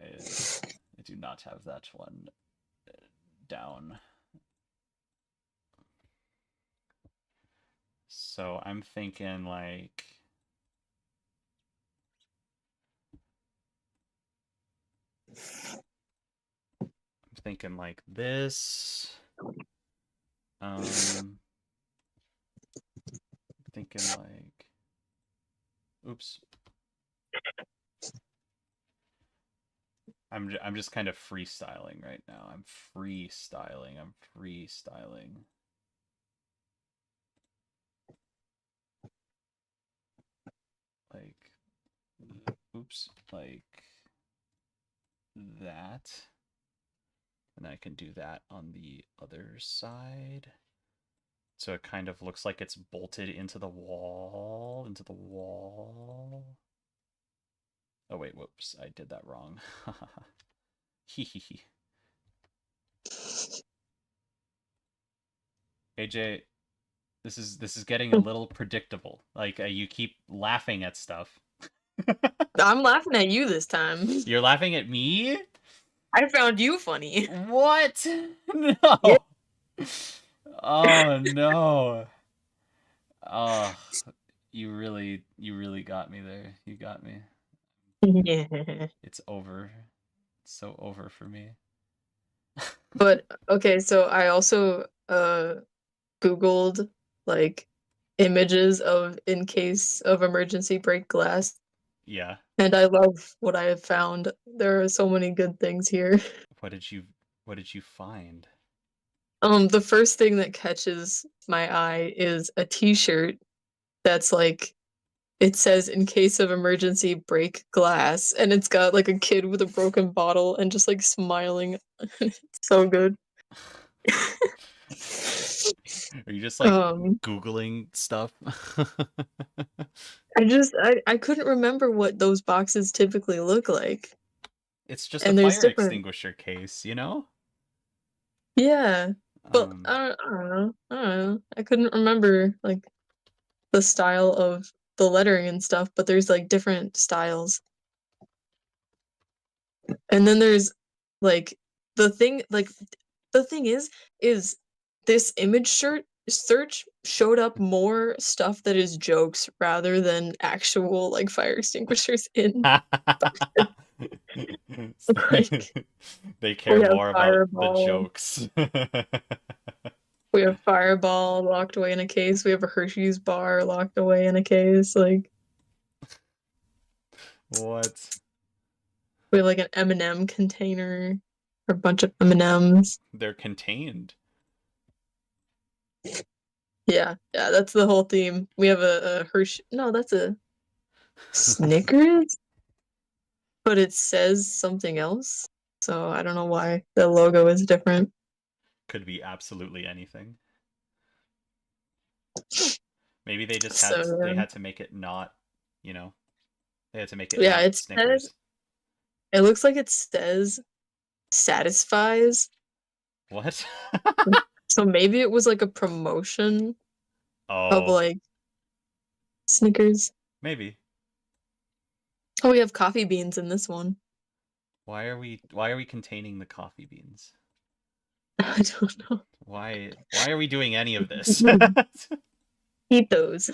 I do not have that one down. So I'm thinking like, this. Thinking like, oops. I'm just kind of freestyling right now. I'm freestyling. Like, oops, like that. And I can do that on the other side. So it kind of looks like it's bolted into the wall, Oh wait, whoops, I did that wrong. Hee. AJ, this is getting a little predictable. Like, you keep laughing at stuff. I'm laughing at you this time. You're laughing at me? I found you funny. What? Yeah. No. Oh no. Oh, you really got me there. You got me. Yeah. It's over. It's so over for me. But okay, so I also Googled like images of in case of emergency break glass, Yeah. and I love what I have found. There are so many good things here. What did you what did you find? The first thing that catches my eye is a t-shirt that's like it says in case of emergency break glass, and it's got like a kid with a broken bottle and just like smiling. It's so good. Are you just like Um, Googling stuff? I couldn't remember what those boxes typically look like. It's just a And there's fire different, extinguisher case, you know? yeah. But Um, I don't know. I don't know. I couldn't remember like the style of the lettering and stuff, but there's like different styles. And then there's like the thing like the thing is this image shirt search showed up more stuff that is jokes rather than actual like fire extinguishers in like they care we have more about the Fireball. jokes. We have Fireball locked away in a case. We have a Hershey's bar locked away in a case. Like What? we have like an M&M container or a bunch of M&Ms. They're contained. Yeah, yeah, that's the whole theme. We have a Hershey. No, that's a Snickers, but it says something else. So I don't know why the logo is different. Could be absolutely anything. Maybe they just So had to make it not, you know, they had to make it yeah, not it says Snickers. it looks like it says satisfies. What? So maybe it was like a promotion of Oh, like Snickers. maybe. Oh, we have coffee beans in this one. Why are we containing the coffee beans? I don't know. Why are we doing any of this? Eat those.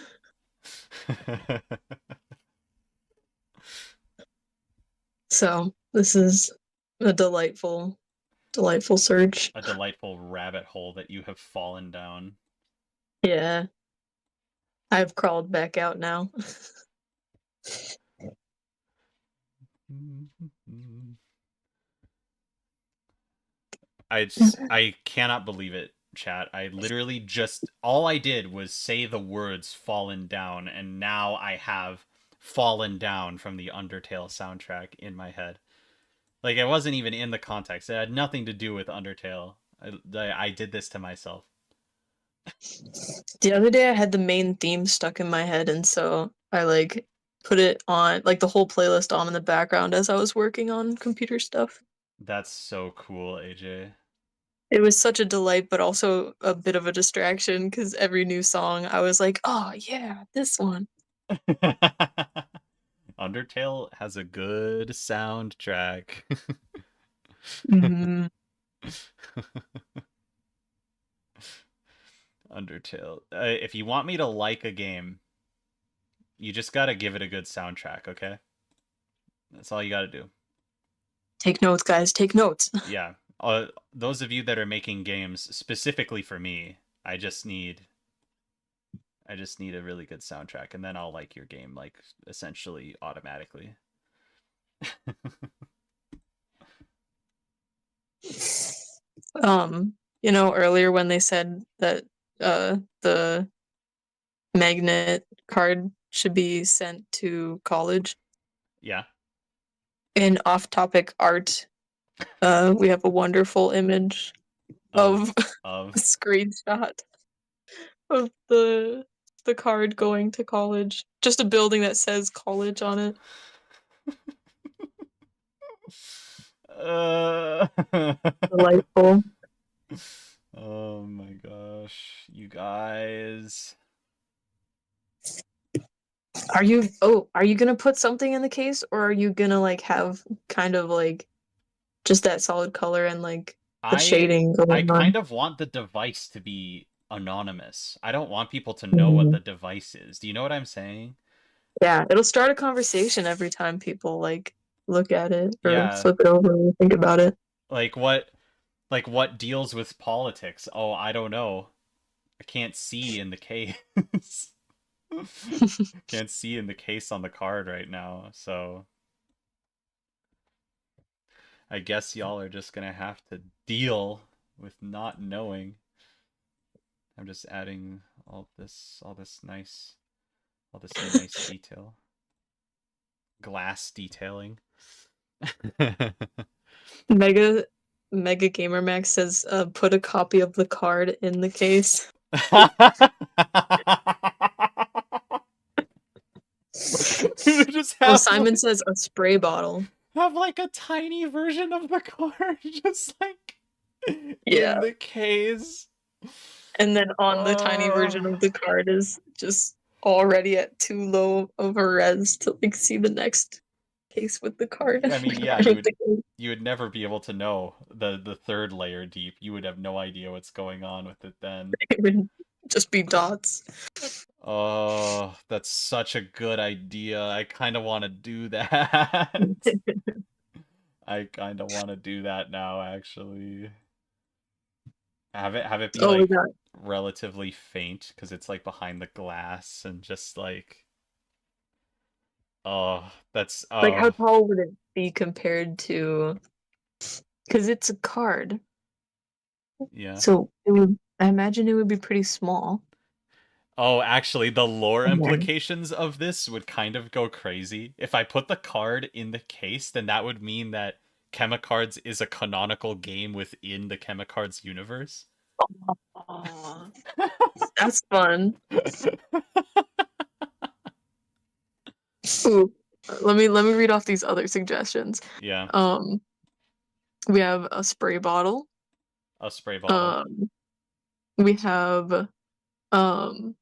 So this is a delightful, delightful search. A delightful rabbit hole that you have fallen down. Yeah, I've crawled back out now. I cannot believe it, chat. I literally just all I did was say the words fallen down and now I have fallen down from the Undertale soundtrack in my head. Like it wasn't even in the context. It had nothing to do with Undertale. I did this to myself. The other day I had the main theme stuck in my head, and so I like put it on, like the whole playlist on in the background as I was working on computer stuff. That's so cool, AJ. It was such a delight, but also a bit of a distraction because every new song I was like, oh yeah, this one. Undertale has a good soundtrack. Hmm. Undertale. If you want me to like a game, you just gotta give it a good soundtrack, okay? That's all you gotta do. Take notes, guys, take notes. Yeah. Those of you that are making games specifically for me, I just need a really good soundtrack, and then I'll like your game like essentially automatically. Earlier when they said that the magnet card should be sent to college. Yeah. In off-topic art, we have a wonderful image Of of of a screenshot of the card going to college. Just a building that says college on it. uh... Delightful. Oh my gosh, you guys. Are you gonna put something in the case, or are you gonna like have kind of like just that solid color and like the I shading I going kind on? of want the device to be anonymous. I don't want people to know what the device is. Do you know what I'm saying? Yeah, it'll start a conversation every time people like look at it or Yeah, flip it over and think about it. like what deals with politics? Oh, I don't know. I can't see in the case. Can't see in the case on the card right now, so I guess y'all are just gonna have to deal with not knowing. I'm just adding all this nice detail, glass detailing. Mega Mega Gamer Max says, put a copy of the card in the case. Just Oh, Simon says a spray bottle. have like a tiny version of the card, just like Yeah. in the case. And then on the tiny version Oh. of the card is just already at too low of a res to like see the next case with the card. I mean, The yeah, card with the case. you would never be able to know the third layer deep. You would have no idea what's going on with it then. It would just be dots. Oh, that's such a good idea. I kind of want to do that. I kind of want to do that now, actually. Have it be Oh my like god. relatively faint because it's like behind the glass and just like oh, that's Like how oh tall would it be compared to, because it's a card. yeah. So it would, I imagine it would be pretty small. Oh, actually, the lore And then implications of this would kind of go crazy. If I put the card in the case, then that would mean that Chemicards is a canonical game within the Chemicards universe. aw, that's fun. Ooh, let me read off these other suggestions. Yeah, Um, we have a spray bottle. a spray bottle. Um, we have um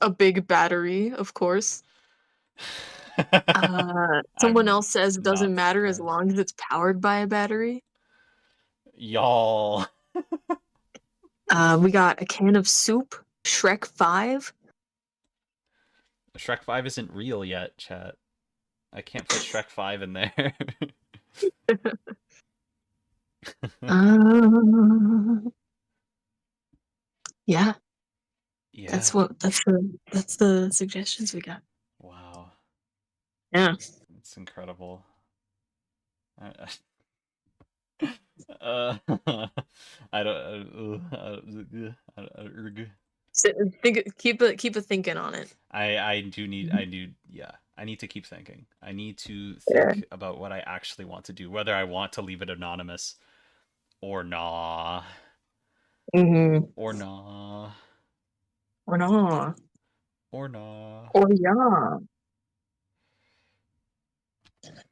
a big battery, of course. Someone I'm else says it doesn't not matter as surprised. long as it's powered by a battery. Y'all. We got a can of soup, Shrek 5. Shrek 5 isn't real yet, chat. I can't fit Shrek 5 in there. Uh, yeah, Yeah. that's the suggestions we got. Wow. Yeah. It's incredible. Uh, I don't. Sit, keep a thinking on it. I do need. I do. Yeah. I need to keep thinking. I need to Yeah. think about what I actually want to do, whether I want to leave it anonymous or nah, Mm-hmm. or nah, Or not. or nah. Or yeah.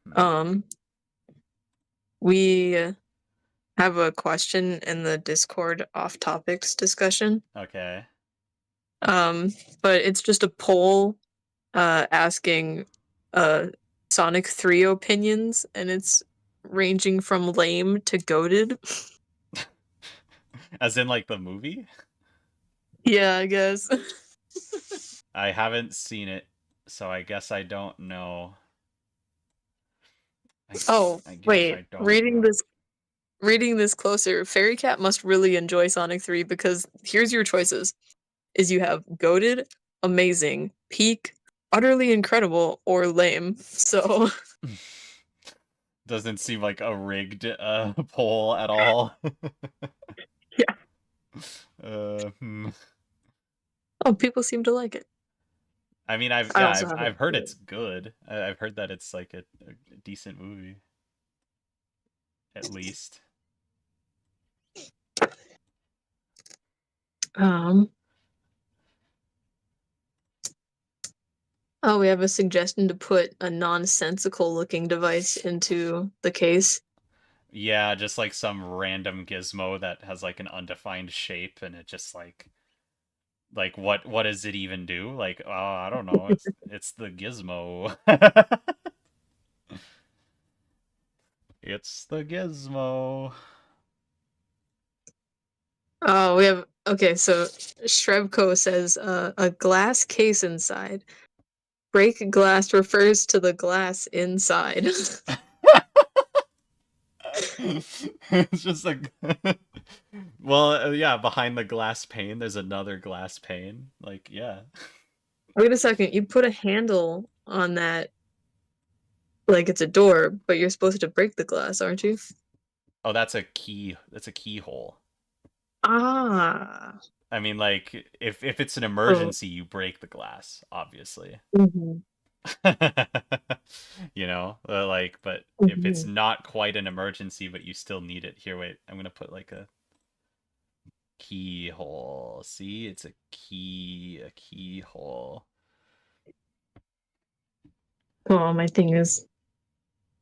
Hmm. Um, we have a question in the Discord off topics discussion. Okay. Um, but it's just a poll asking Sonic 3 opinions, and it's ranging from lame to goated. As in, like the movie. Yeah, I guess. I haven't seen it, so I guess I don't know. Oh, I guess wait. I don't Reading know. this closer, Fairy Cat must really enjoy Sonic 3 because here's your choices. Is you have goated, amazing, peak, utterly incredible, or lame. So Doesn't seem like a rigged poll at all. yeah. Hmm. Oh, people seem to like it. I mean, I also I've haven't heard seen it's good. I've heard that it's like a decent movie, at least. it. Oh, we have a suggestion to put a nonsensical looking device into the case. Yeah, just like some random gizmo that has like an undefined shape, and it just like what does it even do? Like, oh, I don't know. It's the gizmo. It's the gizmo. Oh, we have okay. So Shrebko says a glass case inside. Break glass refers to the glass inside. It's just like, well, yeah, behind the glass pane, there's another glass pane. Like, yeah. Wait a second. You put a handle on that like it's a door, but you're supposed to break the glass, aren't you? Oh, that's a key. That's a keyhole. Ah. I mean, like, if it's an Oh. emergency, you break the glass, obviously. Mhm. You know, like, but if it's Mhm. not quite an emergency, but you still need it, here, wait, I'm gonna put like a keyhole. See, it's a keyhole. Oh, my thing is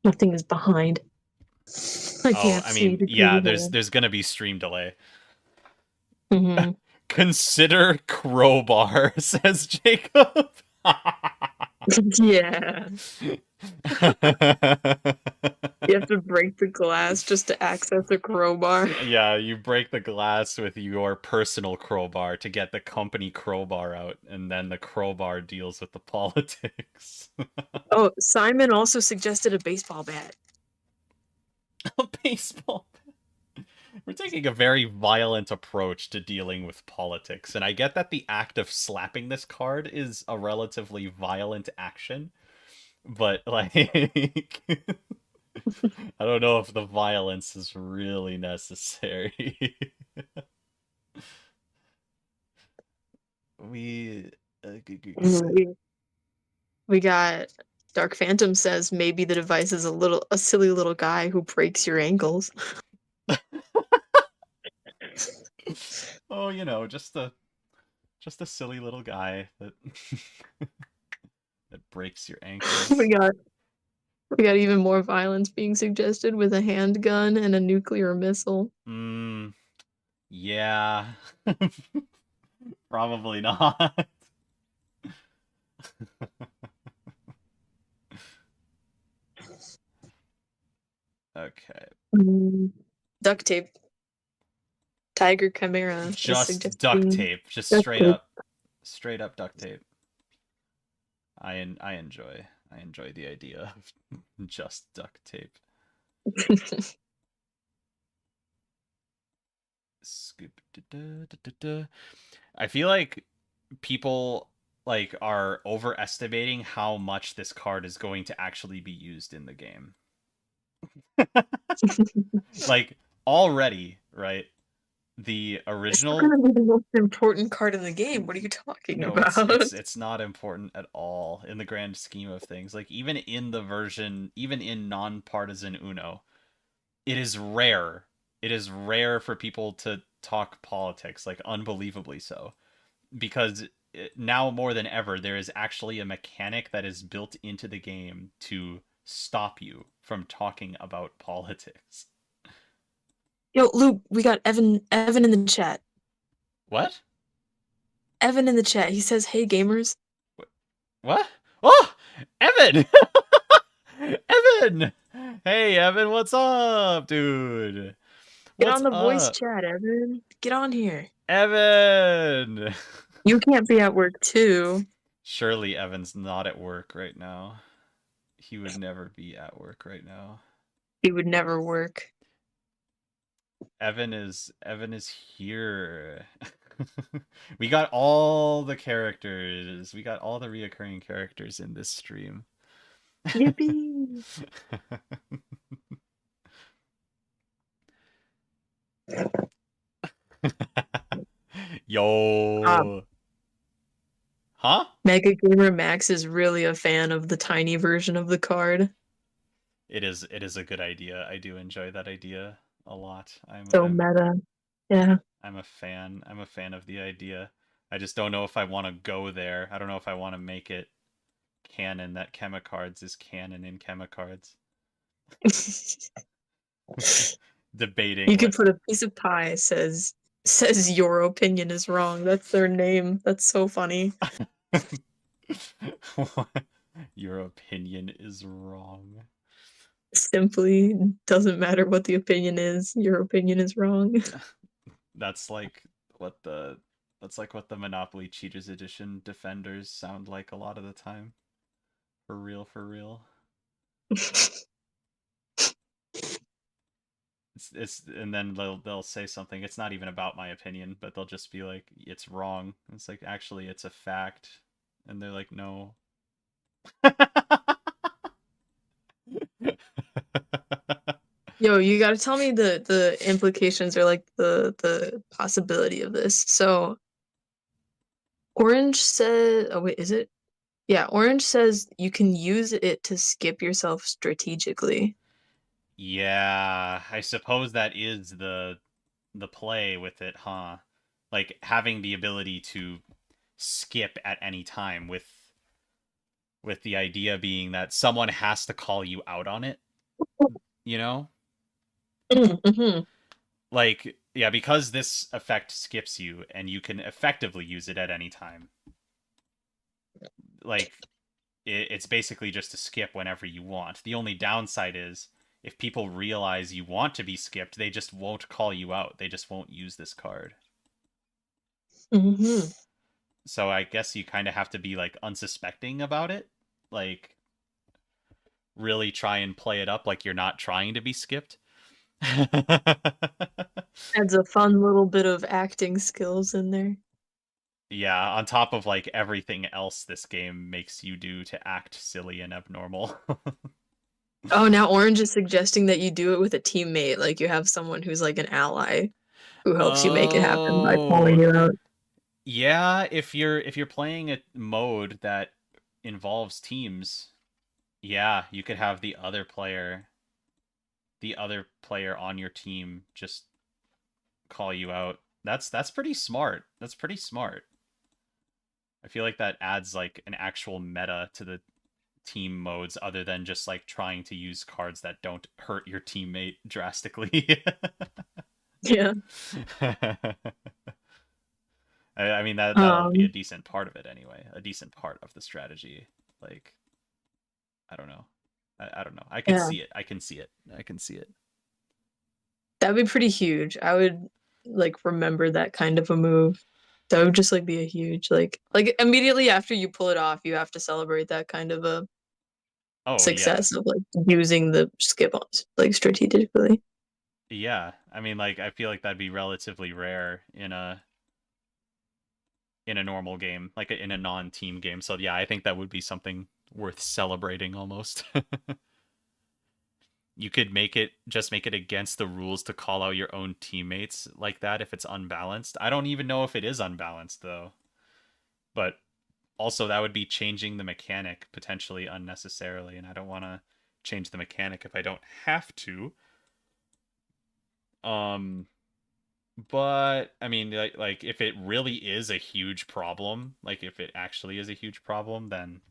behind. I Oh, can't I see mean, the yeah, keyhole. there's gonna be stream delay. Hmm. Consider crowbar, says Jacob. Yeah. You have to break the glass just to access a crowbar. Yeah, you break the glass with your personal crowbar to get the company crowbar out, and then the crowbar deals with the politics. Oh, Simon also suggested a baseball bat. A baseball. We're taking a very violent approach to dealing with politics, and I get that the act of slapping this card is a relatively violent action, but like, I don't know if the violence is really necessary. we. We got Dark Phantom says maybe the device is a silly little guy who breaks your ankles. Oh, just a silly little guy that that breaks your We ankles. got we got even more violence being suggested with a handgun and a nuclear missile. Mm, yeah. Probably not. Okay. Mm. Duct tape. Tiger Chimera is Just duct suggesting tape. Just duct tape. straight up duct tape. I enjoy the idea of just duct tape. Scoop. I feel like people like are overestimating how much this card is going to actually be used in the game. Like already, right? The It's not original. gonna be the most important card in the game. What are you talking No, about? it's not important at all in the grand scheme of things. Like even in non-partisan Uno, it is rare. It is rare for people to talk politics, like unbelievably so, because now more than ever there is actually a mechanic that is built into the game to stop you from talking about politics. Yo, Luke, we got Evan in the chat. What? Evan in the chat. He says, "Hey gamers." What? Oh, Evan! Evan! Hey, Evan, what's up, dude? Get What's on the voice up? chat, Evan. Get on here. Evan! You can't be at work too. Surely Evan's not at work right now. He would never be at work right now. He would never work. Evan is here. We got all the characters. We got all the reoccurring characters in this stream. Yippee! Yo. Huh? Mega Gamer Max is really a fan of the tiny version of the card. It is a good idea. I do enjoy that idea a lot. So meta. Yeah. I'm a fan. I'm a fan of the idea. I just don't know if I want to go there. I don't know if I want to make it canon that Chemicards is canon in Chemicards. Debating You could what put a piece of pie says your opinion is wrong. That's their name. That's so funny. your opinion is wrong. Simply doesn't matter what the opinion is. Your opinion is wrong. That's like what the that's like what the Monopoly Cheaters Edition defenders sound like a lot of the time. For real, for real. It's and then they'll say something. It's not even about my opinion, but they'll just be like, "It's wrong." It's like actually, it's a fact, and they're like, "No." Yo, you gotta tell me the implications or like the possibility of this. So Orange said, oh wait, is it? Yeah, Orange says you can use it to skip yourself strategically. Yeah, I suppose that is the play with it, huh? Like having the ability to skip at any time with the idea being that someone has to call you out on it, you know? Mm-hmm. Like yeah, because this effect skips you and you can effectively use it at any time. Like it's basically just a skip whenever you want. The only downside is if people realize you want to be skipped, they just won't call you out. They just won't use this card. Mm-hmm. So I guess you kind of have to be like unsuspecting about it. Like really try and play it up like you're not trying to be skipped. Adds a fun little bit of acting skills in there. Yeah, on top of like everything else this game makes you do to act silly and abnormal. Oh, now Orange is suggesting that you do it with a teammate, like you have someone who's like an ally who helps you make it happen by calling Oh, you out. yeah, if you're playing a mode that involves teams, yeah, you could have the other player on your team just call you out. That's pretty smart. That's pretty smart. I feel like that adds like an actual meta to the team modes other than just like trying to use cards that don't hurt your teammate drastically. Yeah. I mean that'll be a Um, decent part of it anyway. A decent part of the strategy. Like I don't know. I don't know. I can yeah. see it. I can see it. I can see it. That'd be pretty huge. I would like remember that kind of a move. That would just like be a huge like immediately after you pull it off, you have to celebrate that kind of a Oh yeah. success of like using the skip on like strategically. Yeah. I mean like I feel like that'd be relatively rare in a normal game, like in a non-team game. So yeah, I think that would be something worth celebrating almost. You could make it against the rules to call out your own teammates like that if it's unbalanced. I don't even know if it is unbalanced though. But also that would be changing the mechanic potentially unnecessarily, and I don't want to change the mechanic if I don't have to. Um but I mean like if it really is a huge problem, like if it actually is a huge problem, then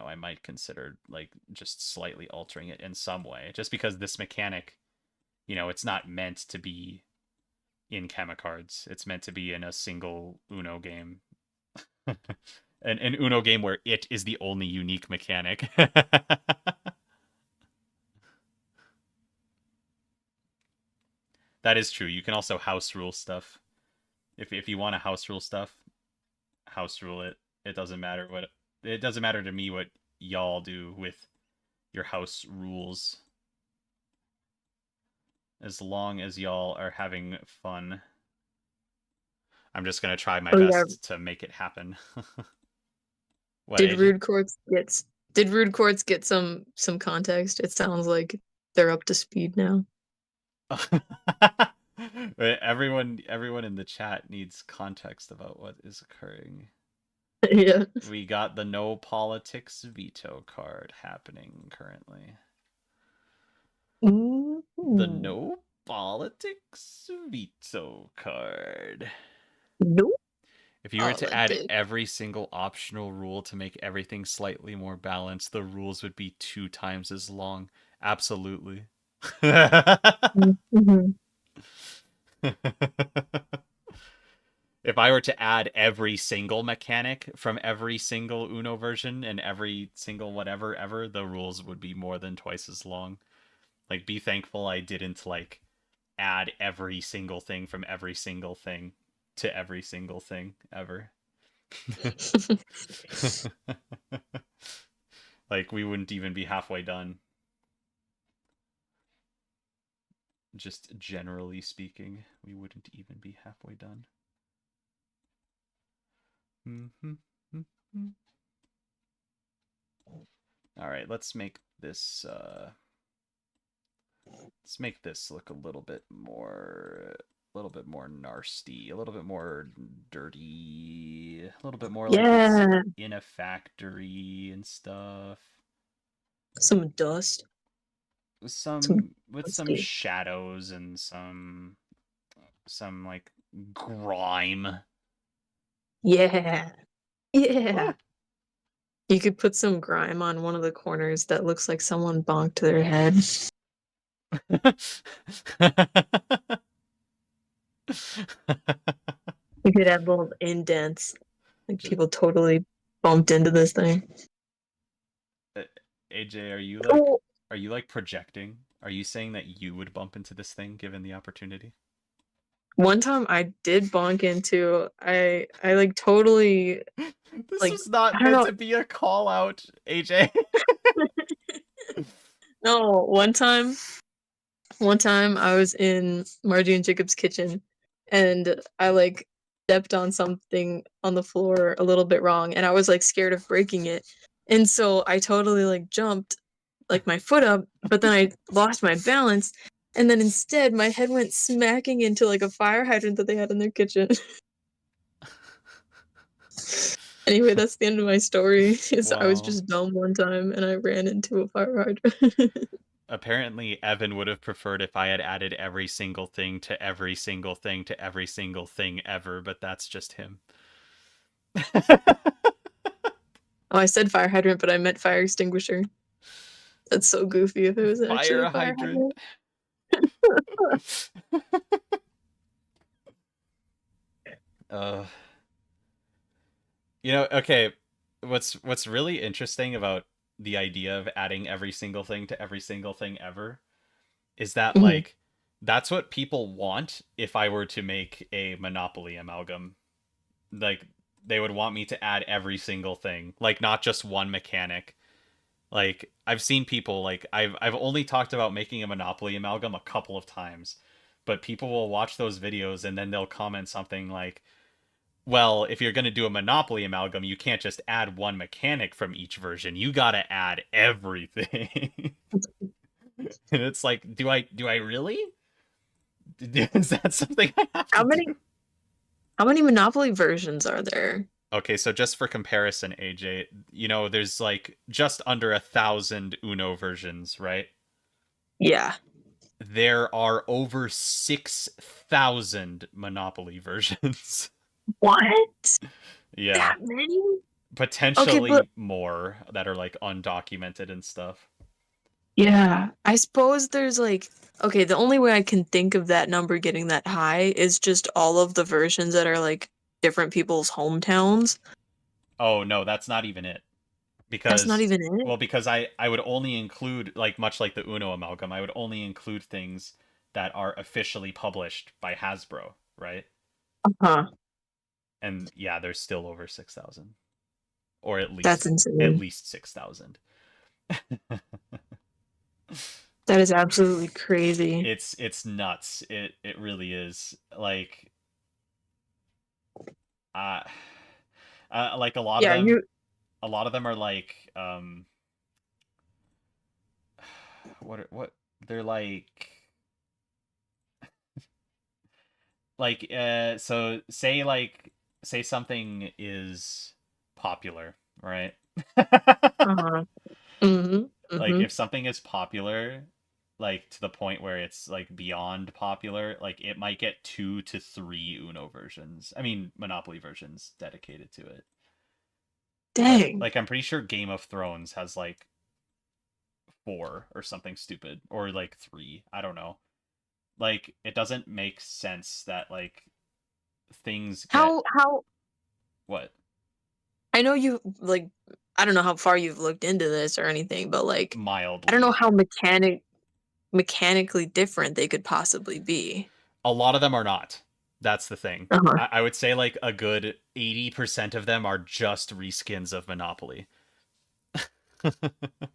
I might consider like just slightly altering it in some way just because this mechanic, it's not meant to be in Chemicards. It's meant to be in a single Uno game. An Uno game where it is the only unique mechanic. That is true. You can also house rule stuff. If you want to house rule stuff, house rule it. It doesn't matter to me what y'all do with your house rules as long as y'all are having fun. I'm just gonna try my Oh yeah. best to make it happen. What, Did AJ? Rude Quartz get did Rude Quartz get some context? It sounds like they're up to speed now. Everyone in the chat needs context about what is occurring. Yeah. We got the no politics veto card happening currently. The Ooh. no politics veto card. No If you were to add politics. every single optional rule to make everything slightly more balanced, the rules would be 2 times as long. Absolutely. Mm-hmm. If I were to add every single mechanic from every single Uno version and every single whatever ever, the rules would be more than twice as long. Like, be thankful I didn't, like, add every single thing from every single thing to every single thing ever. Like, we wouldn't even be halfway done. Just generally speaking, we wouldn't even be halfway done. All right, let's make this look a little bit more nasty, a little bit more dirty, a little bit more like it's Yeah, in a factory and stuff. some dust, some With some dusty. shadows and some like grime. Yeah, yeah. You could put some grime on one of the corners that looks like someone bonked their head. You could add little indents, like Just, people totally bumped into this thing. AJ, Oh, are you like projecting? Are you saying that you would bump into this thing given the opportunity? one time I did bonk into I like totally This like was not I don't meant know. to be a call out, AJ. No, one time I was in Margie and Jacob's kitchen and I like stepped on something on the floor a little bit wrong and I was like scared of breaking it. And so I totally like jumped like my foot up, but then I lost my balance and then instead my head went smacking into like a fire hydrant that they had in their kitchen. Anyway, that's the end of my story. Is I was Well, just dumb one time and I ran into a fire hydrant. apparently Evan would have preferred if I had added every single thing to every single thing to every single thing ever, but that's just him. Oh, I said fire hydrant, but I meant fire extinguisher. That's so goofy if it was actually Fire a fire hydrant. hydrant. uh okay, what's really interesting about the idea of adding every single thing to every single thing ever is that Mhm. like that's what people want if I were to make a Monopoly amalgam. Like, they would want me to add every single thing, like not just one mechanic. Like, I've seen people, like, I've only talked about making a Monopoly amalgam a couple of times, but people will watch those videos and then they'll comment something like, well, if you're going to do a Monopoly amalgam, you can't just add one mechanic from each version. You got to add everything. And it's like, do I really? Is that something I have to How do? many how many Monopoly versions are there? Okay, so just for comparison, AJ, there's like just under 1,000 Uno versions, right? Yeah. There are over 6,000 Monopoly versions. What? Yeah, That many? Okay, but potentially more that are like undocumented and stuff. yeah, I suppose there's like okay, the only way I can think of that number getting that high is just all of the versions that are like different people's hometowns. Oh, no, that's not even it. That's not Because, even it. well, because I would only include, like, much like the Uno amalgam, I would only include things that are officially published by Hasbro, right? Huh. And yeah, there's still over 6,000, or at That's least insane. 6,000. That is absolutely crazy. It's nuts. It really is. Like, uh, like Yeah, you a lot of them are like what they're like so say something is popular, right? uh-huh. Mhm. Like, Mhm. if something is popular, like to the point where it's like beyond popular, like it might get 2 to 3 Uno versions. I mean, Monopoly versions dedicated to it. Dang. Like, I'm pretty sure Game of Thrones has like 4 or something stupid, or like 3. I don't know. Like, it doesn't make sense that like things get How what I know you like I don't know how far you've looked into this or anything, but like I don't know mildly. how mechanically different they could possibly be. A lot of them are not. That's the thing. Uh-huh. I would say like a good 80% of them are just reskins of Monopoly.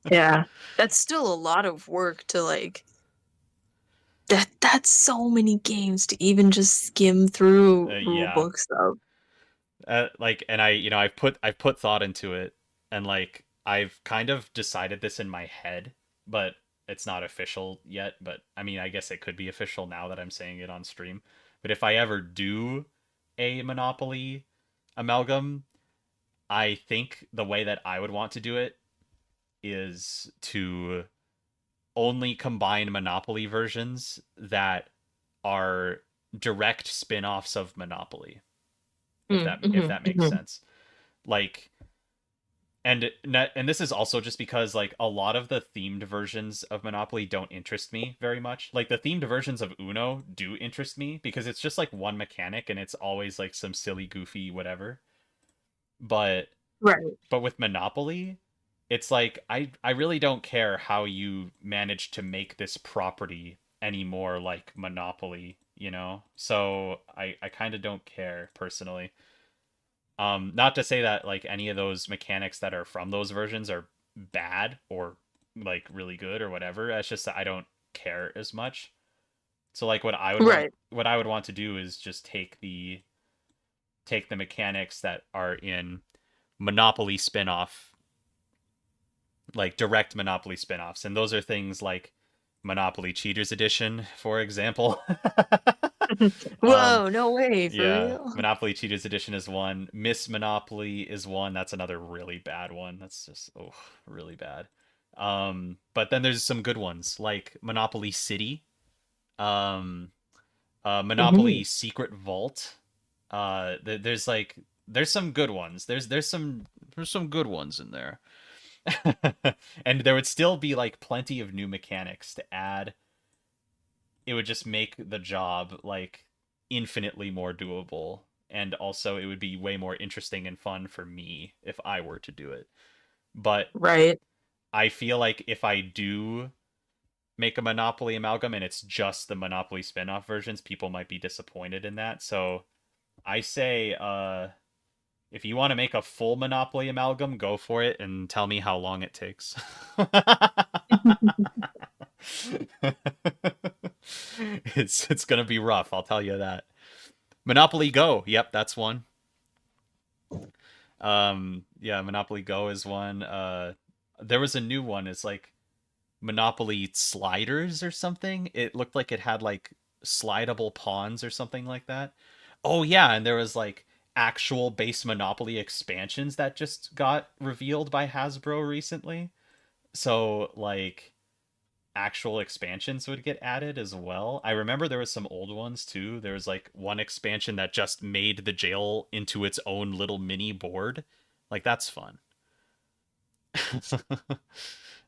Yeah. That's still a lot of work to like that's so many games to even just skim through rule Yeah. books of. Like, and I've put thought into it, and like I've kind of decided this in my head, but it's not official yet. But I mean, I guess it could be official now that I'm saying it on stream. But if I ever do a Monopoly amalgam, I think the way that I would want to do it is to only combine Monopoly versions that are direct spin-offs of Monopoly, if that makes Mm-hmm. sense. Like, and this is also just because like a lot of the themed versions of Monopoly don't interest me very much. Like the themed versions of Uno do interest me because it's just like one mechanic and it's always like some silly goofy whatever. But Right. with Monopoly, it's like I really don't care how you manage to make this property any more like Monopoly, you know? So I kind of don't care personally. Not to say that like any of those mechanics that are from those versions are bad or like really good or whatever. It's just that I don't care as much. So like Right. what I would want to do is just take the mechanics that are in Monopoly spin-off, like direct Monopoly spin-offs. And those are things like Monopoly Cheaters Edition, for example. um, Whoa, no way, for yeah, real? Monopoly Cheaters Edition is one. Miss Monopoly is one. That's another really bad one. That's just really bad. But then there's some good ones like Monopoly City, um, Hmm. Monopoly Secret Vault. There's like there's some good ones. There's some good ones in there. And there would still be like plenty of new mechanics to add. It would just make the job like infinitely more doable, and also it would be way more interesting and fun for me if I were to do it. But Right. I feel like if I do make a Monopoly amalgam and it's just the Monopoly spin-off versions, people might be disappointed in that. So I say if you want to make a full Monopoly amalgam, go for it and tell me how long it takes. It's gonna be rough, I'll tell you that. Monopoly Go, yep, that's one. Yeah, Monopoly Go is one. There was a new one. It's like Monopoly Sliders or something. It looked like it had like slidable pawns or something like that. Oh yeah, and there was like actual base Monopoly expansions that just got revealed by Hasbro recently. So like actual expansions would get added as well. I remember there was some old ones too. There was like one expansion that just made the jail into its own little mini board. Like that's fun.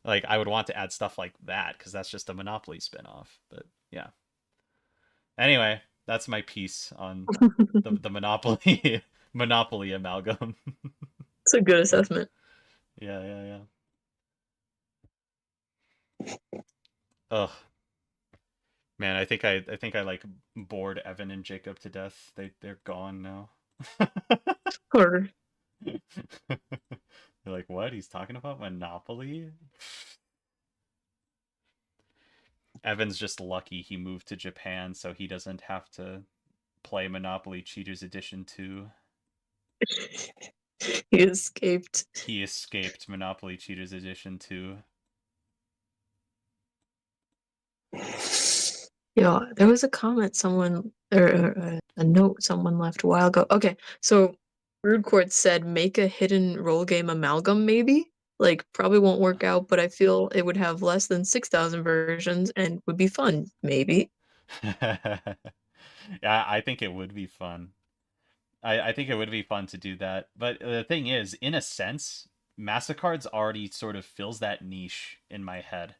Like I would want to add stuff like that because that's just a Monopoly spinoff. But yeah. Anyway, that's my piece on the Monopoly Monopoly amalgam. It's a good assessment. Yeah, yeah, yeah. Ugh, man, I think I like bored Evan and Jacob to death. They're gone now. Or They're like, what? He's talking about Monopoly? Evan's just lucky he moved to Japan so he doesn't have to play Monopoly Cheaters Edition 2. he escaped. He escaped Monopoly Cheaters Edition 2. Yeah, there was a comment someone or a note someone left a while ago. Okay, so Rude Court said make a hidden role game amalgam maybe. Like probably won't work out, but I feel it would have less than 6,000 versions and would be fun, maybe. Yeah, I think it would be fun. I think it would be fun to do that. But the thing is, in a sense, Mastercards already sort of fills that niche in my head.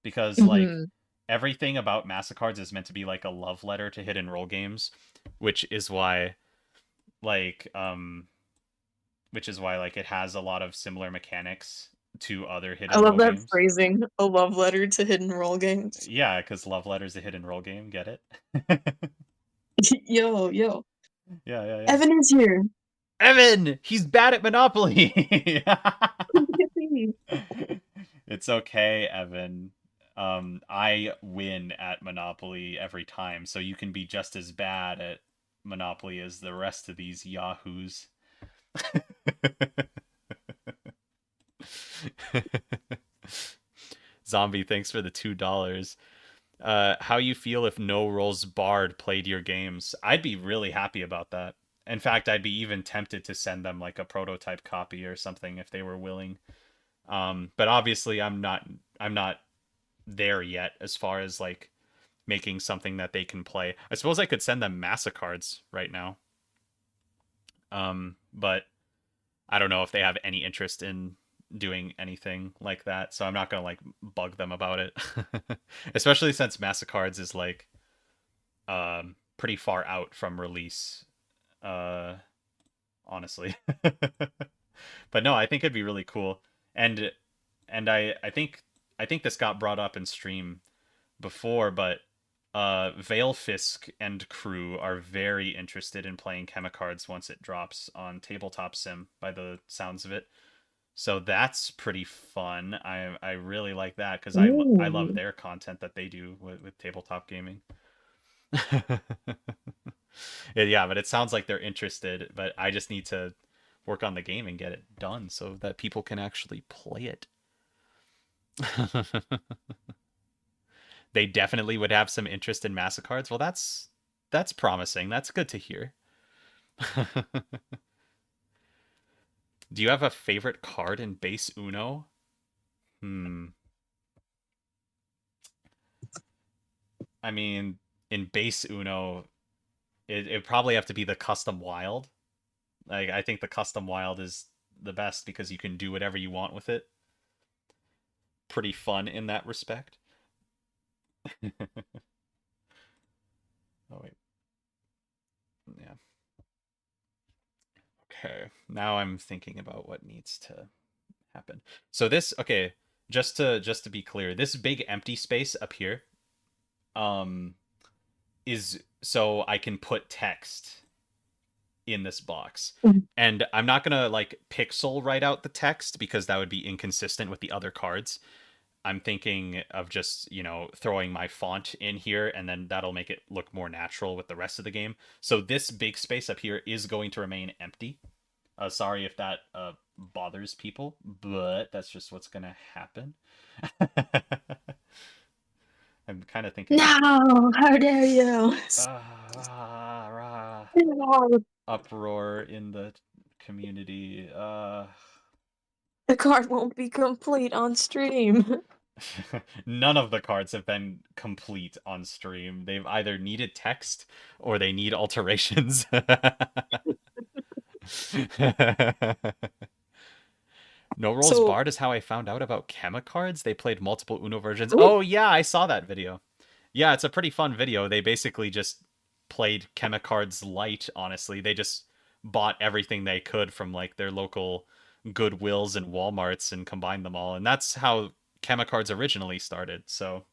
Because like Hmm. everything about Mastercards is meant to be like a love letter to hidden role games, which is why like which is why like it has a lot of similar mechanics to other I hidden love role that games. phrasing. A love letter to hidden role games. Yeah, because Love Letter's a hidden role game. Get it? Yo, yo. Yeah, yeah, yeah. Evan is here. Evan, he's bad at Monopoly. It's okay, Evan. I win at Monopoly every time, so you can be just as bad at Monopoly as the rest of these yahoos. Zombie, thanks for the $2. How you feel if No Rolls Barred played your games? I'd be really happy about that. In fact, I'd be even tempted to send them like a prototype copy or something if they were willing. But obviously, I'm not there yet as far as like making something that they can play. I suppose I could send them Chemicards right now. But I don't know if they have any interest in doing anything like that, so I'm not gonna like bug them about it. Especially since Chemicards is like pretty far out from release. Uh, honestly. But no, I think it'd be really cool. And I think this got brought up in stream before, but Veilfisk and crew are very interested in playing Chemicards once it drops on Tabletop Sim by the sounds of it. So that's pretty fun. I really like that because I love Ooh. their content that they do with tabletop gaming. Yeah, but it sounds like they're interested, but I just need to work on the game and get it done so that people can actually play it. They definitely would have some interest in Massachards. Well, that's promising. That's good to hear. Do you have a favorite card in base Uno? Hmm. I mean, in base Uno, it probably have to be the custom wild. Like I think the custom wild is the best because you can do whatever you want with it. Pretty fun in that respect. Oh wait. Yeah. Okay. Now I'm thinking about what needs to happen. So this, okay, just to be clear, this big empty space up here um is so I can put text in this box. And I'm not going to like pixel write out the text because that would be inconsistent with the other cards. I'm thinking of just, throwing my font in here and then that'll make it look more natural with the rest of the game. So this big space up here is going to remain empty. Sorry if that bothers people, but that's just what's going to happen. I'm kind of thinking like, No, how dare you? rah, rah, No. uproar in the community. The card won't be complete on stream. None of the cards have been complete on stream. They've either needed text or they need alterations. No Rolls So, Barred is how I found out about Chemicards. They played multiple Uno versions. ooh, Oh yeah, I saw that video. Yeah, it's a pretty fun video. They basically just played Chemicards light, honestly. They just bought everything they could from like their local Goodwills and Walmarts and combined them all. And that's how Chemicards originally started. So,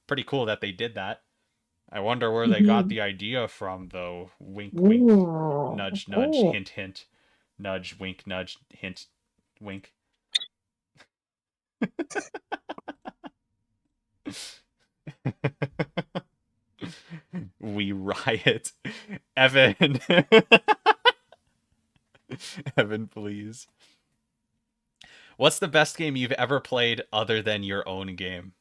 pretty cool that they did that. I wonder where they got mhm. the idea from though. Wink wink, Ooh, nudge nudge, ooh. hint hint, nudge wink nudge, hint wink. We riot. Evan. Evan, please. What's the best game you've ever played other than your own game?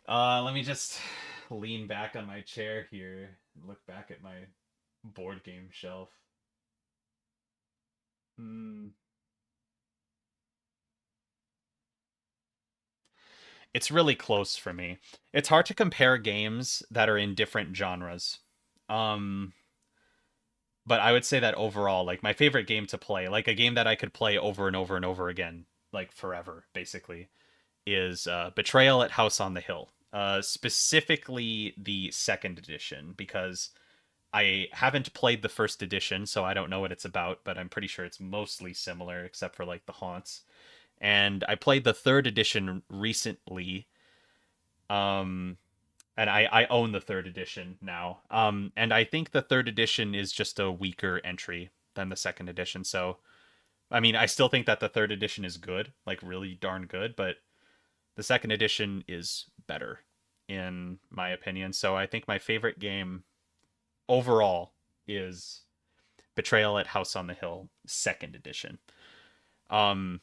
Let me just lean back on my chair here and look back at my board game shelf. Hmm. It's really close for me. It's hard to compare games that are in different genres. Um, but I would say that overall, like my favorite game to play, like a game that I could play over and over and over again, like forever, basically, is Betrayal at House on the Hill. Specifically the second edition, because I haven't played the first edition, so I don't know what it's about, but I'm pretty sure it's mostly similar, except for like the haunts. And I played the third edition recently, um, and I own the third edition now. And I think the third edition is just a weaker entry than the second edition. So, I mean, I still think that the third edition is good, like really darn good, but the second edition is better, in my opinion. So I think my favorite game overall is Betrayal at House on the Hill, second edition. Um,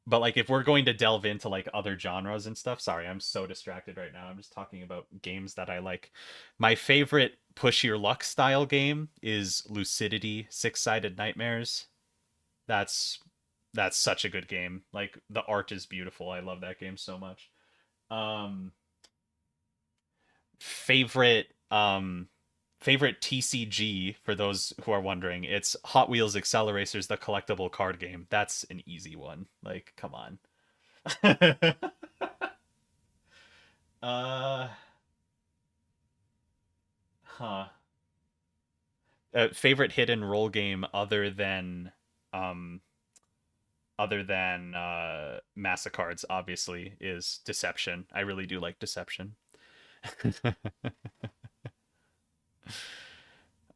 but like if we're going to delve into like other genres and stuff, sorry, I'm so distracted right now. I'm just talking about games that I like. My favorite push your luck style game is Lucidity Six-Sided Nightmares. That's that's such a good game. Like the art is beautiful. I love that game so much. Um favorite TCG for those who are wondering. It's Hot Wheels Acceleracers, the collectible card game. That's an easy one. Like, come on. uh huh. Favorite hit and roll game um other than Massicards obviously is Deception. I really do like Deception.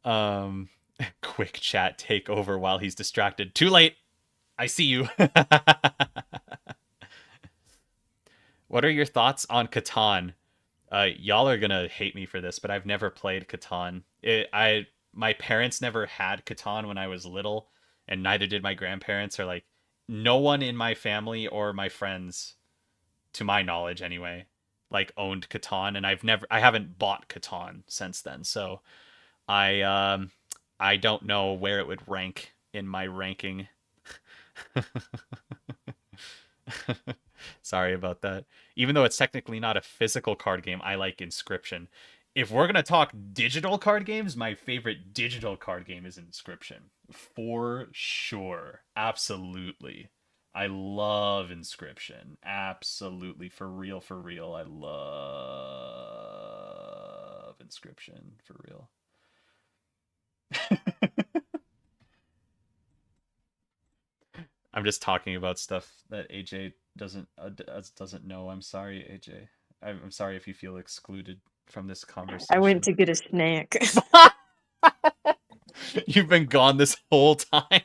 um quick chat take over while he's distracted. Too late. I see you. What are your thoughts on Catan? Y'all are gonna hate me for this, but I've never played Catan. My parents never had Catan when I was little, and neither did my grandparents. Or like, no one in my family or my friends, to my knowledge anyway, like owned Catan, and I haven't bought Catan since then. So I don't know where it would rank in my ranking. Sorry about that. Even though it's technically not a physical card game, I like Inscription. If we're gonna talk digital card games, my favorite digital card game is Inscription. For sure. Absolutely. I love Inscription. Absolutely. For real, for real. I love Inscription. For real. I'm just talking about stuff that AJ doesn't know. I'm sorry, AJ. I'm sorry if you feel excluded from this I went conversation. to get a snack. You've been gone this whole time.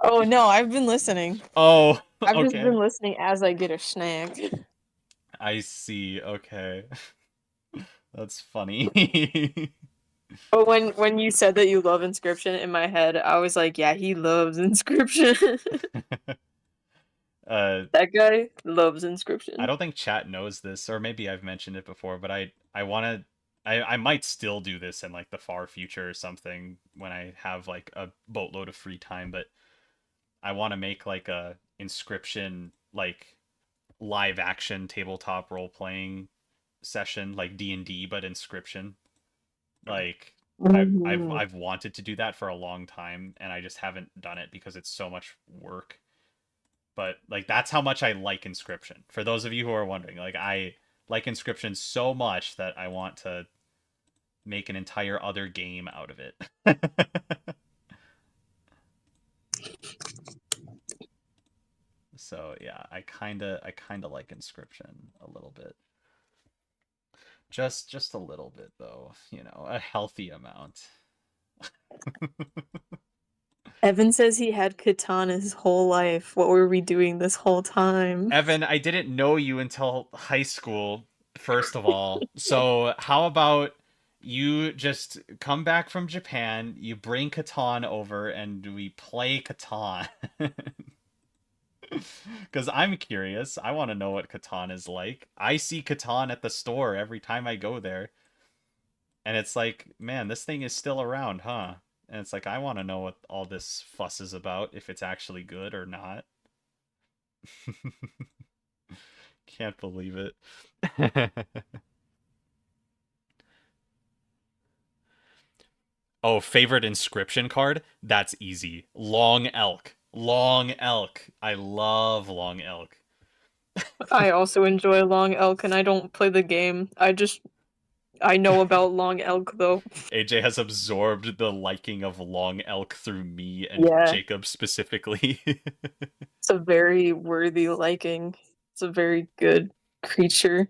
Oh no, I've been listening. Oh, I've just okay. been listening as I get a snack. I see. Okay. That's funny. But when you said that you love Inscription, in my head, I was like, yeah, he loves Inscription. uh That guy loves I Inscription. don't think chat knows this, or maybe I've mentioned it before, but I want to I might still do this in like the far future or something when I have like a boatload of free time, but I want to make like a Inscription like live action tabletop role playing session like D&D but Inscription. Like Mhm. I've wanted to do that for a long time and I just haven't done it because it's so much work. But like that's how much I like Inscription. For those of you who are wondering, like I like Inscription so much that I want to make an entire other game out of it. So yeah, I kinda like Inscription a little bit. Just a little bit though, a healthy amount. Evan says he had Katana his whole life. What were we doing this whole time? Evan, I didn't know you until high school, first of all. So how about you just come back from Japan, you bring Catan over, and we play Catan? Because I'm curious. I want to know what Catan is like. I see Catan at the store every time I go there. And it's like, man, this thing is still around, huh? And it's like, I want to know what all this fuss is about, if it's actually good or not. Can't believe it. Oh, favorite Inscription card? That's easy. Long Elk. Long Elk. I love Long Elk. I also enjoy Long Elk, and I don't play the game. I just I know about long elk though. AJ has absorbed the liking of long elk through me and Yeah, Jacob specifically. it's a very worthy liking. It's a very good creature.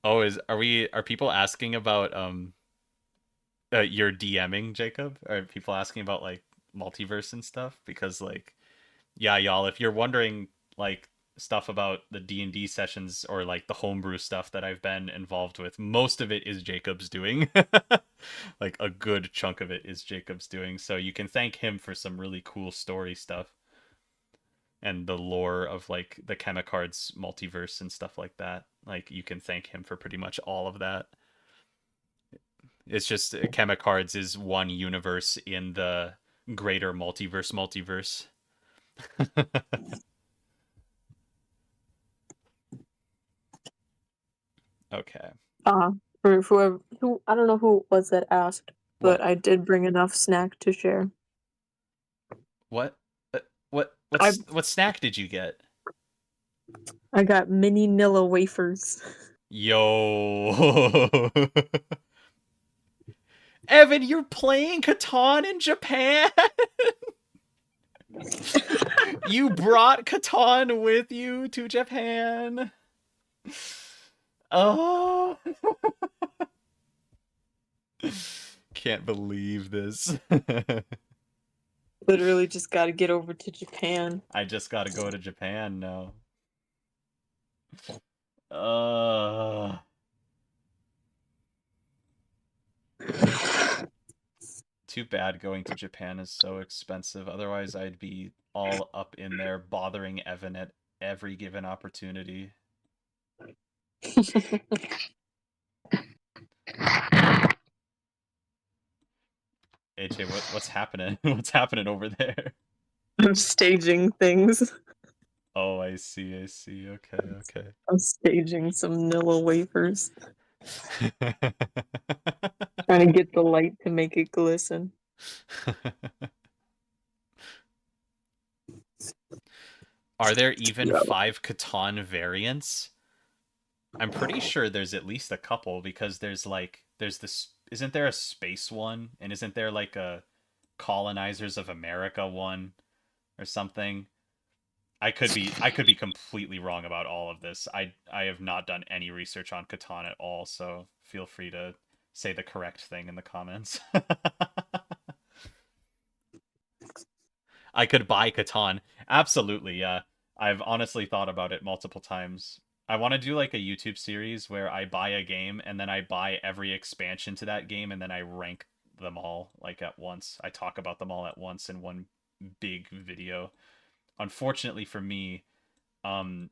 Oh, are people asking about your DMing, Jacob? Are people asking about like multiverse and stuff? Because like, yeah, y'all, if you're wondering like stuff about the D&D sessions or like the homebrew stuff that I've been involved with, most of it is Jacob's doing. Like a good chunk of it is Jacob's doing. So you can thank him for some really cool story stuff and the lore of like the Chemicards multiverse and stuff like that. Like you can thank him for pretty much all of that. It's just Chemicards is one universe in the greater multiverse. Okay. For whoever who I don't know who it was that asked, but What? I did bring enough snack to share. What? I What snack did you get? I got mini Nilla wafers. Yo. Evan, you're playing Catan in Japan? You brought Catan with you to Japan? Oh. Can't believe this. Literally just got to get over to Japan. I just gotta go to Japan now. Too bad going to Japan is so expensive. Otherwise, I'd be all up in there bothering Evan at every given opportunity. AJ, what's happening? What's happening over there? I'm staging things. Oh, I see. Okay. I'm staging some Nilla wafers. Trying to get the light to make it glisten. Are there even Yeah. 5 Catan variants? I'm pretty sure there's at least a couple because there's this, isn't there a space one, and isn't there like a Colonizers of America one or something? I could be completely wrong about all of this. I have not done any research on Catan at all, so feel free to say the correct thing in the comments. I could buy Catan. Absolutely, yeah. I've honestly thought about it multiple times. I want to do like a YouTube series where I buy a game and then I buy every expansion to that game and then I rank them all like at once. I talk about them all at once in one big video. Unfortunately for me, um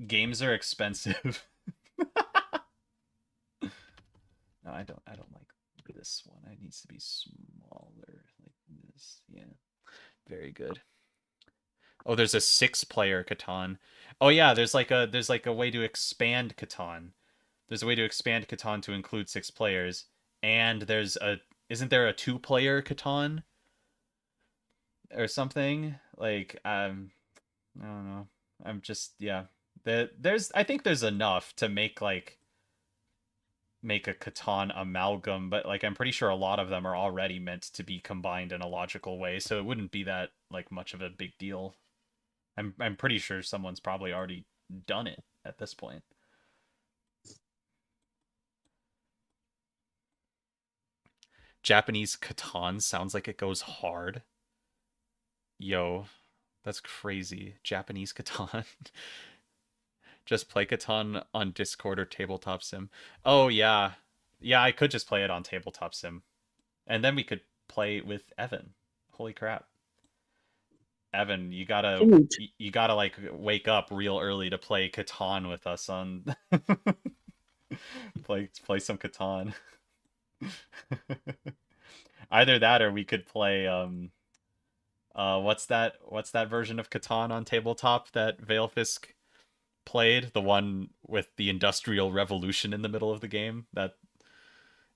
games are expensive. No, I don't like this one. It needs to be smaller like this. Yeah. Very good. Oh, there's a 6-player Catan. Oh yeah, there's like a way to expand Catan. There's a way to expand Catan to include 6 players, and there's a isn't there a 2-player Catan or something? Like I don't know. I'm just yeah. There's I think there's enough to make a Catan amalgam, but like I'm pretty sure a lot of them are already meant to be combined in a logical way, so it wouldn't be that like much of a big deal. I'm pretty sure someone's probably already done it at this point. Japanese Catan sounds like it goes hard. Yo, that's crazy. Japanese Catan. Just play Catan on Discord or Tabletop Sim. Oh yeah. Yeah, I could just play it on Tabletop Sim. And then we could play with Evan. Holy crap. Evan, Dude. you gotta like wake up real early to play Catan with us on play some Catan. Either that or we could play what's that version of Catan on tabletop that Veilfisk played? The one with the Industrial Revolution in the middle of the game? That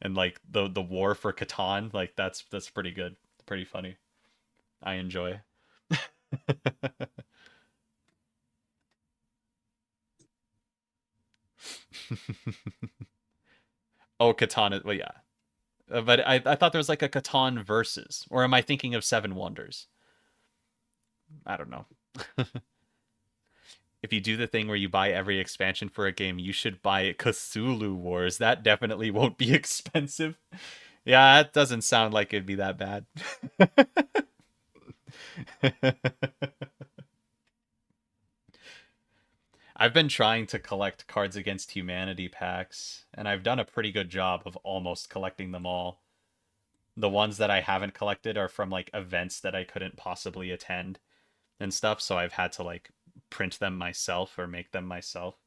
and like the war for Catan, like that's pretty good. Pretty funny. I enjoy. Oh, Catan. Well, yeah. But I thought there was like a Catan versus, or am I thinking of Seven Wonders? I don't know. If you do the thing where you buy every expansion for a game, you should buy Cthulhu Wars. That definitely won't be expensive. Yeah, that doesn't sound like it'd be that bad. I've been trying to collect Cards Against Humanity packs, and I've done a pretty good job of almost collecting them all. The ones that I haven't collected are from like events that I couldn't possibly attend and stuff, so I've had to like print them myself or make them myself.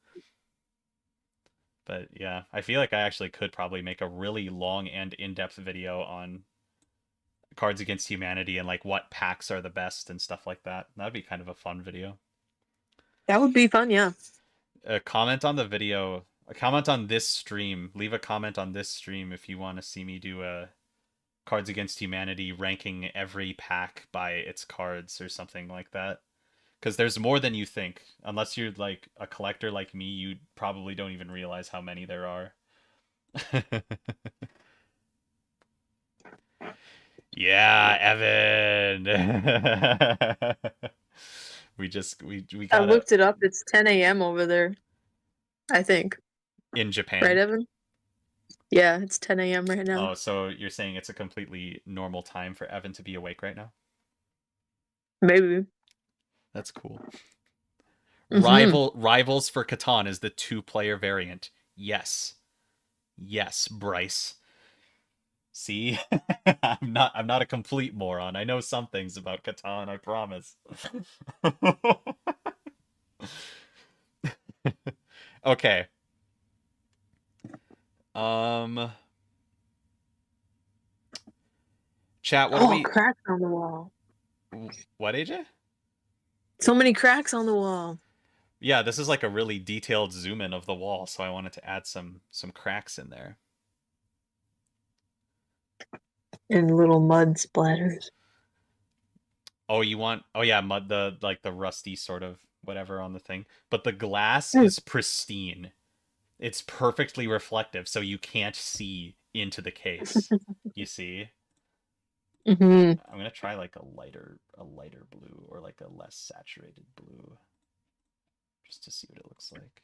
But yeah, I feel like I actually could probably make a really long and in-depth video on Cards Against Humanity and like what packs are the best and stuff like that. That'd be kind of a fun video. That would be fun, yeah. Comment on the video. A comment on this stream. Leave a comment on this stream if you want to see me do a Cards Against Humanity ranking every pack by its cards or something like that. Because there's more than you think. Unless you're like a collector like me, you probably don't even realize how many there are. Yeah, Evan. We I gotta looked it up. It's 10 a.m. over there, I think. in Right, Japan. Evan? Yeah, it's 10 a.m. right now. Oh, so you're saying it's a completely normal time for Evan to be awake right now? Maybe. That's cool. Mm-hmm. Rivals for Catan is the 2-player variant. Yes. Yes, Bryce. See? I'm not a complete moron. I know some things about Catan, I promise. Okay. Um Chat, what do Oh, we cracks on the wall. what, AJ? So many cracks on the wall. Yeah, this is like a really detailed zoom in of the wall, so I wanted to add some cracks in there. And little mud splatters. Oh, you want? Oh yeah, mud, the like the rusty sort of whatever on the thing. But the glass Mm. is pristine. It's perfectly reflective, so you can't see into the case. You see? Mm-hmm. I'm gonna try like a lighter blue or like a less saturated blue, just to see what it looks like.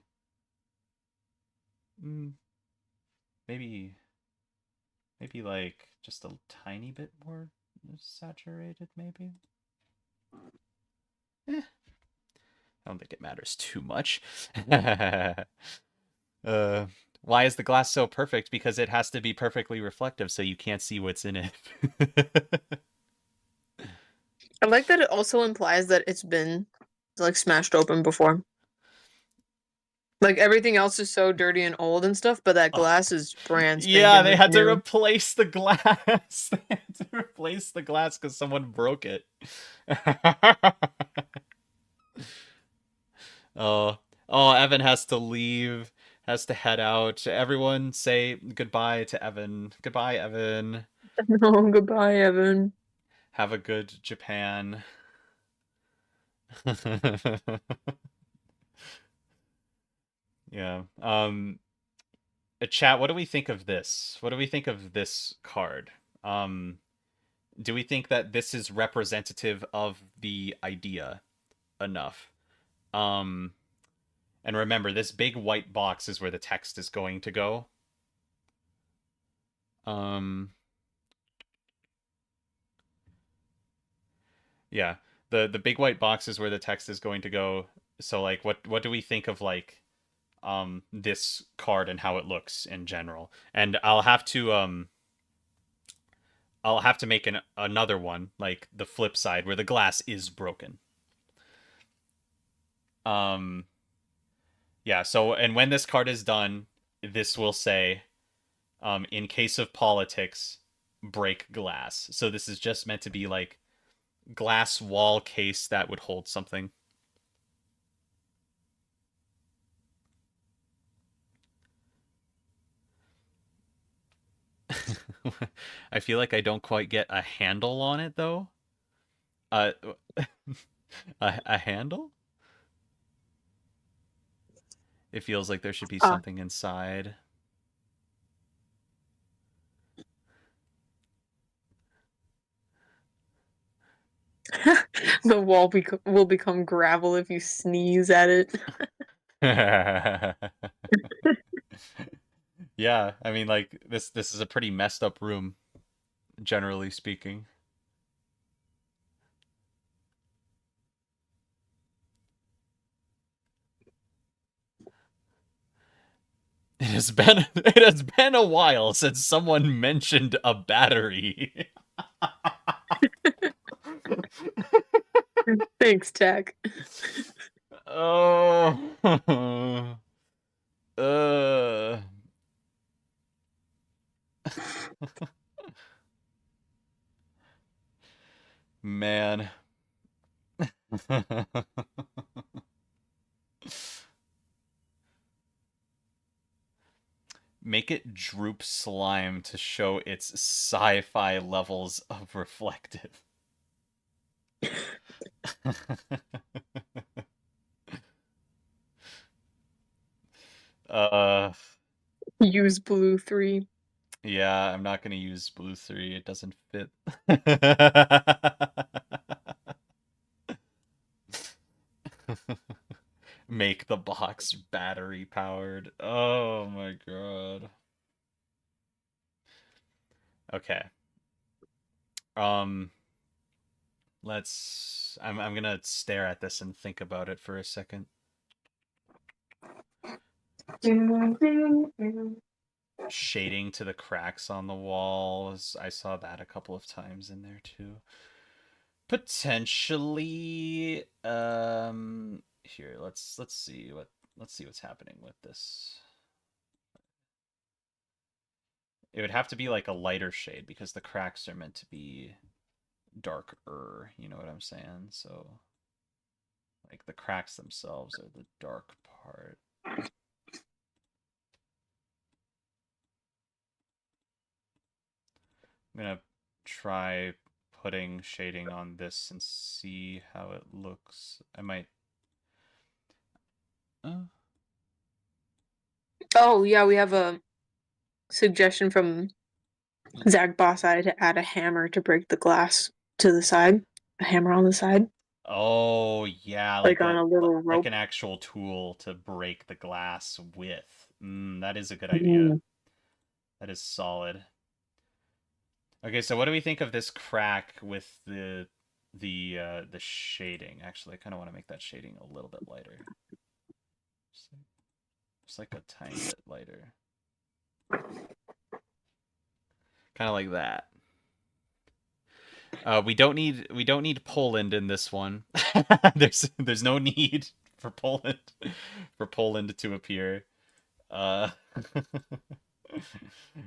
Mm, maybe maybe like just a tiny bit more saturated, maybe. Eh, I don't think it matters too much. Uh, why is the glass so perfect? Because it has to be perfectly reflective, so you can't see what's in it. I like that it also implies that it's been like smashed open before. Like everything else is so dirty and old and stuff, but that Oh, glass is brand yeah, spanking they had to new. replace the glass. They had to replace the glass because someone broke it. Oh, oh, Evan has to leave, has to head out. Everyone say goodbye to Evan. Goodbye, Evan. No, goodbye, Evan. Have a good Japan. Yeah. Chat, what do we think of this? What do we think of this card? Um, do we think that this is representative of the idea enough? Um, and remember, this big white box is where the text is going to go. Um, yeah, the big white box is where the text is going to go. So like, what do we think of like this card and how it looks in general? And I'll have to make another one, like the flip side, where the glass is broken. Um, yeah. So, and when this card is done, this will say, in case of politics, break glass. So this is just meant to be like glass wall case that would hold something. I feel like I don't quite get a handle on it though. Uh, a handle? It feels like there should be Ah, something inside. The wall will become gravel if you sneeze at it. Yeah, I mean, like this is a pretty messed up room, generally speaking. It has been a while since someone mentioned a battery. Thanks, Tech. Oh. uh. Man. Make it droop slime to show its sci-fi levels of reflective. uh Use blue 3. yeah, I'm not gonna use blue 3. It doesn't fit. Make the box battery powered. Oh my god. Okay. Um I'm gonna stare at this and think about it for a second. Shading to the cracks on the walls. I saw that a couple of times in there too. Potentially here, let's see what's happening with this. It would have to be like a lighter shade because the cracks are meant to be darker, you know what I'm saying? So like the cracks themselves are the dark part. I'm gonna try putting shading on this and see how it looks. I might. Uh, Oh, yeah, we have a suggestion from Zach Bossai to add a hammer to break the glass to the side. A hammer on the side, oh yeah, like on a little like rope. an actual tool to break the glass with. That is a good idea. Mm. That is solid. Okay, so what do we think of this crack with the shading? Actually, I kind of want to make that shading a little bit lighter. Just like a tiny bit lighter. Kind of like that. We don't need Poland in this one. there's no need for Poland to appear. Uh,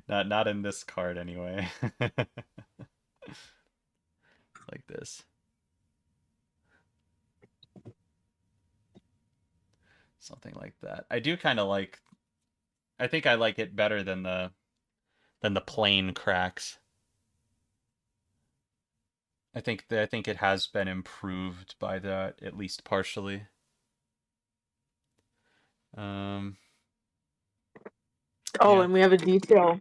not in this card anyway. Like this. Something like that. I do kind of like. I think I like it better than the plain cracks. I think it has been improved by that, at least partially. Um, Oh, yeah. and we have a detail.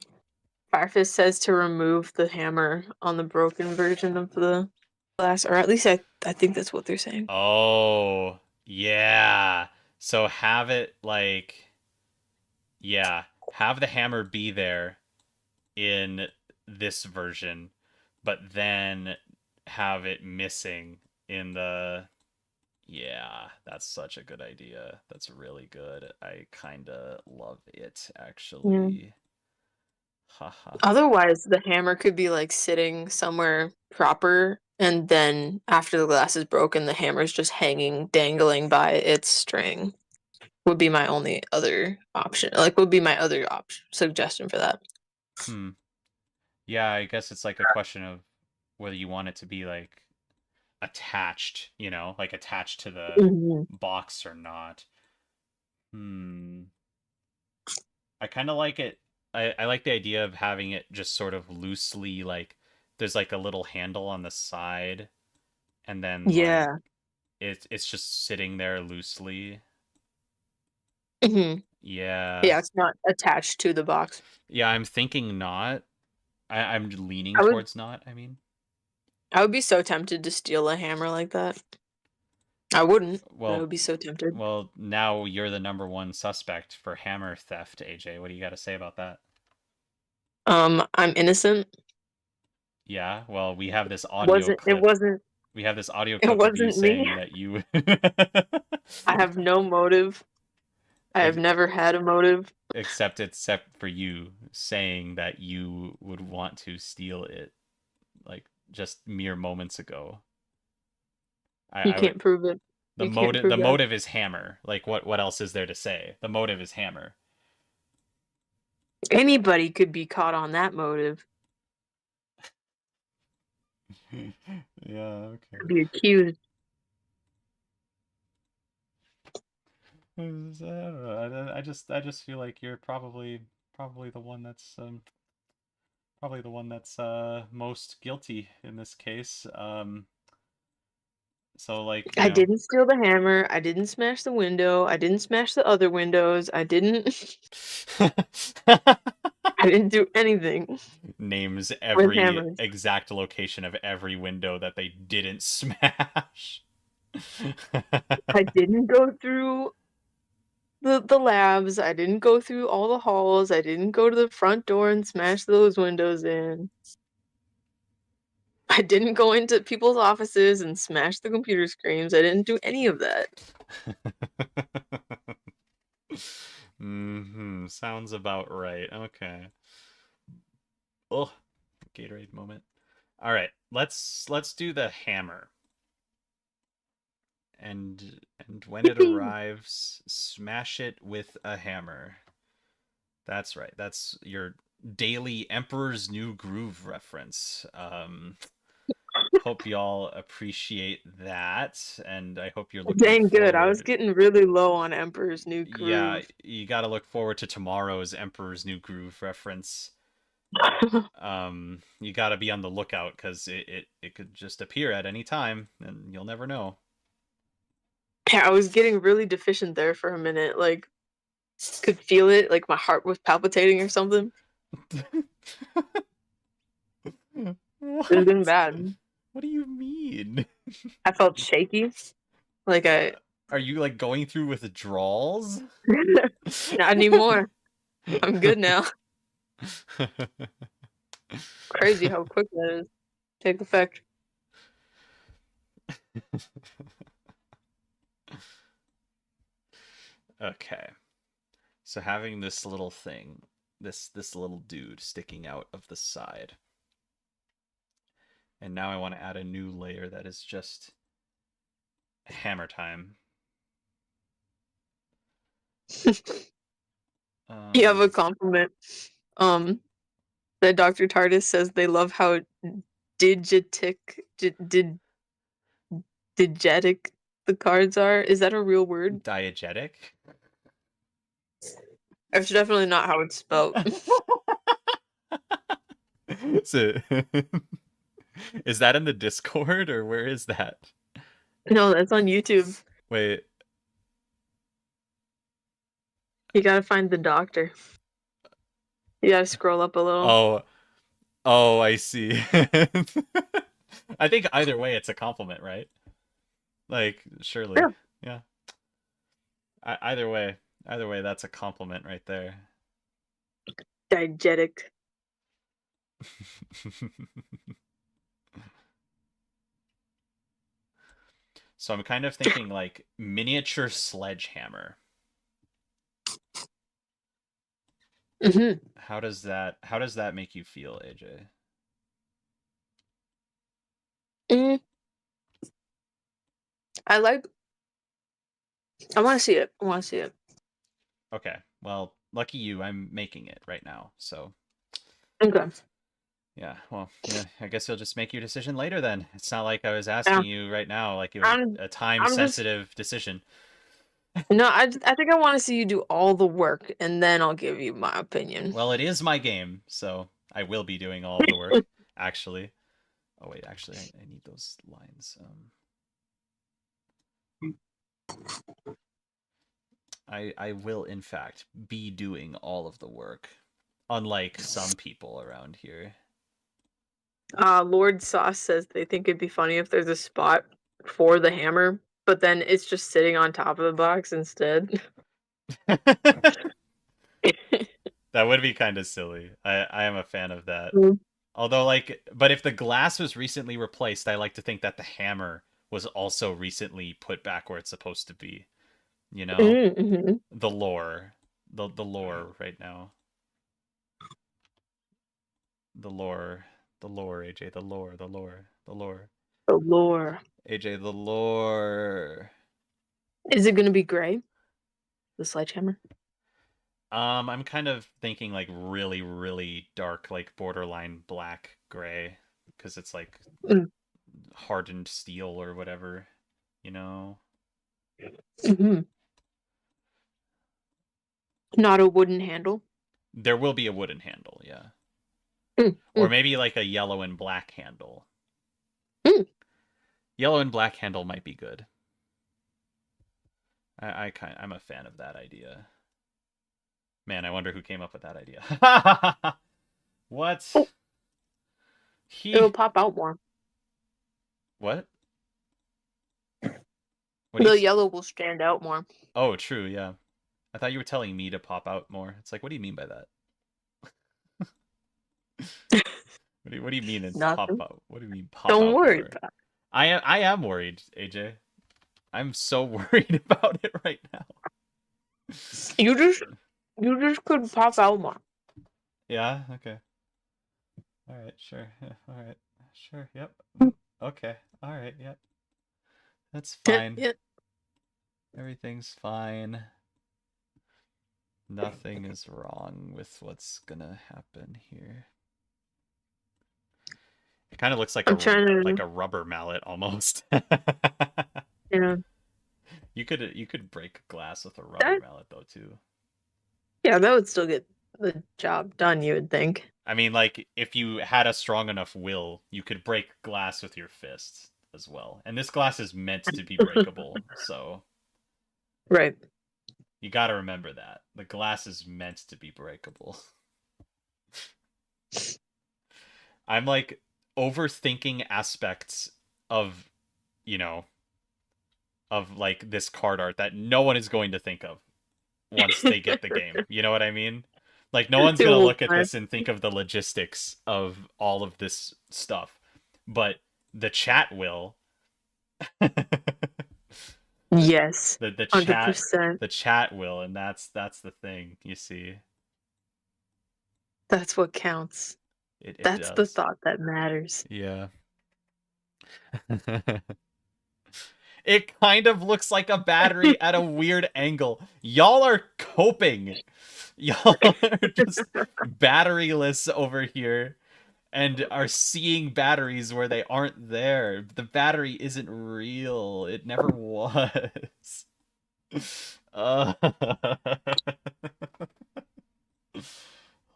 Firefist says to remove the hammer on the broken version of the glass, or at least I think that's what they're saying. Oh, yeah. So have it like, yeah, have the hammer be there in this version, but then have it missing in the. Yeah, that's such a good idea. That's really good. I kind of love it, Yeah. actually. Haha. Otherwise, the hammer could be like sitting somewhere proper, and then after the glass is broken, the hammer's just hanging, dangling by its string. Would be my only other option. Like, would be my other option suggestion for that. Hmm. Yeah, I guess it's like a question of whether you want it to be like attached, like attached to the Mhm. box or not. Hmm. I kind of like it. I like the idea of having it just sort of loosely, like there's like a little handle on the side, and then like Yeah. it's just sitting there loosely. Hmm. Yeah. Yeah, it's not attached to the box. Yeah, I'm thinking not. I'm leaning I would towards not, I mean. I would be so tempted to steal a hammer like that. I wouldn't, but I Well, would be so tempted. well, now you're the number one suspect for hammer theft, AJ. What do you got to say about that? I'm innocent. Yeah, well, we have this audio Wasn't it clip. wasn't We have this audio it clip of you wasn't me. saying that you I have no motive. I have Ex- never had a motive. except for you saying that you would want to steal it like just mere moments ago. You I would can't prove it. the You can't motive prove the that. motive is hammer. Like what else is there to say? The motive is hammer. Anybody could be caught on that motive. Yeah, okay. Could be accused. I don't know. I just feel like you're probably the one that's most guilty in this case. So like, I didn't steal the hammer. I didn't smash the window. I didn't smash the other windows. I didn't I didn't do anything names with every hammers. exact location of every window that they didn't smash. I didn't go through the labs. I didn't go through all the halls. I didn't go to the front door and smash those windows in. I didn't go into people's offices and smash the computer screens. I didn't do any of that. Sounds about right. Okay. Oh, Gatorade moment. All right, let's do the hammer. And when it Yippee! arrives, smash it with a hammer. That's right. That's your daily Emperor's New Groove reference. Hope y'all appreciate that, and I hope you're looking Dang good. I was forward. getting really low on Emperor's New Yeah, Groove. you got to look forward to tomorrow's Emperor's New Groove reference. You got to be on the lookout because it could just appear at any time, and you'll never know. Yeah, I was getting really deficient there for a minute. Like, could feel it. Like my heart was palpitating or something. It was getting What? bad. What do you mean? I felt shaky. Like I Are you like going through withdrawals? not anymore. I'm good now. Crazy how quick that is. Take effect. Okay. So having this little thing, this little dude sticking out of the side. And now I want to add a new layer that is just hammer time. You have Um, a compliment. That Dr. TARDIS says they love how digitic did digetic the cards are. Is that a real word? diegetic. It's definitely not how it's spelled. So, is that in the Discord or where is that? No, that's on YouTube. Wait. You gotta find the doctor. You gotta scroll up a little. Oh, oh, I see. I think either way, it's a compliment, right? Like, surely, Yeah. yeah. Either way, that's a compliment right there. Diegetic. So I'm kind of thinking like miniature sledgehammer. Hmm. How does that make you feel, AJ? Mm, I like. I want to see it. I want to see it. Okay. Well, lucky you, I'm making it right now. So, Okay. yeah, well, yeah, I guess you'll just make your decision later then. It's not like I was Yeah. asking you right now like it was I'm. a time I'm just. sensitive decision. No, I think I want to see you do all the work, and then I'll give you my opinion. Well, it is my game, so I will be doing all of the work, actually. Oh wait, actually, I need those lines. I will in fact be doing all of the work, unlike some people around here. Lord Sauce says they think it'd be funny if there's a spot for the hammer, but then it's just sitting on top of the box instead. That would be kind of silly. I am a fan of that. Mm. Although, like, but if the glass was recently replaced, I like to think that the hammer was also recently put back where it's supposed to be. You know, Mm-hmm. the lore, the lore right now, the lore, the lore, AJ, the lore, the lore, the lore, The lore. AJ, the lore. Is it gonna be gray? The sledgehammer? I'm kind of thinking like really, really dark, like borderline black gray, because it's like Mm. hardened steel or whatever, you know. Mm-hmm. Not a wooden handle. There will be a wooden handle, yeah. Mm. Or Mm. maybe like a yellow and black handle. Mm. Yellow and black handle might be good. I'm a fan of that idea. Man, I wonder who came up with that idea. What? Oh, it'll He pop out more. what? What do you The yellow will stand out more. Oh, true, yeah. I thought you were telling me to pop out more. It's like, what do you mean by that? What do you mean it's pop Nothing. out? What do you mean pop Don't out worry more? about I am worried, AJ. I'm so worried about it right now. it. You just could pop out more. Yeah, okay. All right, sure. Yeah, all right. Sure. Yep. Okay. All right. Yep. That's Yeah, fine. yeah. Everything's fine. Nothing is wrong with what's gonna happen here. It kind of looks I'm trying like to, a rubber mallet almost. yeah. You could break glass with a rubber That, mallet though too. yeah, that would still get the job done, you would think. I mean, like if you had a strong enough will, you could break glass with your fists as well. And this glass is meant to be breakable, so Right. you got to remember that. The glass is meant to be breakable. I'm like overthinking aspects of, you know, of like this card art that no one is going to think of once they get the game. You know what I mean? Like no one's It going to will look at fine. this and think of the logistics of all of this stuff. But the chat will. Yes. The chat 100%. will, and that's the thing, you see. That's what counts. It That's the does. thought that matters. Yeah. It kind of looks like a battery at a weird angle. Y'all are coping. Y'all are just batteryless over here and are seeing batteries where they aren't there. The battery isn't real. It never was. Uh,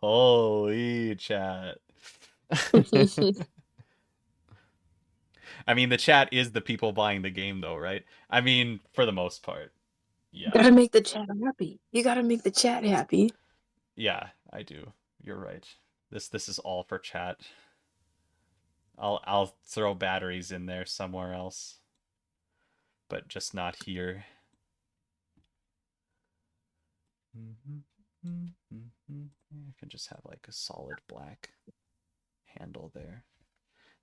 holy chat. I mean, the chat is the people buying the game, though, right? I mean, for the most part. You Yeah. gotta make the chat happy. You gotta make the chat happy. Yeah, I do. You're right. This is all for chat. I'll throw batteries in there somewhere else, but just not here. I can just have like a solid black handle there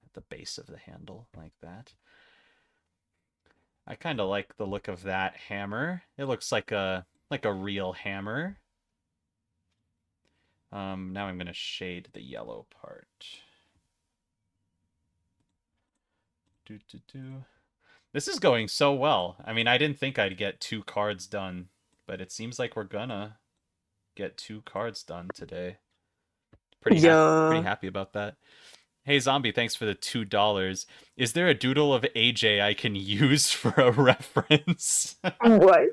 at the base of the handle like that. I kind of like the look of that hammer. It looks like a real hammer. Now I'm gonna shade the yellow part. This is going so well. I mean, I didn't think I'd get 2 cards done, but it seems like we're gonna get 2 cards done today. Pretty Yeah. happy about that. Hey Zombie, thanks for the $2. Is there a doodle of AJ I can use for a reference? What?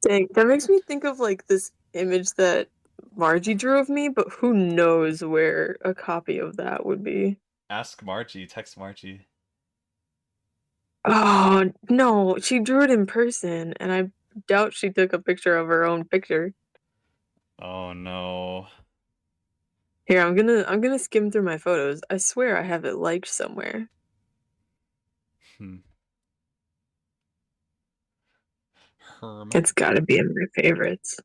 Dang, that makes me think of like this image that Margie drew of me, but who knows where a copy of that would be. Ask Margie, text Margie. Oh, no, she drew it in person, and I doubt she took a picture of her own picture. Oh no. Here, I'm gonna skim through my photos. I swear I have it liked somewhere. Hmm. Herm. It's gotta be in my favorites.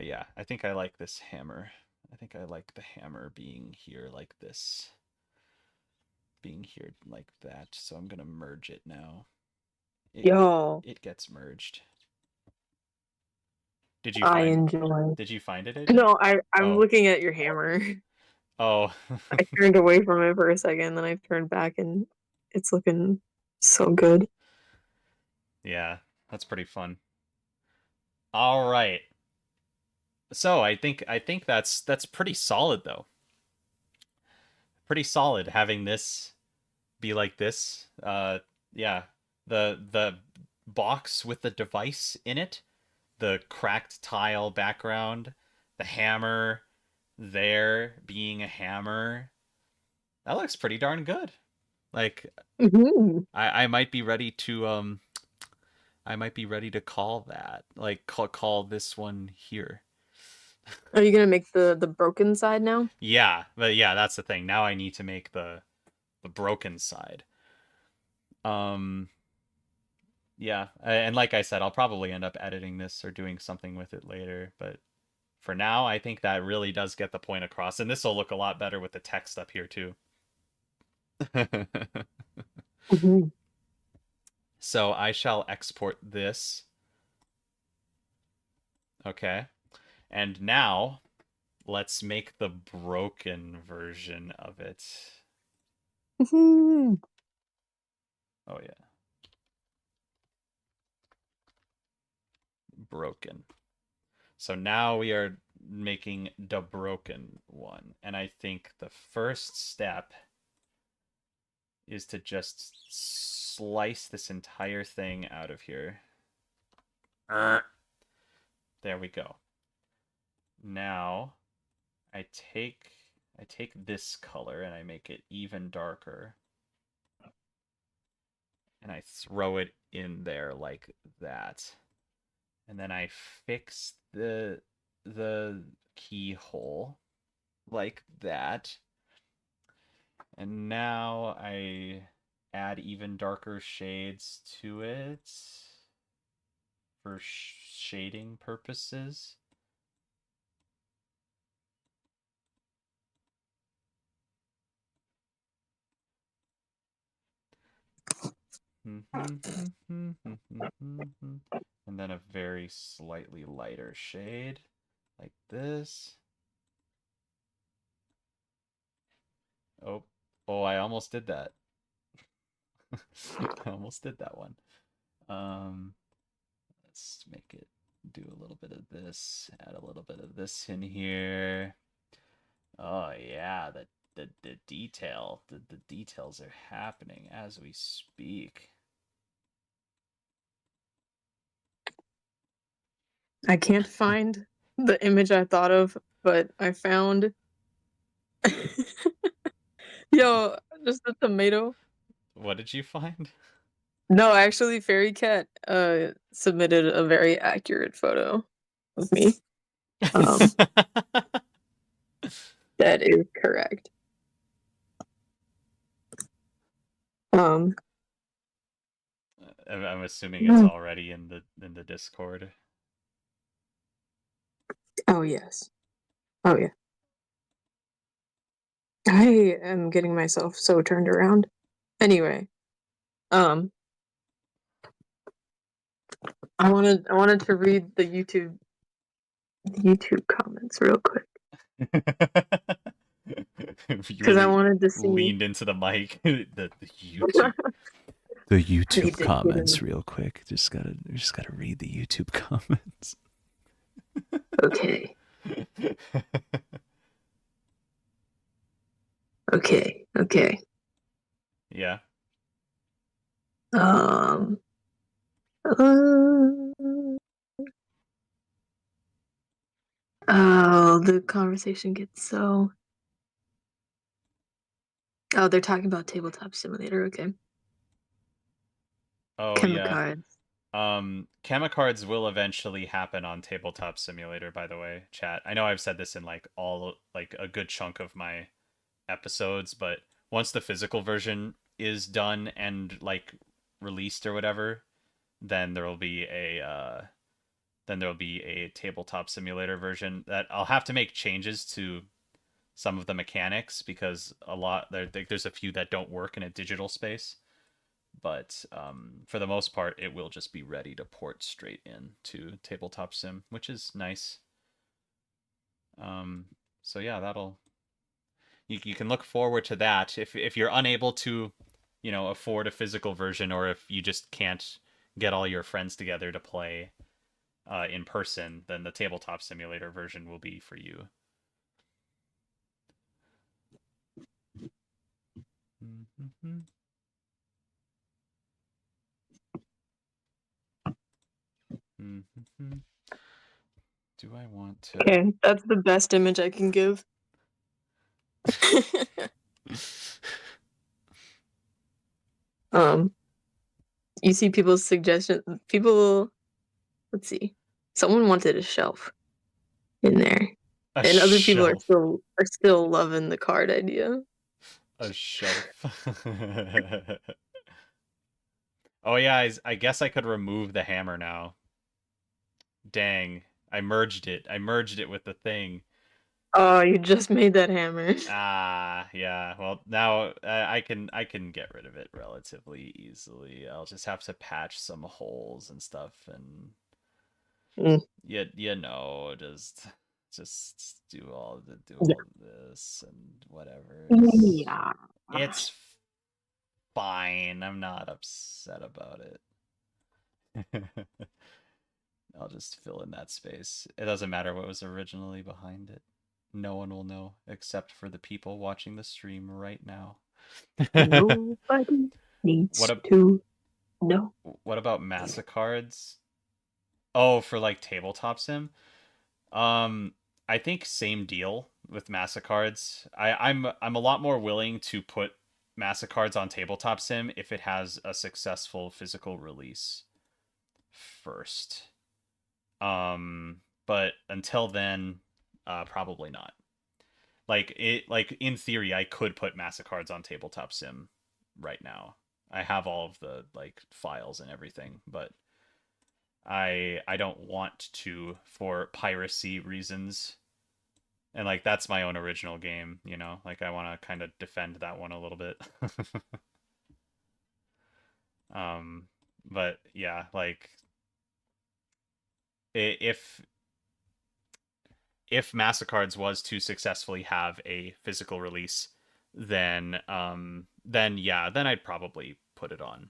Yeah, I think I like this hammer. I think I like the hammer being here like this. Being here like that. So I'm gonna merge it now. It Yo, it gets merged. Did you I find enjoy. did you find it, AJ? No, I'm Oh. looking at your hammer. Oh. I turned away from it for a second, then I turned back and it's looking so good. Yeah, that's pretty fun. All right. So I think that's pretty solid though. Pretty solid having this be like this. Yeah. The box with the device in it, the cracked tile background, the hammer there being a hammer. That looks pretty darn good. Like Mhm. I might be ready to I might be ready to call that. Like call this one here. Are you gonna make the broken side now? Yeah, but yeah, that's the thing. Now I need to make the broken side. Um yeah, and like I said, I'll probably end up editing this or doing something with it later, but for now, I think that really does get the point across, and this will look a lot better with the text up here too. Mhm. So I shall export this. Okay. And now let's make the broken version of it. Mhm. Oh yeah. Broken. So now we are making the broken one. And I think the first step is to just slice this entire thing out of here. There we go. Now I take this color and I make it even darker. And I throw it in there like that. And then I fix the keyhole like that. And now I add even darker shades to it for shading purposes. And then a very slightly lighter shade like this. Oh, oh, I almost did that. I almost did that one. Um, let's make it do a little bit of this, add a little bit of this in here. Oh yeah, the detail, the details are happening as we speak. I can't find the image I thought of, but I found yo, just a tomato. What did you find? No, actually, Fairy Cat submitted a very accurate photo of me. Um, that is correct. Um, I'm assuming it's already in the Discord. oh yes. Oh yeah. I am getting myself so turned around. Anyway, um, I wanted to read the YouTube comments real quick You because I really wanted to see. leaned into the mic. The YouTube the I need YouTube to get comments in. real quick. Just gotta read the YouTube comments. Okay, okay. Yeah. Um, uh, oh, the conversation gets so. Oh, they're talking about Tabletop Simulator. Okay. Oh yeah. Chemicards. Chemicards will eventually happen on Tabletop Simulator, by the way, chat. I know I've said this in like a good chunk of my episodes, but once the physical version is done and like released or whatever, then there will be a Tabletop Simulator version that I'll have to make changes to some of the mechanics because there's a few that don't work in a digital space. But for the most part, it will just be ready to port straight in to Tabletop Sim, which is nice. Um, so yeah, you can look forward to that if you're unable to, afford a physical version, or if you just can't get all your friends together to play in person, then the Tabletop Simulator version will be for you. Mm-hmm. Mm-hmm. Do I want to? Okay, that's the best image I can give. um, you see people's suggestions. People, let's see. Someone wanted a shelf in there, A and other people shelf. are still loving the card idea. A shelf. Oh yeah, I guess I could remove the hammer now. Dang, I merged it. I merged it with the thing. Oh, you just made that hammer. Ah, yeah. Well, now I can get rid of it relatively easily. I'll just have to patch some holes and stuff, and Mm, just do yeah. all this and whatever. Yeah. It's fine. I'm not upset about it. I'll just fill in that space. It doesn't matter what was originally behind it. No one will know except for the people watching the stream right now. Nobody What needs a, to know. what about Massicards? Oh, for like tabletop sim? Um, I think same deal with Massicards. I'm a lot more willing to put Massicards on tabletop sim if it has a successful physical release first. But until then, probably not. Like in theory, I could put Massicards on Tabletop Sim right now. I have all of the like files and everything, but I don't want to for piracy reasons. And like that's my own original game, Like I want to kind of defend that one a little bit. um, but yeah, like if Massicards was to successfully have a physical release, then yeah, then I'd probably put it on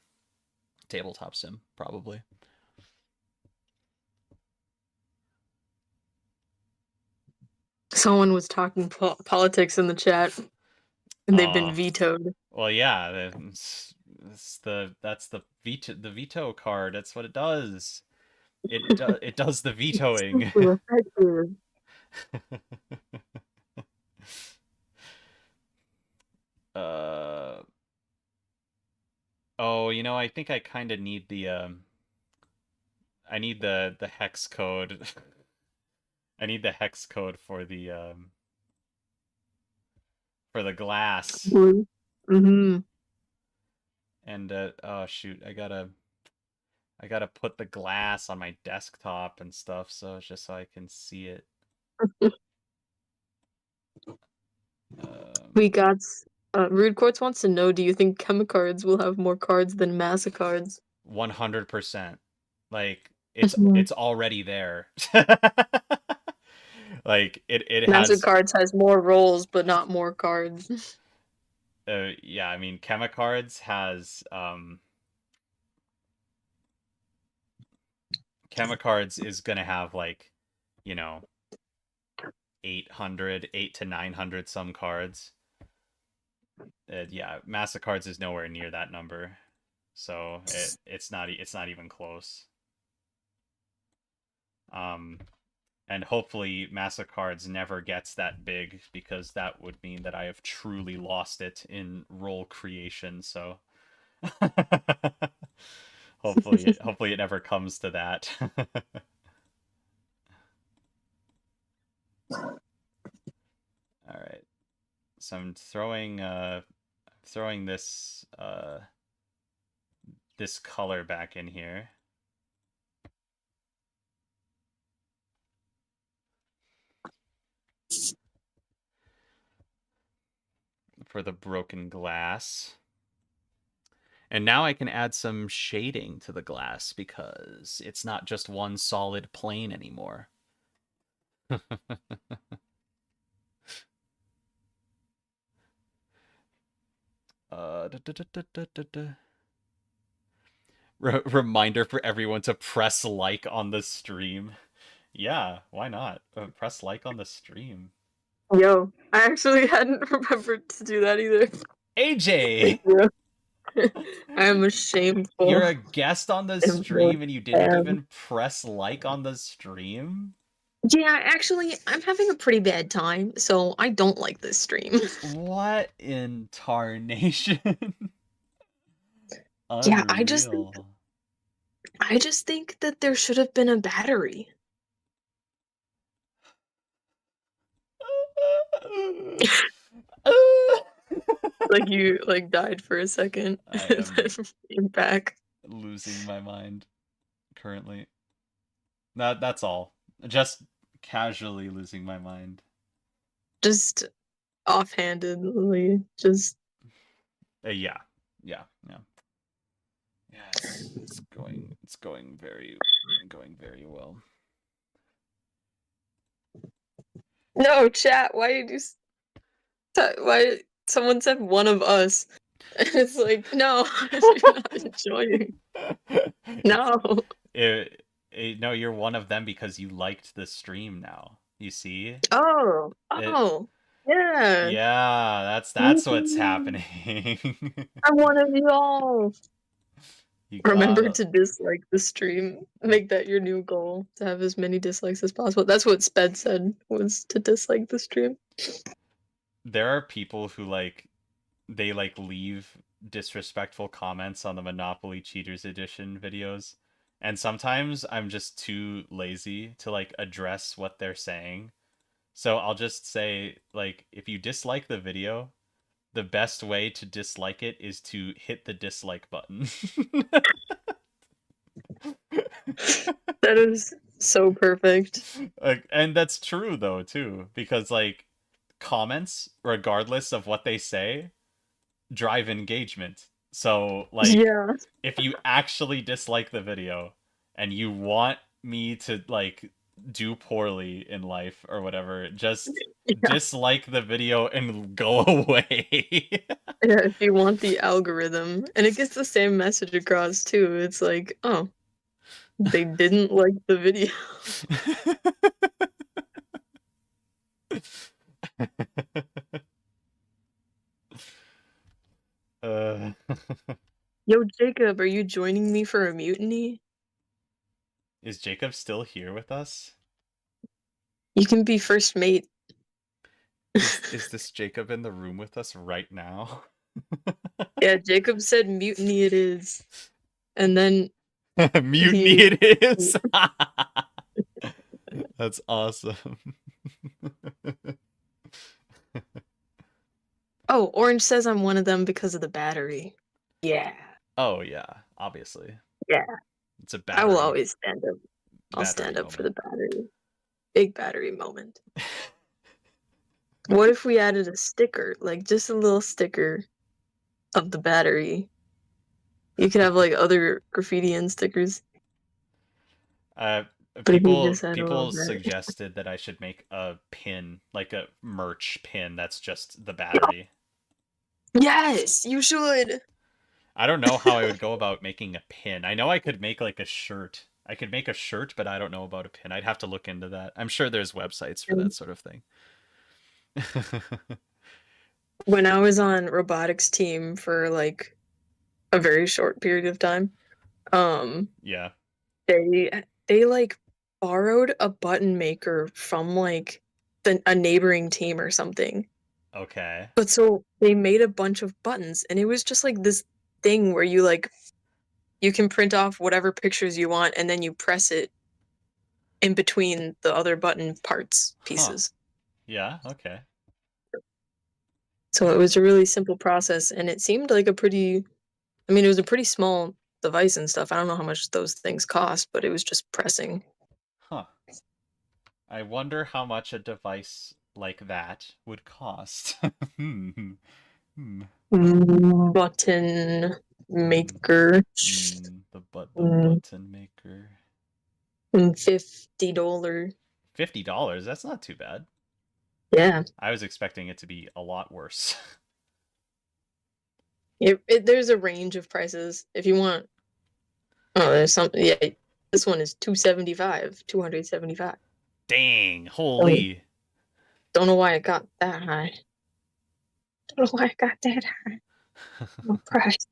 Tabletop Sim, probably. Someone was talking politics in the chat, and they've been Oh, vetoed. well, yeah, that's the veto card. That's what it does. It does the It's vetoing. super effective. uh oh, I think I kind of need I need the hex code. I need the hex code for the glass. Mm-hmm. And oh shoot, I gotta put the glass on my desktop and stuff, so it's just so I can see it. We got Rude Quartz wants to know, do you think Chemicards will have more cards than Massicards? 100%. Like Mhm. it's already there. Like it has Massicards has more rolls, but not more cards. yeah, I mean Chemicards has Chemicards is gonna have like, you know, 8 to 900 some cards. Yeah, Massicards is nowhere near that number. So it's not even close. Um and hopefully Massicards never gets that big because that would mean that I have truly lost it in role creation. So hopefully it never comes to that. All right. So I'm throwing this color back in here. For the broken glass. And now I can add some shading to the glass because it's not just one solid plane anymore. Reminder for everyone to press like on the stream. Yeah, why not? Press like on the stream. Yo, I actually hadn't remembered to do that either. AJ! I am a shameful. You're a guest on the stream and you didn't fan. even press like on the stream? Yeah, actually, I'm having a pretty bad time, so I don't like this stream. What in tarnation? Yeah, Unreal. I just think that there should have been a battery. Like you died for a second I and am then came back. losing my mind currently. That's all. Just casually losing my mind. Just offhandedly, just Yeah. Yeah. It's going very well. no chat. Why did you? Why someone said one of us? And it's like no, you're not enjoying. No. No, you're one of them because you liked the stream now. You see? Oh. It, Oh. Yeah. yeah, that's what's happening. I'm one of y'all. You Remember gotta. to dislike the stream. Make that your new goal to have as many dislikes as possible. That's what Sped said was to dislike the stream. There are people who they leave disrespectful comments on the Monopoly Cheaters Edition videos. And sometimes I'm just too lazy to address what they're saying. So I'll just say if you dislike the video, the best way to dislike it is to hit the dislike button. That is so perfect. And that's true though too, because comments, regardless of what they say, drive engagement. So Yeah. if you actually dislike the video and you want me to do poorly in life or whatever, just Yeah. dislike the video and go away. Yeah, if you want the algorithm. And it gets the same message across too. It's like, oh, they didn't like the video. uh, Yo, Jacob, are you joining me for a mutiny? is Jacob still here with us? You can be first mate. Is this Jacob in the room with us right now? Yeah, Jacob said mutiny it is. And then Mutiny it is. That's awesome. Oh, Orange says I'm one of them because of the battery. Yeah. Oh yeah, obviously. Yeah. It's a battery. I will always stand up. I'll stand up moment. for the battery. Big battery moment. What if we added a sticker? Just a little sticker of the battery. You could have other graffiti and stickers. People People suggested that I should make a pin, like a merch pin that's just the battery. Yes, you should. I don't know how I would go about making a pin. I know I could make a shirt. I could make a shirt, but I don't know about a pin. I'd have to look into that. I'm sure there's websites for that sort of thing. When I was on robotics team for a very short period of time, yeah, they borrowed a button maker from a neighboring team or something. Okay. But so they made a bunch of buttons, and it was just this thing where you you can print off whatever pictures you want, and then you press it in between the other button parts pieces. Yeah, okay. So it was a really simple process, and it seemed like a pretty, I mean, it was a pretty small device and stuff. I don't know how much those things cost, but it was just pressing. Huh. I wonder how much a device like that would cost. Hmm. Hmm. Button Hmm. maker. The button maker. $50. $50? That's not too bad. Yeah. I was expecting it to be a lot worse. There's a range of prices. If you want, oh, there's something. Yeah, this one is 275. Dang, Oh, holy. don't know why it got that high. Don't know why it got that high. No price.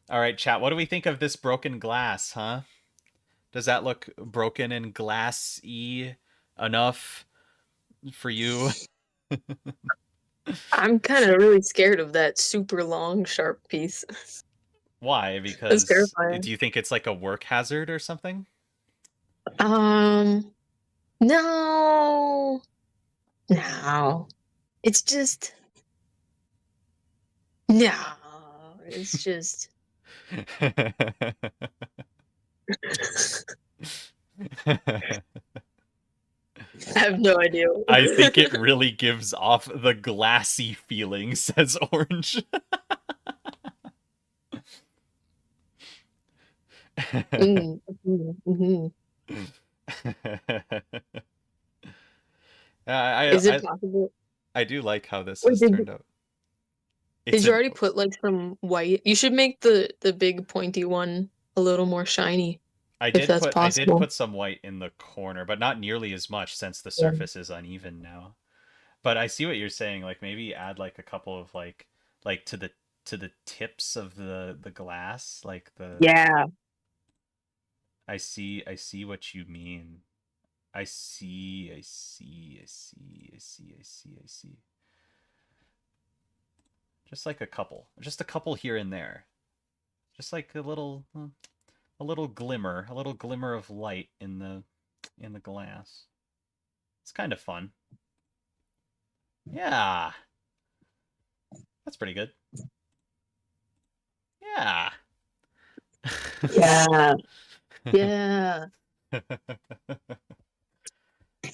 All right, chat. What do we think of this broken glass, huh? Does that look broken and glassy enough for you? I'm kind of really scared of that super long, sharp piece. Why? That's Because do terrifying. you think it's like a work hazard or something? Um, no, no. It's just no. It's just. I have no idea. I think it really gives off the glassy feeling, says Orange. Mhm. I, Is it I possible? I do like how this Wait, has turned out. did It's you an already put like some white? You should make the big pointy one a little more shiny, if that's I did possible. put some white in the corner, but not nearly as much since the Yeah. surface is uneven now. But I see what you're saying. Like maybe add like a couple of like to the tips of the glass, like the Yeah. I see what you mean. I see, I see, I see, I see, I see. Just like a couple. Just a couple here and there. Just like a little glimmer of light in the glass. It's kind of fun. Yeah. That's pretty good. Yeah. Yeah. Yeah.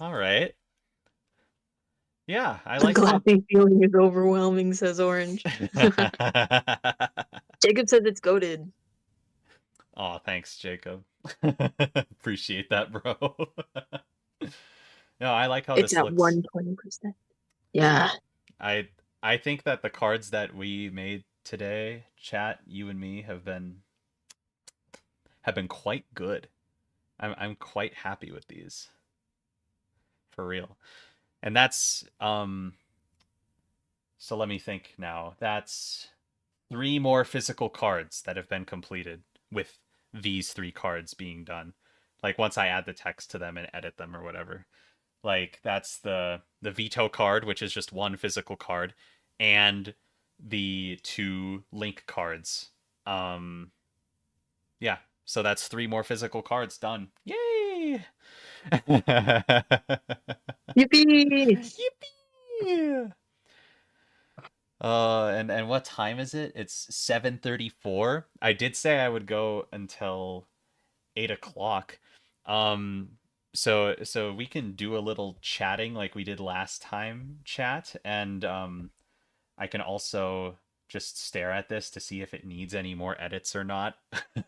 All right. Yeah, I The like the glassy feeling is overwhelming, says Orange. Jacob says it's goated. Oh, thanks, Jacob. Appreciate that, bro. No, I like how It's this at looks. 120%. Yeah. I I think that the cards that we made today, chat, you and me have been quite good. I'm quite happy with these. For real. And that's so let me think now. That's 3 more physical cards that have been completed with these 3 cards being done. Like once I add the text to them and edit them or whatever. Like that's the veto card, which is just one physical card, and the 2 link cards. Um yeah, so that's 3 more physical cards done. Yay! Yippee! Yippee! And what time is it? It's 7:34. I did say I would go until 8 o'clock. Um, so we can do a little chatting like we did last time, chat, and I can also just stare at this to see if it needs any more edits or not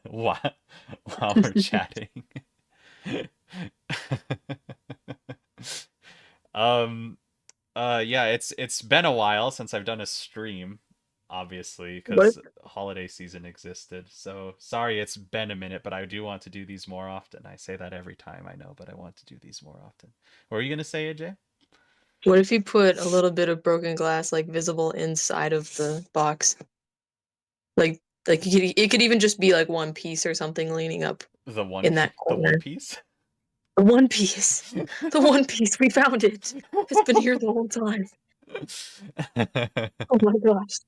while while we're chatting. um, yeah, it's been a while since I've done a stream, obviously, What? because holiday season existed. So sorry, it's been a minute, but I do want to do these more often. I say that every time, I know, but I want to do these more often. What were you gonna say, AJ? What if you put a little bit of broken glass like visible inside of the box? Like it could even just be like one piece or something leaning up in that The One corner. Piece? The one piece. The one piece. We found it. It's been here the whole time. Oh my gosh.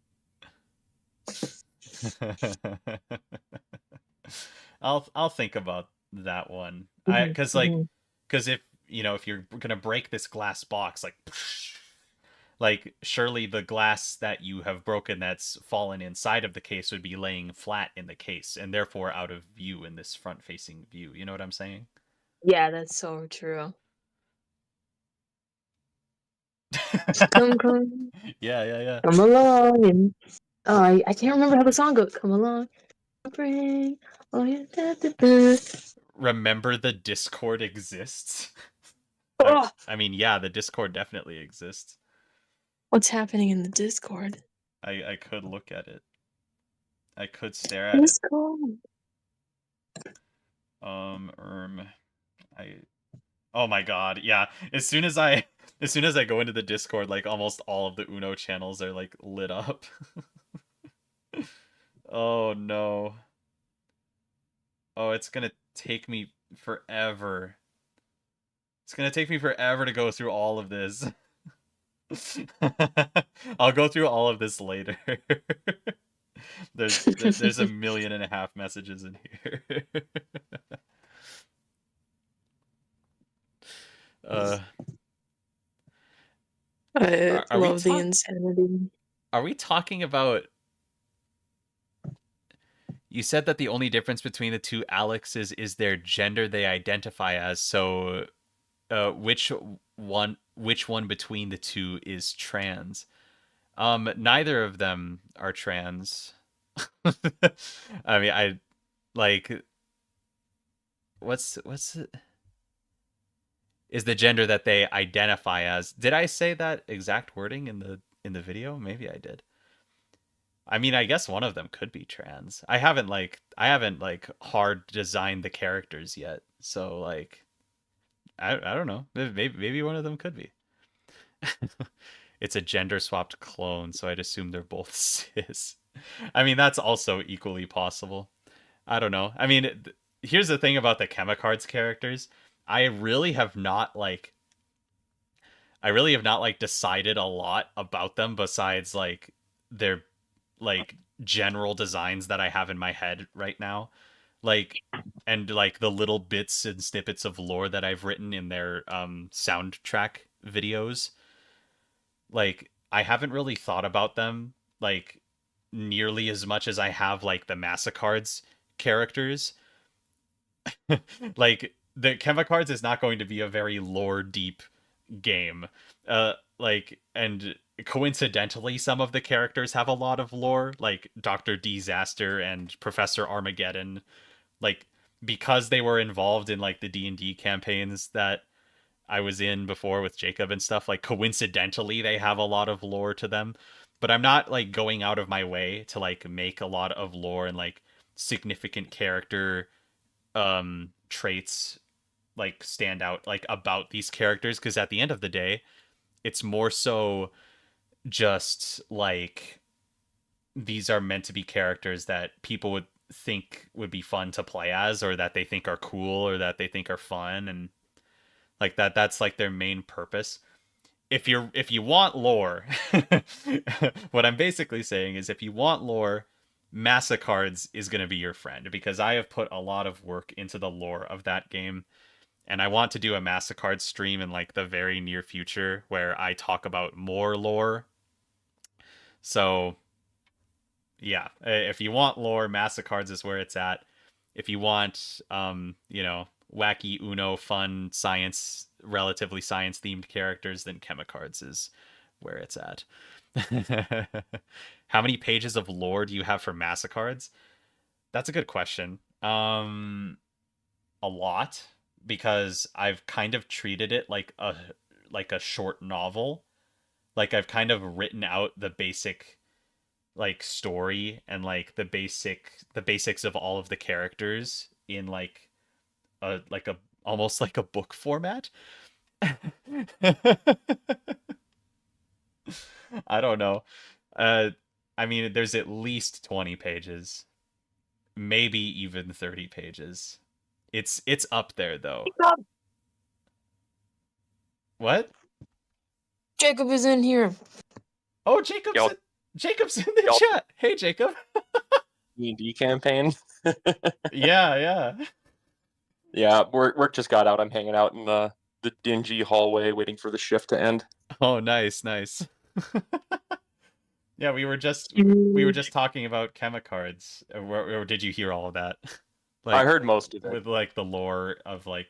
I'll think about that one. Mhm, mhm. Cuz if, if you're going to break this glass box like surely the glass that you have broken that's fallen inside of the case would be laying flat in the case and therefore out of view in this front-facing view. You know what I'm saying? Yeah, that's so true. Come, come, Yeah, yeah, yeah. come along, and I can't remember how the song goes. Come along, bring all your Remember the Discord exists? I Oh, I mean, yeah, the Discord definitely exists. what's happening in the Discord? I could look at it. I could stare at it. Discord. I Oh my god, yeah. As soon as I go into the Discord, like almost all of the Uno channels are like lit up. Oh no. Oh, it's gonna take me forever. It's gonna take me forever to go through all of this. I'll go through all of this later. There's a million and a half messages in here. uh, I are we love the talk? insanity. Are we talking about? You said that the only difference between the two Alexes is their gender they identify as. So, which one between the two is trans? Neither of them are trans. I mean, I like what's is the gender that they identify as. Did I say that exact wording in the video? Maybe I did. I mean, I guess one of them could be trans. I haven't hard designed the characters yet. So like I don't know. Maybe one of them could be. It's a gender swapped clone, so I'd assume they're both cis. I mean, that's also equally possible. I don't know. I mean, here's the thing about the Chemicards characters. I really have not like I really have not like decided a lot about them besides like their like general designs that I have in my head right now. Like and like the little bits and snippets of lore that I've written in their soundtrack videos. Like I haven't really thought about them like nearly as much as I have like the Massacard's characters. Like the Chemicards is not going to be a very lore deep game. Like and coincidentally some of the characters have a lot of lore, like Dr. Disaster and Professor Armageddon, like because they were involved in like the D&D campaigns that I was in before with Jacob and stuff, like coincidentally they have a lot of lore to them. But I'm not like going out of my way to like make a lot of lore and like significant character traits like stand out like about these characters, because at the end of the day it's more so just like these are meant to be characters that people would think would be fun to play as, or that they think are cool, or that they think are fun, and like that's like their main purpose. If you want lore, what I'm basically saying is if you want lore, Massacards is going to be your friend, because I have put a lot of work into the lore of that game, and I want to do a Massacard stream in like the very near future where I talk about more lore. So yeah, if you want lore, Massacards is where it's at. If you want, wacky Uno, fun science, relatively science themed characters, then Chemicards is where it's at. How many pages of lore do you have for Massacards? That's a good question. A lot, because I've kind of treated it like a short novel. Like I've kind of written out the basic like story and like the basics of all of the characters in like a almost like a book format. I don't know. Uh I mean there's at least 20 pages, maybe even 30 pages. It's up there though. Jacob! What? Jacob is in here. Oh, Yo, Jacob's in the yo, chat. Hey Jacob. D&D campaign. Yeah. Yeah, work just got out. I'm hanging out in the dingy hallway waiting for the shift to end. Oh, nice. Yeah, we were just talking about Chemicards. Or did you hear all of that? I Like heard most of it. with like the lore of like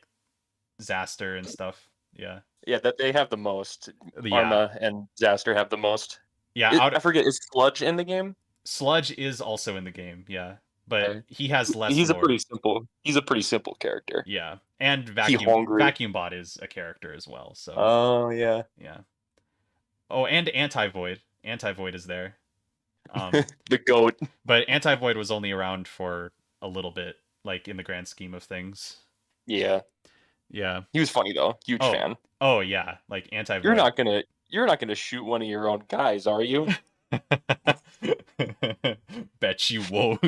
Zaster and stuff. Yeah. Yeah, that they have the most. Yeah. Arma and Zaster have the most. Yeah, I forget, is Sludge in the game? Sludge is also in the game, yeah. But Okay. he has less He's a lore. pretty simple character. Yeah. And He hungry. Vacuum Bot is a character as well, so Oh yeah. yeah. Oh, and Anti-Void. Anti-Void is there. The goat. But Anti-Void was only around for a little bit, like in the grand scheme of things. Yeah. Yeah. He was funny though. Huge fan. Oh yeah, like Anti-Void. You're not gonna shoot one of your own guys, are you? Bet you won't.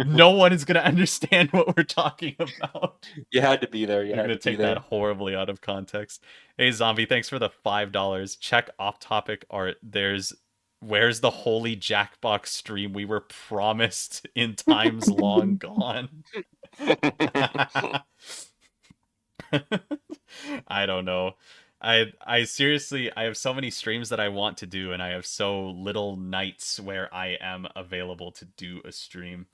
No one is gonna understand what we're talking about. You had to be there. You're gonna take that horribly out of context. Hey Zombie, thanks for the $5. Check off-topic art. Where's the holy Jackbox stream we were promised in times long gone? I don't know. I seriously, I have so many streams that I want to do, and I have so little nights where I am available to do a stream.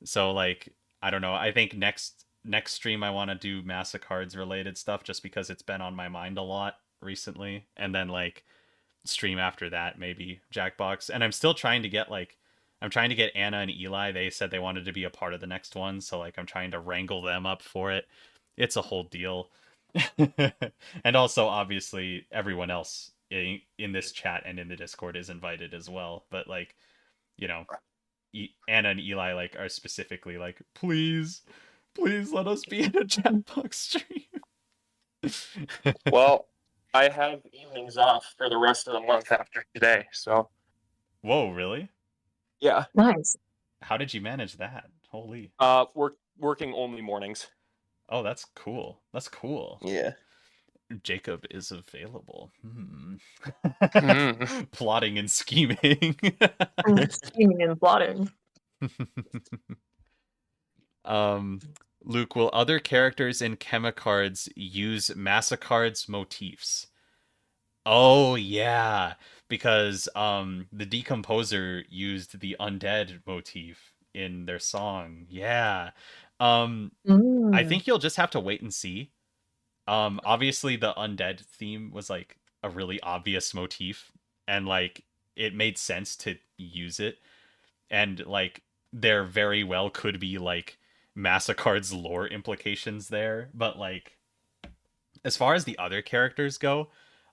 So like, I don't know. I think next stream I want to do Chemicards related stuff, just because it's been on my mind a lot recently, and then like stream after that maybe Jackbox. And I'm still trying to get I'm trying to get Anna and Eli. They said they wanted to be a part of the next one, so like I'm trying to wrangle them up for it. It's a whole deal. And also obviously everyone else in this chat and in the Discord is invited as well, but like, you know, Anna and Eli like are specifically like, please let us be in a Jackbox stream. Well, I have evenings off for the rest of the month after today, so. Whoa, really? Yeah. Nice. How did you manage that? Holy. Working only mornings. Oh, that's cool. That's cool. Yeah. Jacob is available. Mm. Plotting and scheming. Scheming and plotting. Luke, will other characters in Chemicards use Massacard's motifs? Oh yeah, because the Decomposer used the undead motif in their song. Yeah. I think you'll just have to wait and see. Obviously the undead theme was like a really obvious motif, and like it made sense to use it, and like there very well could be like Massacard's lore implications there, but like as far as the other characters go,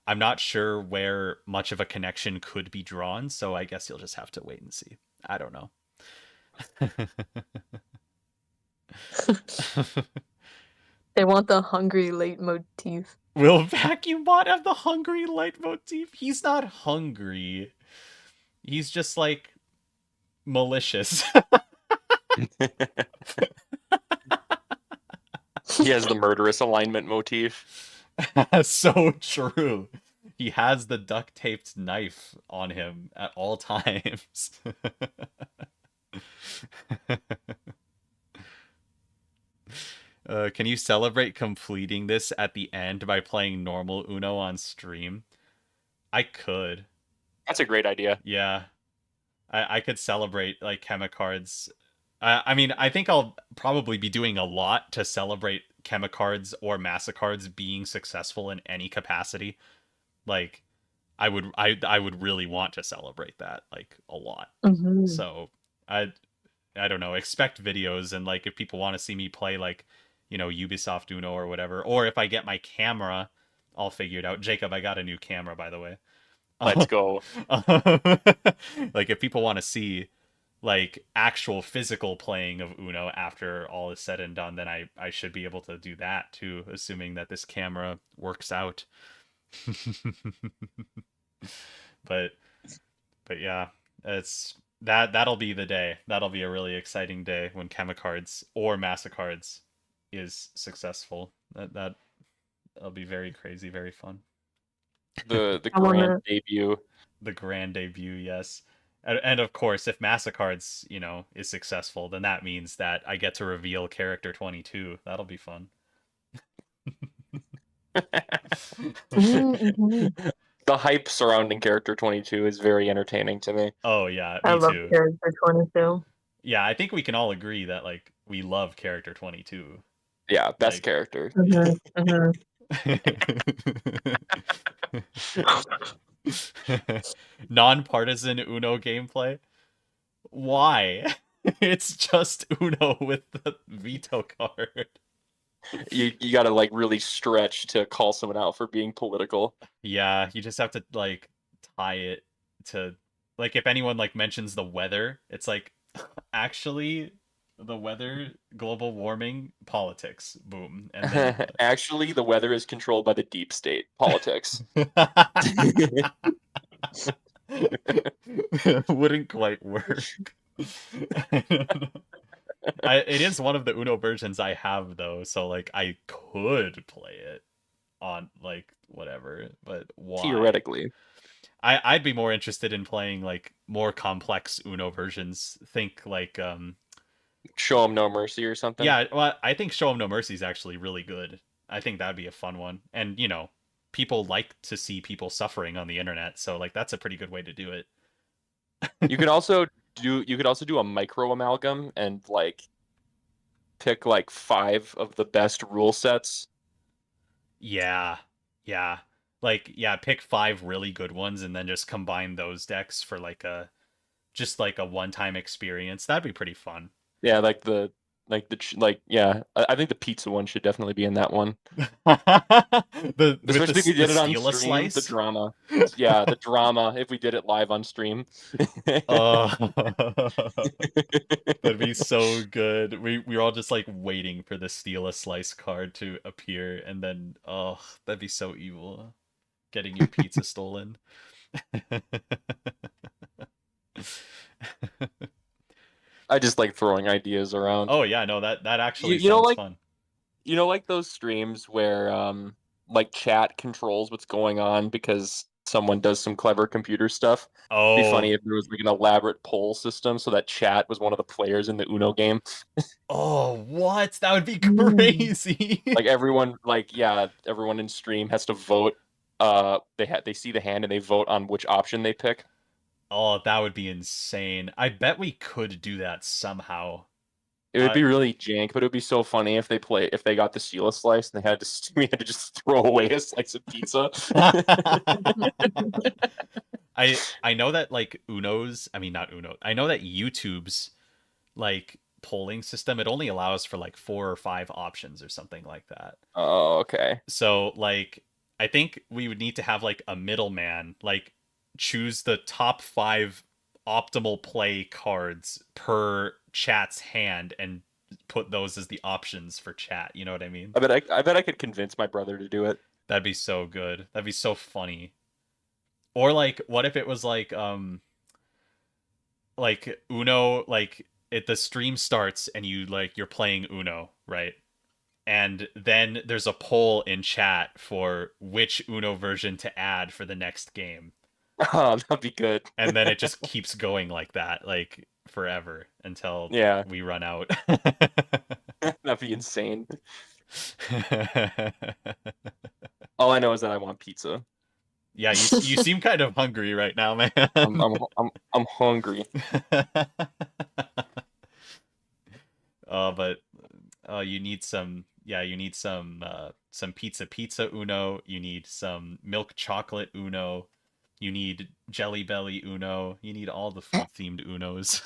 I'm not sure where much of a connection could be drawn, so I guess you'll just have to wait and see. I don't know. They want the hungry leitmotif. Will Vacuum Bot have the hungry leitmotif? He's not hungry. He's just like malicious. He has the murderous alignment motif. So true. He has the duct taped knife on him at all times. Can you celebrate completing this at the end by playing normal Uno on stream? I could. That's a great idea. Yeah. I could celebrate like Chemicards. I mean, I think I'll probably be doing a lot to celebrate Chemicards or Massacard's being successful in any capacity. Like, I would really want to celebrate that like a lot. Mm-hmm. So I don't know. Expect videos, and like if people want to see me play like, you know, Ubisoft Uno or whatever, or if I get my camera, I'll figure it out. Jacob, I got a new camera, by the way. Let's go. Like if people want to see like actual physical playing of Uno after all is said and done, then I should be able to do that too, assuming that this camera works out. but yeah, it's that'll be the day. That'll be a really exciting day when Chemicards or Massacard's is successful. That'll be very crazy, very fun. The grand debut. The grand debut, yes. And of course, if Massachards, is successful, then that means that I get to reveal character 22. That'll be fun. Mm-hmm. The hype surrounding character 22 is very entertaining to me. Oh yeah, I me love too. character 22. Yeah, I think we can all agree that like we love character 22. Yeah, best Like character. Mm-hmm. non-partisan Uno gameplay. Why? It's just Uno with the veto card. You gotta like really stretch to call someone out for being political. Yeah, you just have to like tie it to like if anyone like mentions the weather, it's like actually the weather, global warming, politics, boom, and then Actually, the weather is controlled by the deep state politics. wouldn't quite work. It is one of the Uno versions I have though, so like I could play it on like whatever, but why? Theoretically. I'd be more interested in playing like more complex Uno versions. Think like Show them no mercy or something. yeah, well I think Show 'em No Mercy is actually really good. I think that'd be a fun one. And people like to see people suffering on the internet, so like that's a pretty good way to do it. You could also do a micro amalgam and like pick like 5 of the best rule sets. Yeah. Yeah. Like yeah, pick 5 really good ones and then just combine those decks for like a just like a one-time experience. That'd be pretty fun. Yeah, yeah, I think the pizza one should definitely be in that one. With Especially if we the did it on steal a stream, the slice. drama. Yeah, the drama if we did it live on stream. Oh, that'd be so good. We're all just like waiting for the steal a slice card to appear, and then that'd be so evil. Getting your pizza stolen. I just like throwing ideas around. Oh yeah, no, that actually You know sounds like fun. like those streams where like chat controls what's going on because someone does some clever computer stuff. It'd be Oh, funny if there was like an elaborate poll system so that chat was one of the players in the Uno game. what? That would be Mm. crazy. Like everyone everyone in stream has to vote. They see the hand and they vote on which option they pick. Oh, that would be insane. I bet we could do that somehow. It would be really jank, but it would be so funny if they got the Sheila slice and they had to we had to just throw away a slice of pizza. I know that like Uno's, I mean not Uno. I know that YouTube's like polling system, it only allows for like 4 or 5 options or something like that. Oh, okay. So like I think we would need to have like a middleman, like choose the top 5 optimal play cards per chat's hand and put those as the options for chat. You know what I mean? I bet I could convince my brother to do it. That'd be so good. That'd be so funny. Or like what if it was like Uno, like the stream starts and you're playing Uno, right? And then there's a poll in chat for which Uno version to add for the next game. Oh, that'd be good. And then it just keeps going like that, like forever until Yeah, we run out. that'd be insane. All I know is that I want pizza. Yeah, you seem kind of hungry right now, man. I'm hungry. But you need some pizza Uno, you need some milk chocolate Uno, you need Jelly Belly Uno, you need all the food themed Unos.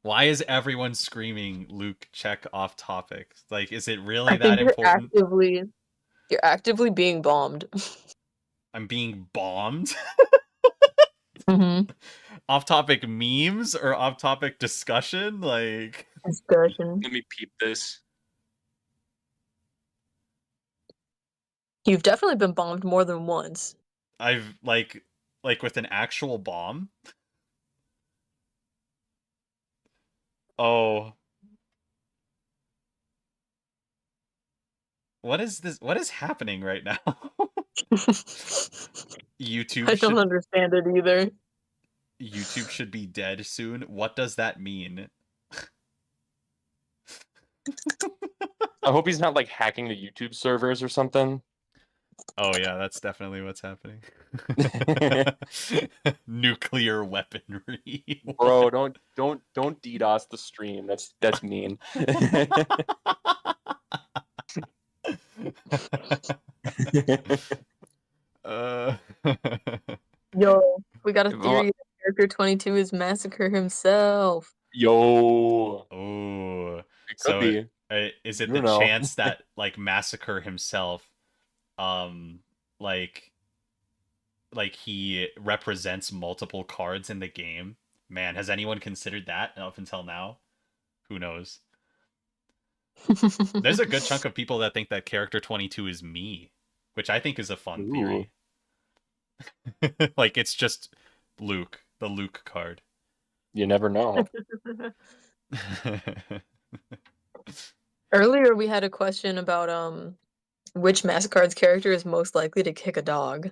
Why is everyone screaming Luke check off topic? Like, is it really I that think important? you're actively being bombed. I'm being bombed? Mm-hmm. Off topic memes or off topic discussion? Like Discussion. Let me peep this. You've definitely been bombed more than once. I've like with an actual bomb? Oh. What is this? What is happening right now? YouTube I don't should understand it either. YouTube should be dead soon. What does that mean? I hope he's not like hacking the YouTube servers or something. Oh yeah, that's definitely what's happening. Nuclear weaponry. Bro, don't DDoS the stream. That's mean. uh, Yo, we got a Well, theory that character 22 is Massacre himself. Yo, oh, it could so be. is it You the don't know. chance that like Massacre himself, um, like he represents multiple cards in the game? Man, has anyone considered that up until now? Who knows? There's a good chunk of people that think that character 22 is me, which I think is a fun Ooh. theory. Like it's just Luke, the Luke card. You never know. Earlier we had a question about which Massacre's character is most likely to kick a dog.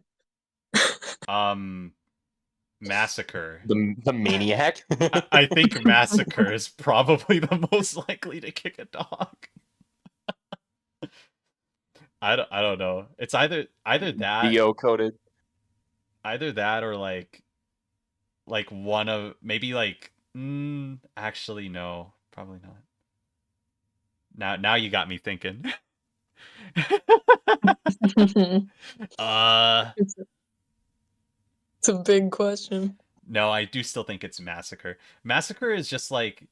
Massacre. The maniac. I think Massacre is probably the most likely to kick a dog. I don't know. It's either that Theo coded. or like one of maybe like actually no, probably not. Now you got me thinking. It's a big question. No, I do still think it's Massacre. Massacre is just like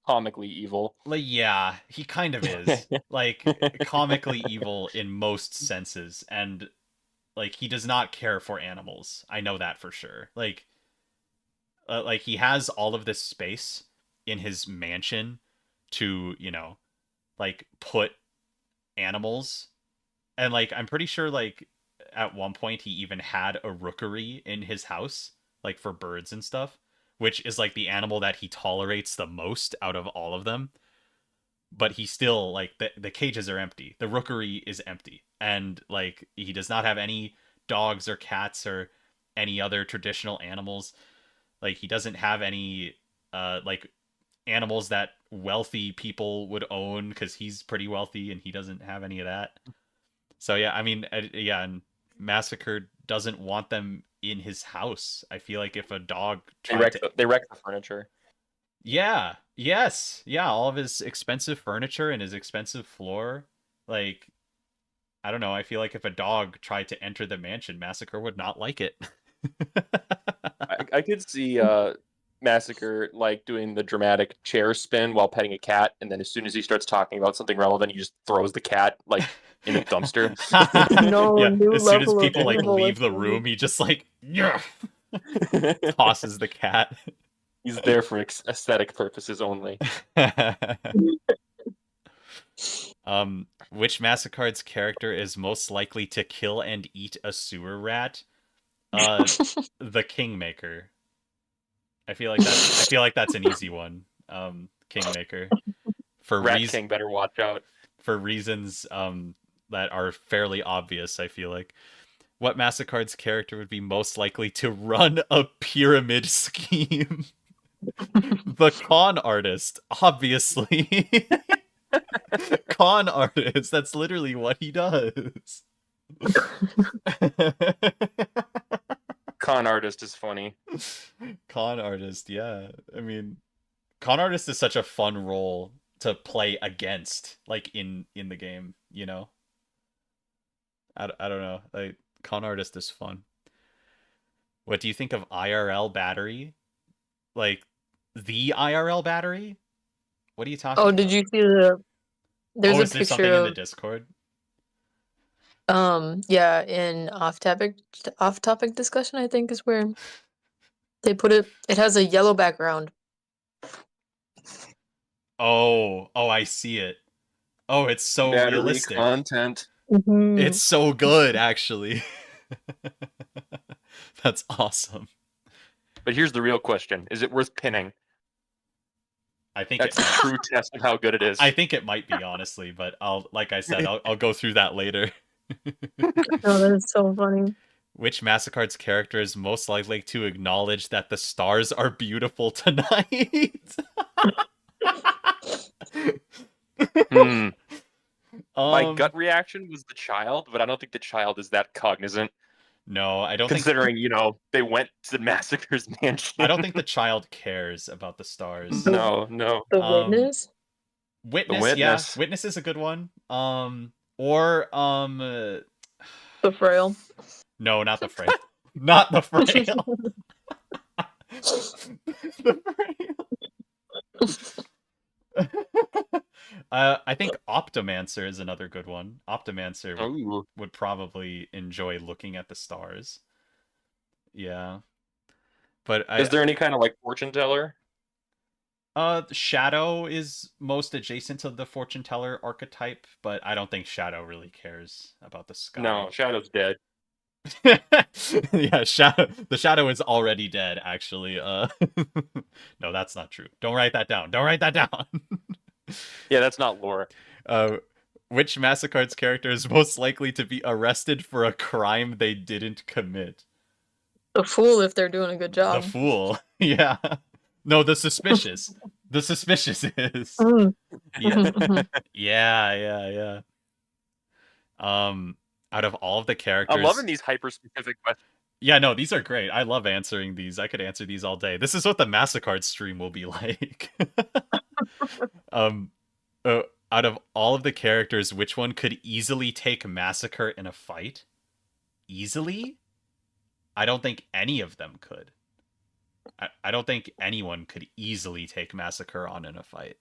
Comically evil. yeah, he kind of is. Like comically evil in most senses, and like he does not care for animals. I know that for sure. Like he has all of this space in his mansion to, like put animals, and like I'm pretty sure like at one point he even had a rookery in his house, like for birds and stuff, which is like the animal that he tolerates the most out of all of them. But he still like the cages are empty, the rookery is empty, and like he does not have any dogs or cats or any other traditional animals. Like he doesn't have any like animals that wealthy people would own because he's pretty wealthy and he doesn't have any of that. So yeah, I mean, yeah, and Massacre doesn't want them in his house. I feel like if a dog tried to, They wreck the furniture. yeah, yes, yeah, all of his expensive furniture and his expensive floor, like I don't know. I feel like if a dog tried to enter the mansion, Massacre would not like it. I could see Massacre like doing the dramatic chair spin while petting a cat, and then as soon as he starts talking about something relevant, he just throws the cat like in a dumpster. No, Yeah, new as soon as level of people like evil, leave the let's room, he just like yeah, tosses the cat. He's there for aesthetic purposes only. Which Massacard's character is most likely to kill and eat a sewer rat? The Kingmaker. I feel like that's an easy one. Kingmaker. For Rat King better watch out. For reasons that are fairly obvious, I feel like. What Massacard's character would be most likely to run a pyramid scheme? The con artist, obviously. Con artist, that's literally what he does. Con artist is funny. Con artist, yeah. I mean, con artist is such a fun role to play against, like in the game, you know. I don't know. Like con artist is fun. What do you think of IRL battery? Like the IRL battery? What are you talking Oh, about? did you see there's a is there something picture in the of Discord? yeah, in off topic discussion, I think is where they put it. It has a yellow background. Oh, I see it. Oh, it's so Battery realistic. content. It's so good, actually. That's awesome. But here's the real question: is it worth pinning? I think That's the true test of how good it is. I think it might be, honestly, but like I said, I'll go through that later. Oh, that is so funny. Which Mastercard's character is most likely to acknowledge that the stars are beautiful tonight? Hmm. My Um, gut reaction was the child, but I don't think the child is that cognizant, no, I don't think considering, they went to Massacre's mansion. I don't think the child cares about the stars. No, no. The Um, witness? The Witness, yeah, witness. Witness is a good one. Or The frail? no, not the frail, not the frail. The frail. I think Optomancer is another good one. Optomancer Ooh. would probably enjoy looking at the stars. Yeah, but Is there any kind of like fortune teller? Shadow is most adjacent to the fortune teller archetype, but I don't think Shadow really cares about the sky. No, Shadow's dead. Yeah, Shadow. The Shadow is already dead. Actually, no, that's not true. Don't write that down. Don't write that down. Yeah, that's not lore. Which Mastercard's character is most likely to be arrested for a crime they didn't commit? The fool if they're doing a good The job. fool. Yeah. No, the suspicious. The suspicious is. Mm. Yeah. Yeah. Out of all of the characters, I'm loving these hyper specific questions. yeah, no, these are great. I love answering these. I could answer these all day. This is what the Mastercard stream will be like. um, out of all of the characters, which one could easily take Massacre in a fight? Easily? I don't think any of them could. I don't think anyone could easily take Massacre on in a fight.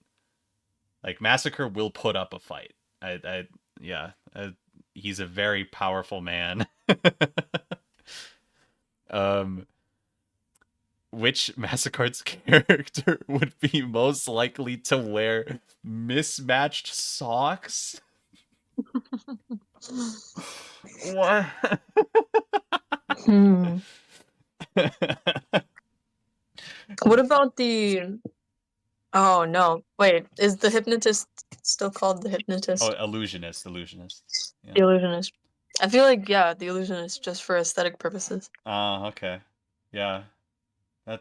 Like, Massacre will put up a fight. Yeah. He's a very powerful man. Which Massacard's character would be most likely to wear mismatched socks? What? Hmm. What about the... Oh, no. Wait, is the hypnotist still called the hypnotist? Oh, illusionist. The illusionist. I feel like, yeah, the illusionist, just for aesthetic purposes. Okay. Yeah.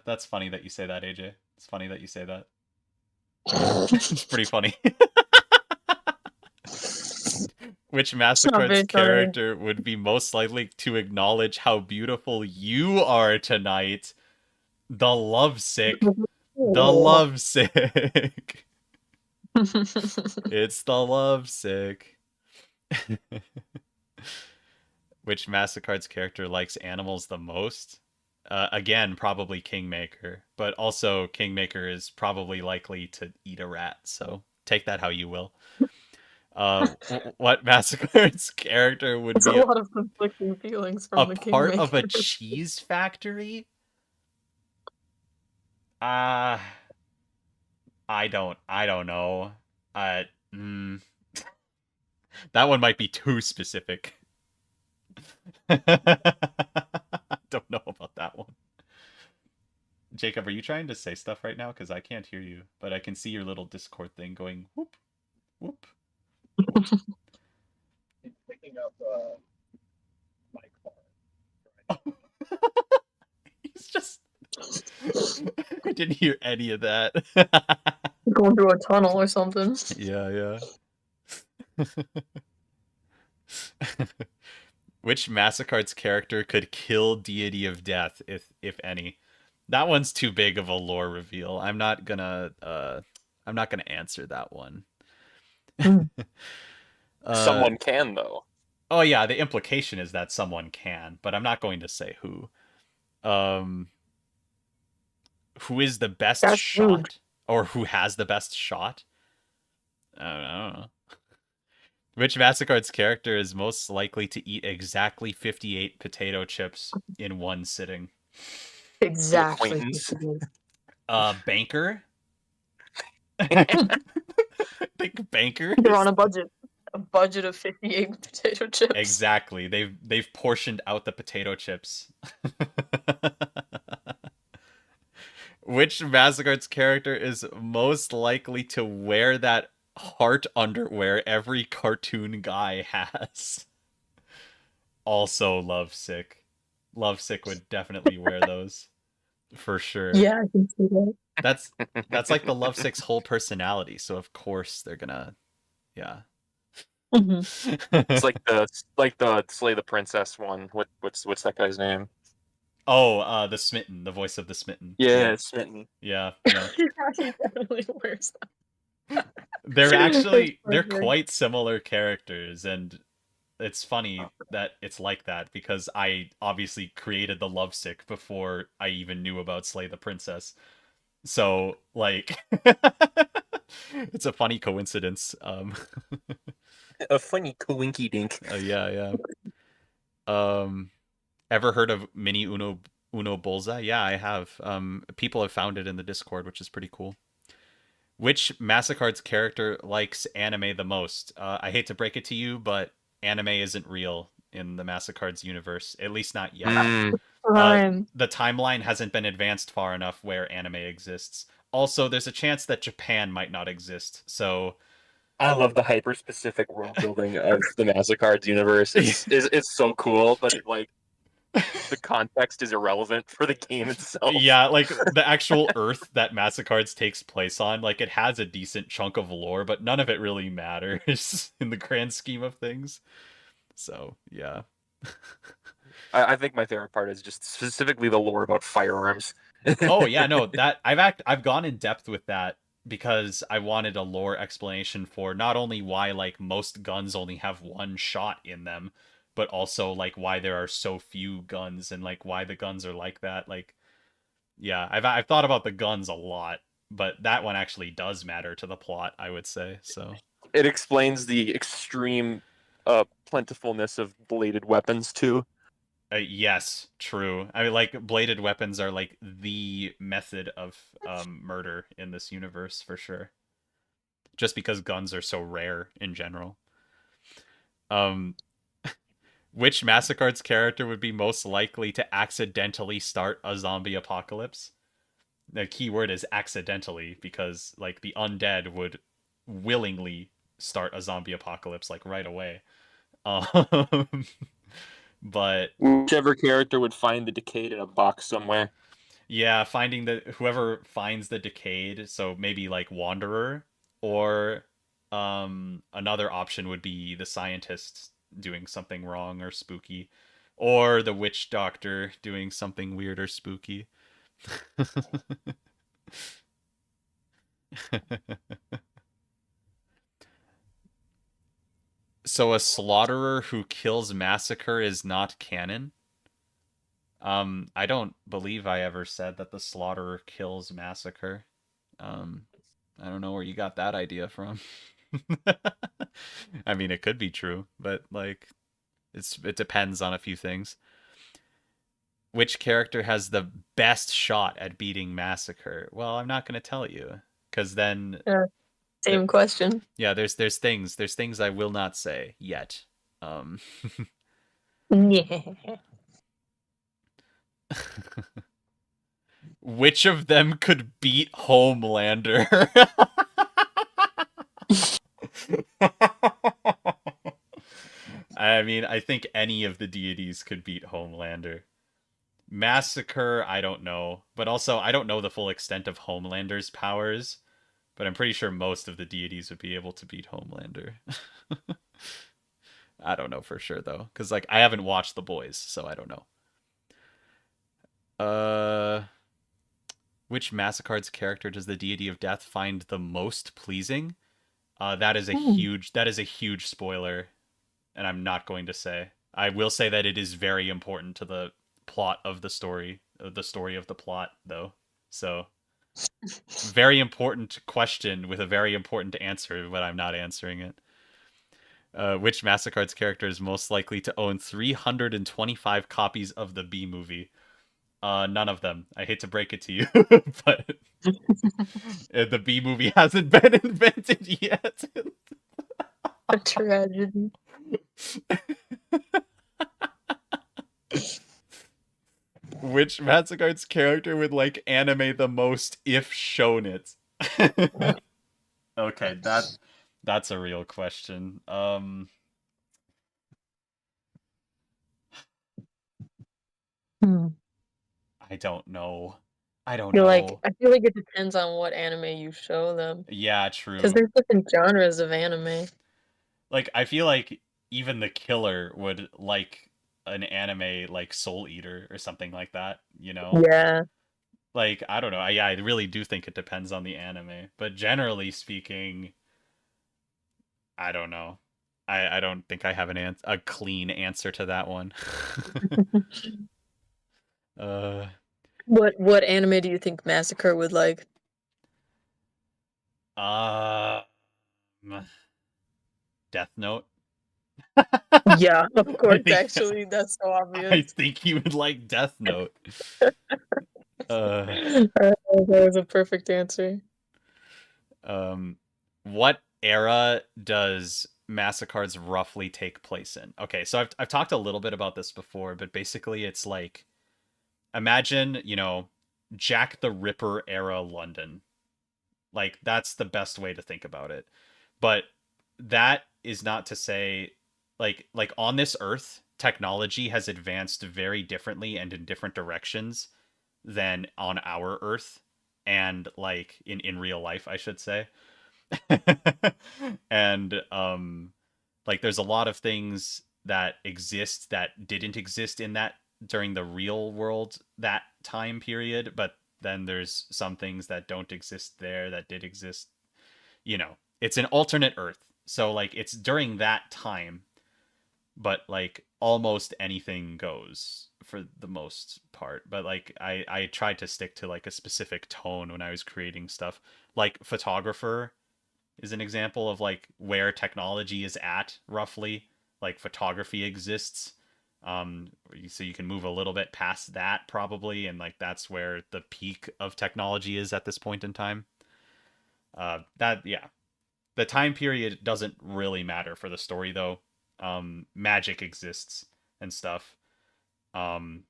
That's funny that you say that, AJ. It's funny that you say that. It's pretty funny. Which Mastercard's very funny. character would be most likely to acknowledge how beautiful you are tonight? The lovesick. The lovesick. It's the lovesick. Which Mastercard's character likes animals the most? Again, probably Kingmaker, but also Kingmaker is probably likely to eat a rat, so take that how you will. What Massacre's character would It's be a lot of conflicting feelings from a the part Kingmaker. of a cheese factory? I don't know. That one might be too specific. Don't know about that one. Jacob, are you trying to say stuff right now? Because I can't hear you, but I can see your little Discord thing going whoop, whoop. He's picking up my car. He's just... I didn't hear any of that. Going through a tunnel or something. Yeah. Which Massacard's character could kill Deity of Death, if any? That one's too big of a lore reveal. I'm not gonna answer that one. Someone can, though. Oh yeah, the implication is that someone can, but I'm not going to say who. Who is the best That's shot? rude. Or who has the best shot? I don't know. Which Massacard's character is most likely to eat exactly 58 potato chips in one sitting? Exactly. Acquaintance. Banker? Think Banker? They're on a budget. A budget of 58 potato chips. Exactly. They've portioned out the potato chips. Which Massacard's character is most likely to wear that heart underwear every cartoon guy has? Also lovesick. Lovesick would definitely wear those for sure. Yeah, I can see that. That's like the Lovesick's whole personality. So of course they're gonna, yeah. Mhm. It's like the Slay the Princess one. What's that guy's name? Oh, the Smitten, the voice of the Smitten. Yeah, Smitten. Yeah, yeah. He definitely wears They're that. they're quite similar characters, and it's funny that it's like that because I obviously created the Lovesick before I even knew about Slay the Princess. So like it's a funny coincidence. A funny coinky dink. Yeah, yeah. Ever heard of Mini Uno Bullseye? Yeah, I have. People have found it in the Discord, which is pretty cool. Which Massacard's character likes anime the most? I hate to break it to you, but anime isn't real in the Massacard's universe, at least not yet. Prime. The timeline hasn't been advanced far enough where anime exists. Also, there's a chance that Japan might not exist. So I love the hyper specific world building of the Massacard's universe. It's so cool, but like the context is irrelevant for the game itself. yeah, like the actual Earth that Massacard's takes place on, like it has a decent chunk of lore, but none of it really matters in the grand scheme of things. So yeah. I think my favorite part is just specifically the lore about firearms. Oh yeah, no, that I've gone in depth with that because I wanted a lore explanation for not only why like most guns only have one shot in them, but also like why there are so few guns and like why the guns are like that. Like yeah, I've thought about the guns a lot, but that one actually does matter to the plot, I would say. So It explains the extreme plentifulness of bladed weapons too. yes, true. I mean, like bladed weapons are like the method of murder in this universe for sure. Just because guns are so rare in general. Um, which Massacard's character would be most likely to accidentally start a zombie apocalypse? The key word is accidentally because like the undead would willingly start a zombie apocalypse like right away. Um, but Whichever character would find the Decayed in a box somewhere. yeah, finding whoever finds the Decayed, so maybe like Wanderer, or another option would be the scientist doing something wrong or spooky, or the witch doctor doing something weird or spooky. So a slaughterer who kills massacre is not canon. I don't believe I ever said that the slaughterer kills massacre. I don't know where you got that idea from. I mean, it could be true, but like, it depends on a few things. Which character has the best shot at beating Massacre? Well, I'm not going to tell you, because then, Same question. yeah, there's things I will not say yet. Um, Yeah. which of them could beat Homelander? I mean, I think any of the deities could beat Homelander. Massacre, I don't know. But also, I don't know the full extent of Homelander's powers. But I'm pretty sure most of the deities would be able to beat Homelander. I don't know for sure, though. Because, like, I haven't watched The Boys, so I don't know. Which Massacard's character does the deity of death find the most pleasing? That is a huge spoiler, and I'm not going to say. I will say that it is very important to the plot of the story of the plot, though. So, very important question with a very important answer, but I'm not answering it. Which Massacard's character is most likely to own 325 copies of the B movie? None of them. I hate to break it to you, but the B movie hasn't been invented yet. A tragedy. Which Massacard's character would like anime the most if shown it? Okay, that's a real question. Hmm. I don't know. I don't You're like, know. I feel like it depends on what anime you show them. Yeah, Because true. there's different genres of anime. Like I feel like even the killer would like an anime like Soul Eater or something like that, you know? Yeah. Like I don't know. Yeah, I really do think it depends on the anime, but generally speaking, I don't know. I don't think I have a clean answer to that one. uh What anime do you think Massacre would like? um Death Note. Yeah, of I course, think actually. That's so I obvious. think he would like Death Note. Uh That was a perfect answer. Um, what era does Massacres roughly take place in? Okay, so I've talked a little bit about this before, but basically it's like imagine, Jack the Ripper era London. Like that's the best way to think about it. But that is not to say like on this earth, technology has advanced very differently and in different directions than on our earth and like in real life, I should say. And like there's a lot of things that exist that didn't exist in that during the real world that time period, but then there's some things that don't exist there that did exist. It's an alternate earth, so like it's during that time, but like almost anything goes for the most part. But like I tried to stick to like a specific tone when I was creating stuff. Like photographer is an example of like where technology is at roughly. Like photography exists. So you can move a little bit past that probably, and like that's where the peak of technology is at this point in time. That yeah, the time period doesn't really matter for the story though. Magic exists and stuff. Um,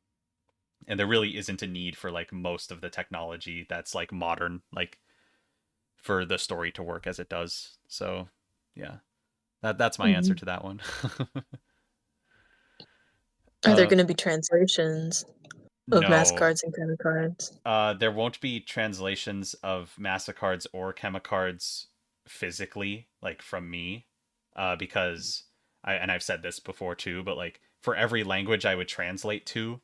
and there really isn't a need for like most of the technology that's like modern, like for the story to work as it does. So yeah, that's my answer Mhm. to that one. Are there uh, going to be translations of no, Massacres and Chemicards? there won't be translations of Mastercards or Chemicards physically, like from me, because I've said this before too, but like for every language I would translate to,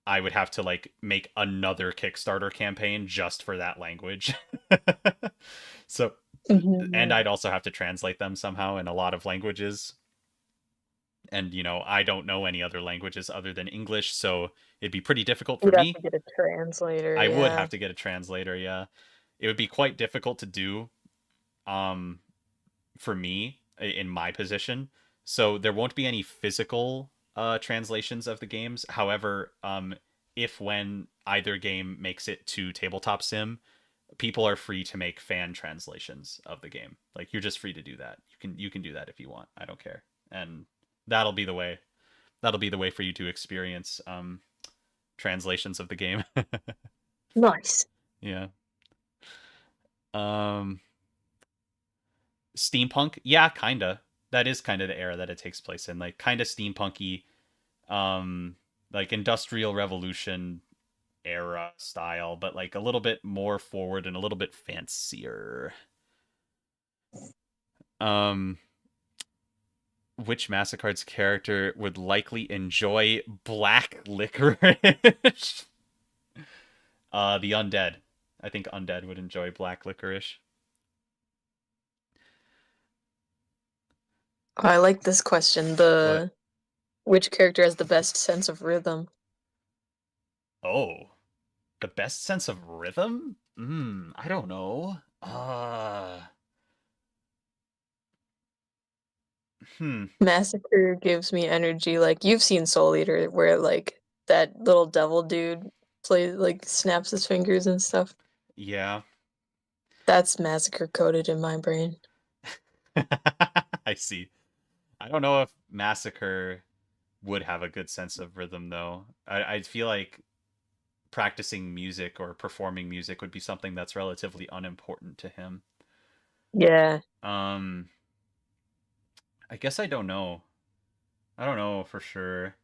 I would have to like make another Kickstarter campaign just for that language. So, and Mhm. I'd also have to translate them somehow in a lot of languages. And I don't know any other languages other than English, so it'd be pretty difficult for You'd have to me. get a translator, I would yeah. have to get a translator, yeah. It would be quite difficult to do um for me in my position. So there won't be any physical translations of the games. However, if when either game makes it to tabletop sim, people are free to make fan translations of the game. Like you're just free to do that. You can do that if you want. I don't care. And that'll be the way. That'll be the way for you to experience translations of the game. Nice. Yeah. Um Steampunk? Yeah, kinda. That is kind of the era that it takes place in. Like kind of steampunky, um, like Industrial Revolution era style, but like a little bit more forward and a little bit fancier. Um, which Mastercard's character would likely enjoy black licorice? The undead. I think undead would enjoy black licorice. I like this question. What? Which character has the best sense of rhythm? Oh, the best sense of rhythm? I don't know. Hmm. Massacre gives me energy. Like you've seen Soul Eater, where like that little devil dude plays like snaps his fingers and stuff. Yeah. That's Massacre coded in my brain. I see. I don't know if Massacre would have a good sense of rhythm though. I feel like practicing music or performing music would be something that's relatively unimportant to him. Yeah. Um I guess I don't know. I don't know for sure.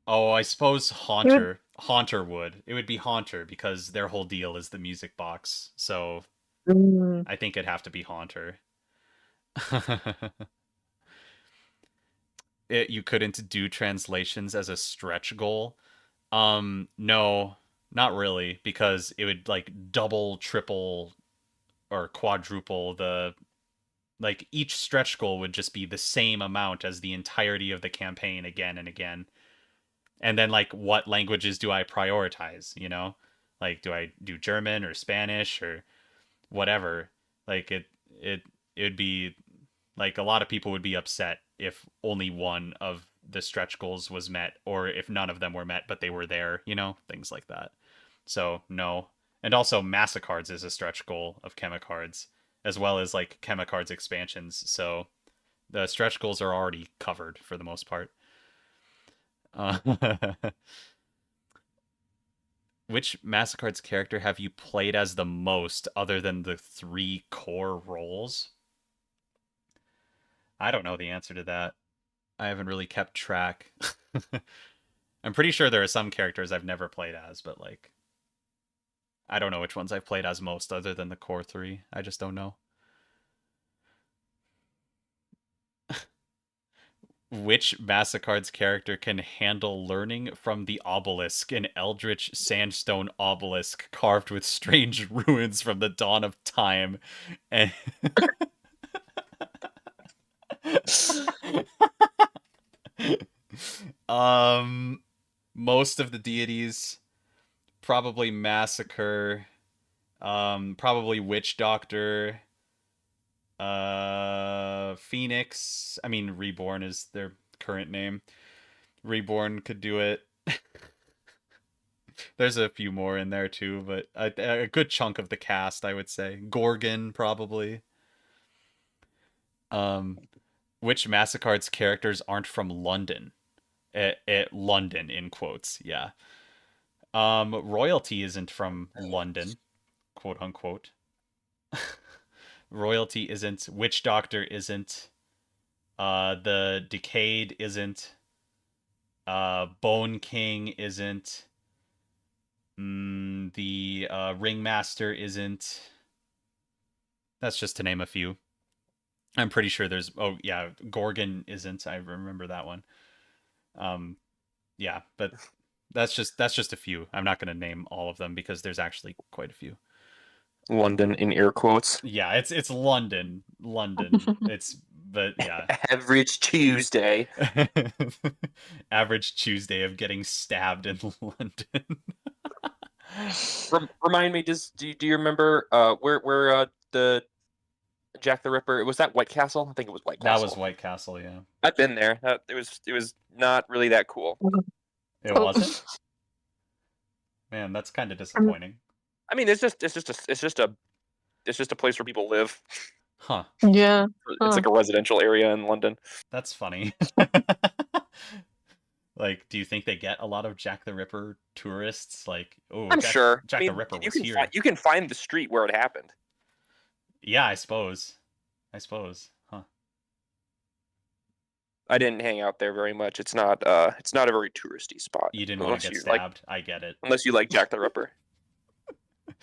Oh, I suppose He would- Haunter would. It would be Haunter because their whole deal is the music box. So Mm. I think it'd have to be Haunter. You couldn't do translations as a stretch goal. No, not really, because it would like double, triple, or quadruple the like each stretch goal would just be the same amount as the entirety of the campaign again and again. And then like what languages do I prioritize, you know? Like do I do German or Spanish or whatever? Like it would be like a lot of people would be upset if only one of the stretch goals was met or if none of them were met but they were there, you know, things like that. So, no. And also Massicards is a stretch goal of Chemicards as well as like Chemicards expansions. So, the stretch goals are already covered for the most part. Uh, which Massicards character have you played as the most other than the 3 core roles? I don't know the answer to that. I haven't really kept track. I'm pretty sure there are some characters I've never played as, but like I don't know which ones I've played as most other than the core 3. I just don't know. Which Massacard's character can handle learning from the obelisk, an eldritch sandstone obelisk carved with strange ruins from the dawn of time? And um most of the deities, probably Massacre, probably Witch Doctor, Phoenix. I mean, Reborn is their current name. Reborn could do it. There's a few more in there too, but a good chunk of the cast, I would say. Gorgon, probably. Um, which Massacard's characters aren't from London? London, in quotes, yeah. Royalty isn't from London, quote unquote. Royalty isn't. Witch Doctor isn't. The Decayed isn't. Bone King isn't. The Ringmaster isn't. That's just to name a few. I'm pretty sure there's. Oh yeah, Gorgon isn't. I remember that one. Yeah, but that's just a few. I'm not going to name all of them because there's actually quite a few. London in air quotes. Yeah, it's London. It's but yeah. Average Tuesday. Average Tuesday of getting stabbed in London. Remind me, do you remember where the Jack the Ripper? Was that White Castle? I think it was White That Castle. was White Castle, yeah. I've been there. It was not really that cool. It Oh. wasn't. Man, that's kind of disappointing. I mean, it's just a place where people live. Huh. Yeah. It's like a residential area in London. That's funny. Like, do you think they get a lot of Jack the Ripper tourists? Like, oh, I'm sure. Jack I mean, the Ripper you was can here. you can find the street where it happened. Yeah, I suppose. Huh. I didn't hang out there very much. It's not a very touristy spot. You didn't want to get stabbed. I get it. Unless you like Jack the Ripper.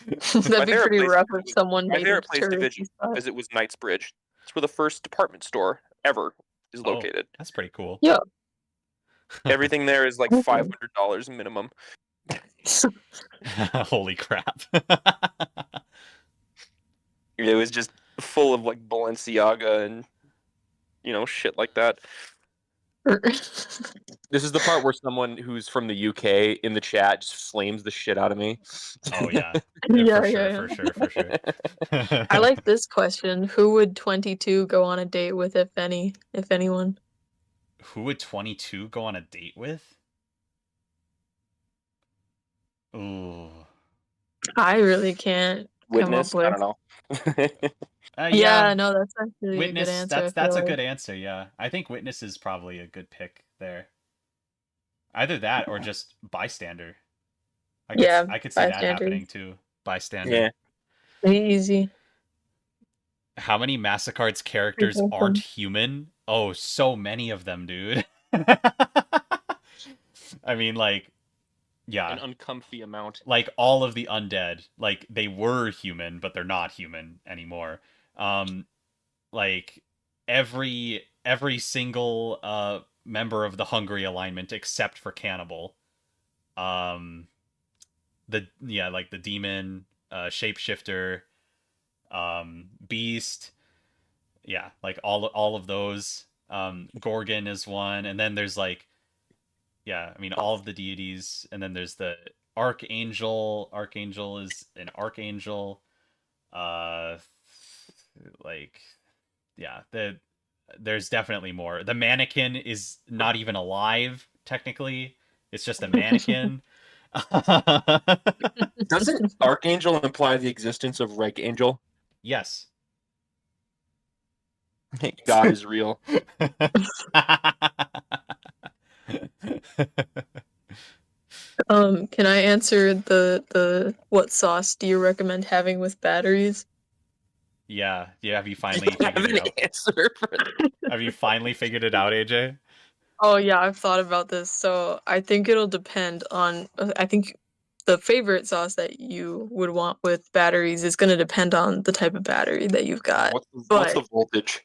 That'd be favorite pretty place- rough if someone My made favorite a place to touristy spot. visit was Knightsbridge. It's where the first department store ever is Oh. located. That's pretty cool. Yeah. Everything there is like Okay. $500 minimum. Holy crap. It was just full of like Balenciaga and shit like that. This is the part where someone who's from the UK in the chat just flames the shit out of me. Oh yeah. Yeah, For sure. I like this question. Who would 22 go on a date with, if anyone? Who would 22 go on a date with? Ooh. I really can't Witness? come up I with. don't know. Yeah, no, that's actually Witness. a good answer. That's I a feel good answer. Yeah, I think Witness is probably a good pick there. Either that or just bystander. I could see that bystander. happening too. Bystander. Yeah. Easy. How many Massacard's characters Pretty awesome. aren't human? Oh, so many of them, dude. I mean, like, yeah, An uncomfy amount. like all of the undead, like they were human, but they're not human anymore. Um, like every single member of the Hungry alignment except for Cannibal. Um, like the demon, shapeshifter, beast, yeah, like all of those. Gorgon is one, and then there's like, yeah, I mean all of the deities, and then there's the archangel. Archangel is an archangel. Uh, like, yeah, there's definitely more. The mannequin is not even alive technically. It's just a mannequin. Doesn't Archangel imply the existence of Reg Angel? Yes. God is real. Can I answer the what sauce do you recommend having with batteries? Yeah. Have you finally I have figured it an out? answer for that. Have you finally figured it out, AJ? Oh yeah, I've thought about this. So I think it'll depend on. I think the favorite sauce that you would want with batteries is going to depend on the type of battery that you've got. What's the But voltage?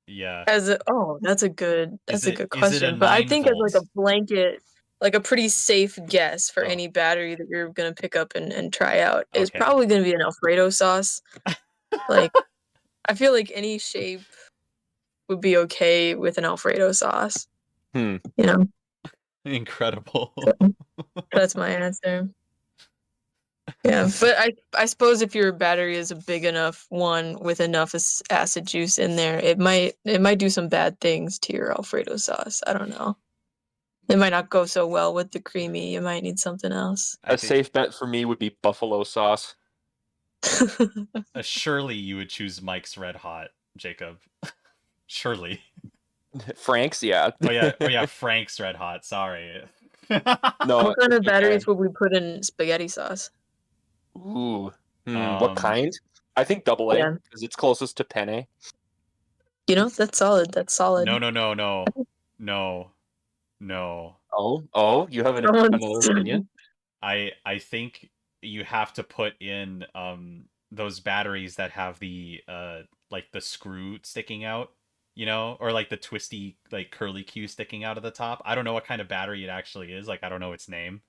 Yeah. that's a good Is it a question. But I 9 think as like a volts? blanket, like a pretty safe guess for Oh, any battery that you're gonna pick up and try out is okay. probably gonna be an Alfredo sauce. Like I feel like any shape would be okay with an Alfredo sauce. Hmm. You know, Incredible. that's my answer. Yeah, but I suppose if your battery is a big enough one with enough acid juice in there, it might do some bad things to your Alfredo sauce. I don't know. It might not go so well with the creamy. You might need something else. I A think safe bet for me would be buffalo sauce. surely you would choose Mike's Red Hot, Jacob. Surely. Frank's, yeah. Oh yeah, Frank's Red Hot. Sorry. No, What kind it's of batteries would we put in spaghetti sauce? Ooh. What Um, kind? I think double A Yeah. because it's closest to penne. You know, that's solid. That's solid. no, no. Oh, you have another opinion? I think you have to put in those batteries that have the like the screw sticking out, or like the twisty like curly Q sticking out of the top. I don't know what kind of battery it actually is. Like I don't know its name.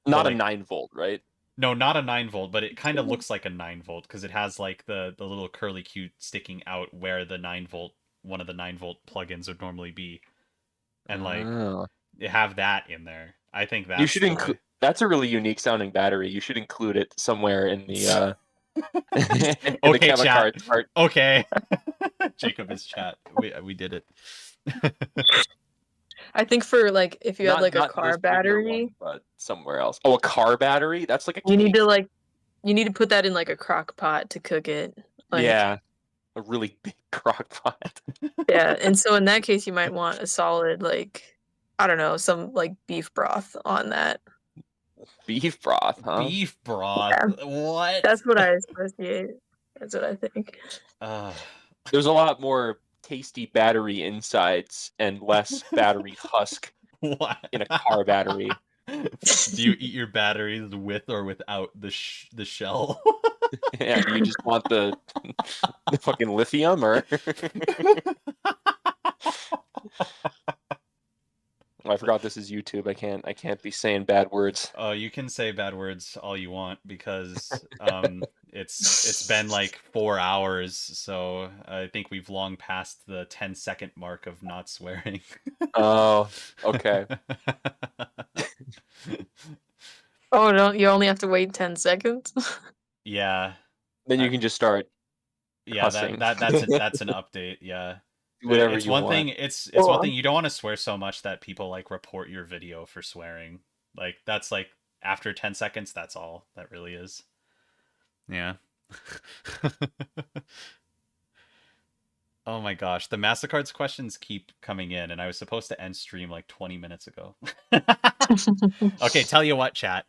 But Not a like 9-volt, right? no, not a 9 volt, but it kind of looks like a 9 volt because it has like the little curly Q sticking out where the 9 volt one of the 9 volt plugins would normally be, and like Oh. you have that in there. I think You that's should the include. way. That's a really unique sounding battery. You should include it somewhere in the in the Okay, chat. Chemicards part. Okay. Jacob is chat. We did it. I think for like if you had like a Not car this particular battery, one, but somewhere else. Oh, a car battery? That's like a you need case. to put that in like a crock pot to cook it. Like Yeah, a really big crock pot. yeah, and so in that case you might want a solid like I don't know, some like beef broth on that. Beef broth, huh? Beef broth. Yeah, What? that's what I associate. That's what I think. Uh, There's a lot more tasty battery insides and less battery husk what? in a car battery. Do you eat your batteries with or without the shell? Yeah, do you just want the fucking lithium or? Oh, I forgot this is YouTube. I can't be saying bad words. Oh, you can say bad words all you want because it's been like 4 hours, so I think we've long passed the 10-second mark of not swearing. Oh, okay. Oh no, you only have to wait 10 seconds? Yeah. Then you can just start Yeah, cussing. that's an update, yeah. Do whatever It's you one want. thing it's Cool. one thing you don't want to swear so much that people like report your video for swearing. Like that's like after 10 seconds, that's all that really is. Yeah. Oh my gosh, the Mastercards questions keep coming in, and I was supposed to end stream like 20 minutes ago. Okay, tell you what, chat.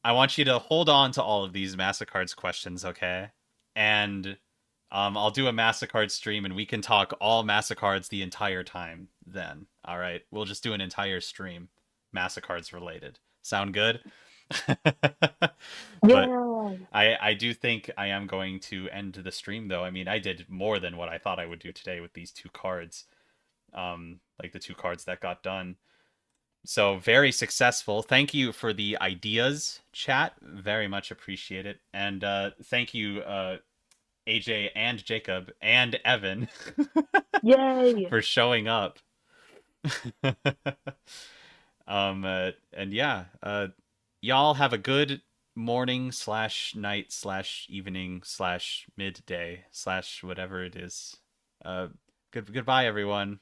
I want you to hold on to all of these Mastercards questions, okay? And I'll do a Mastercard stream, and we can talk all Mastercards the entire time. then. All right, we'll just do an entire stream, Chemicards related. Sound good? But Yeah. I do think I am going to end the stream though. I mean, I did more than what I thought I would do today with these 2 cards. Like the 2 cards that got done. So very successful. Thank you for the ideas, chat. Very much appreciate it. And thank you, AJ and Jacob and Evan Yay. for showing up. And yeah, y'all have a good morning / night / evening / midday / whatever it is. Goodbye, everyone.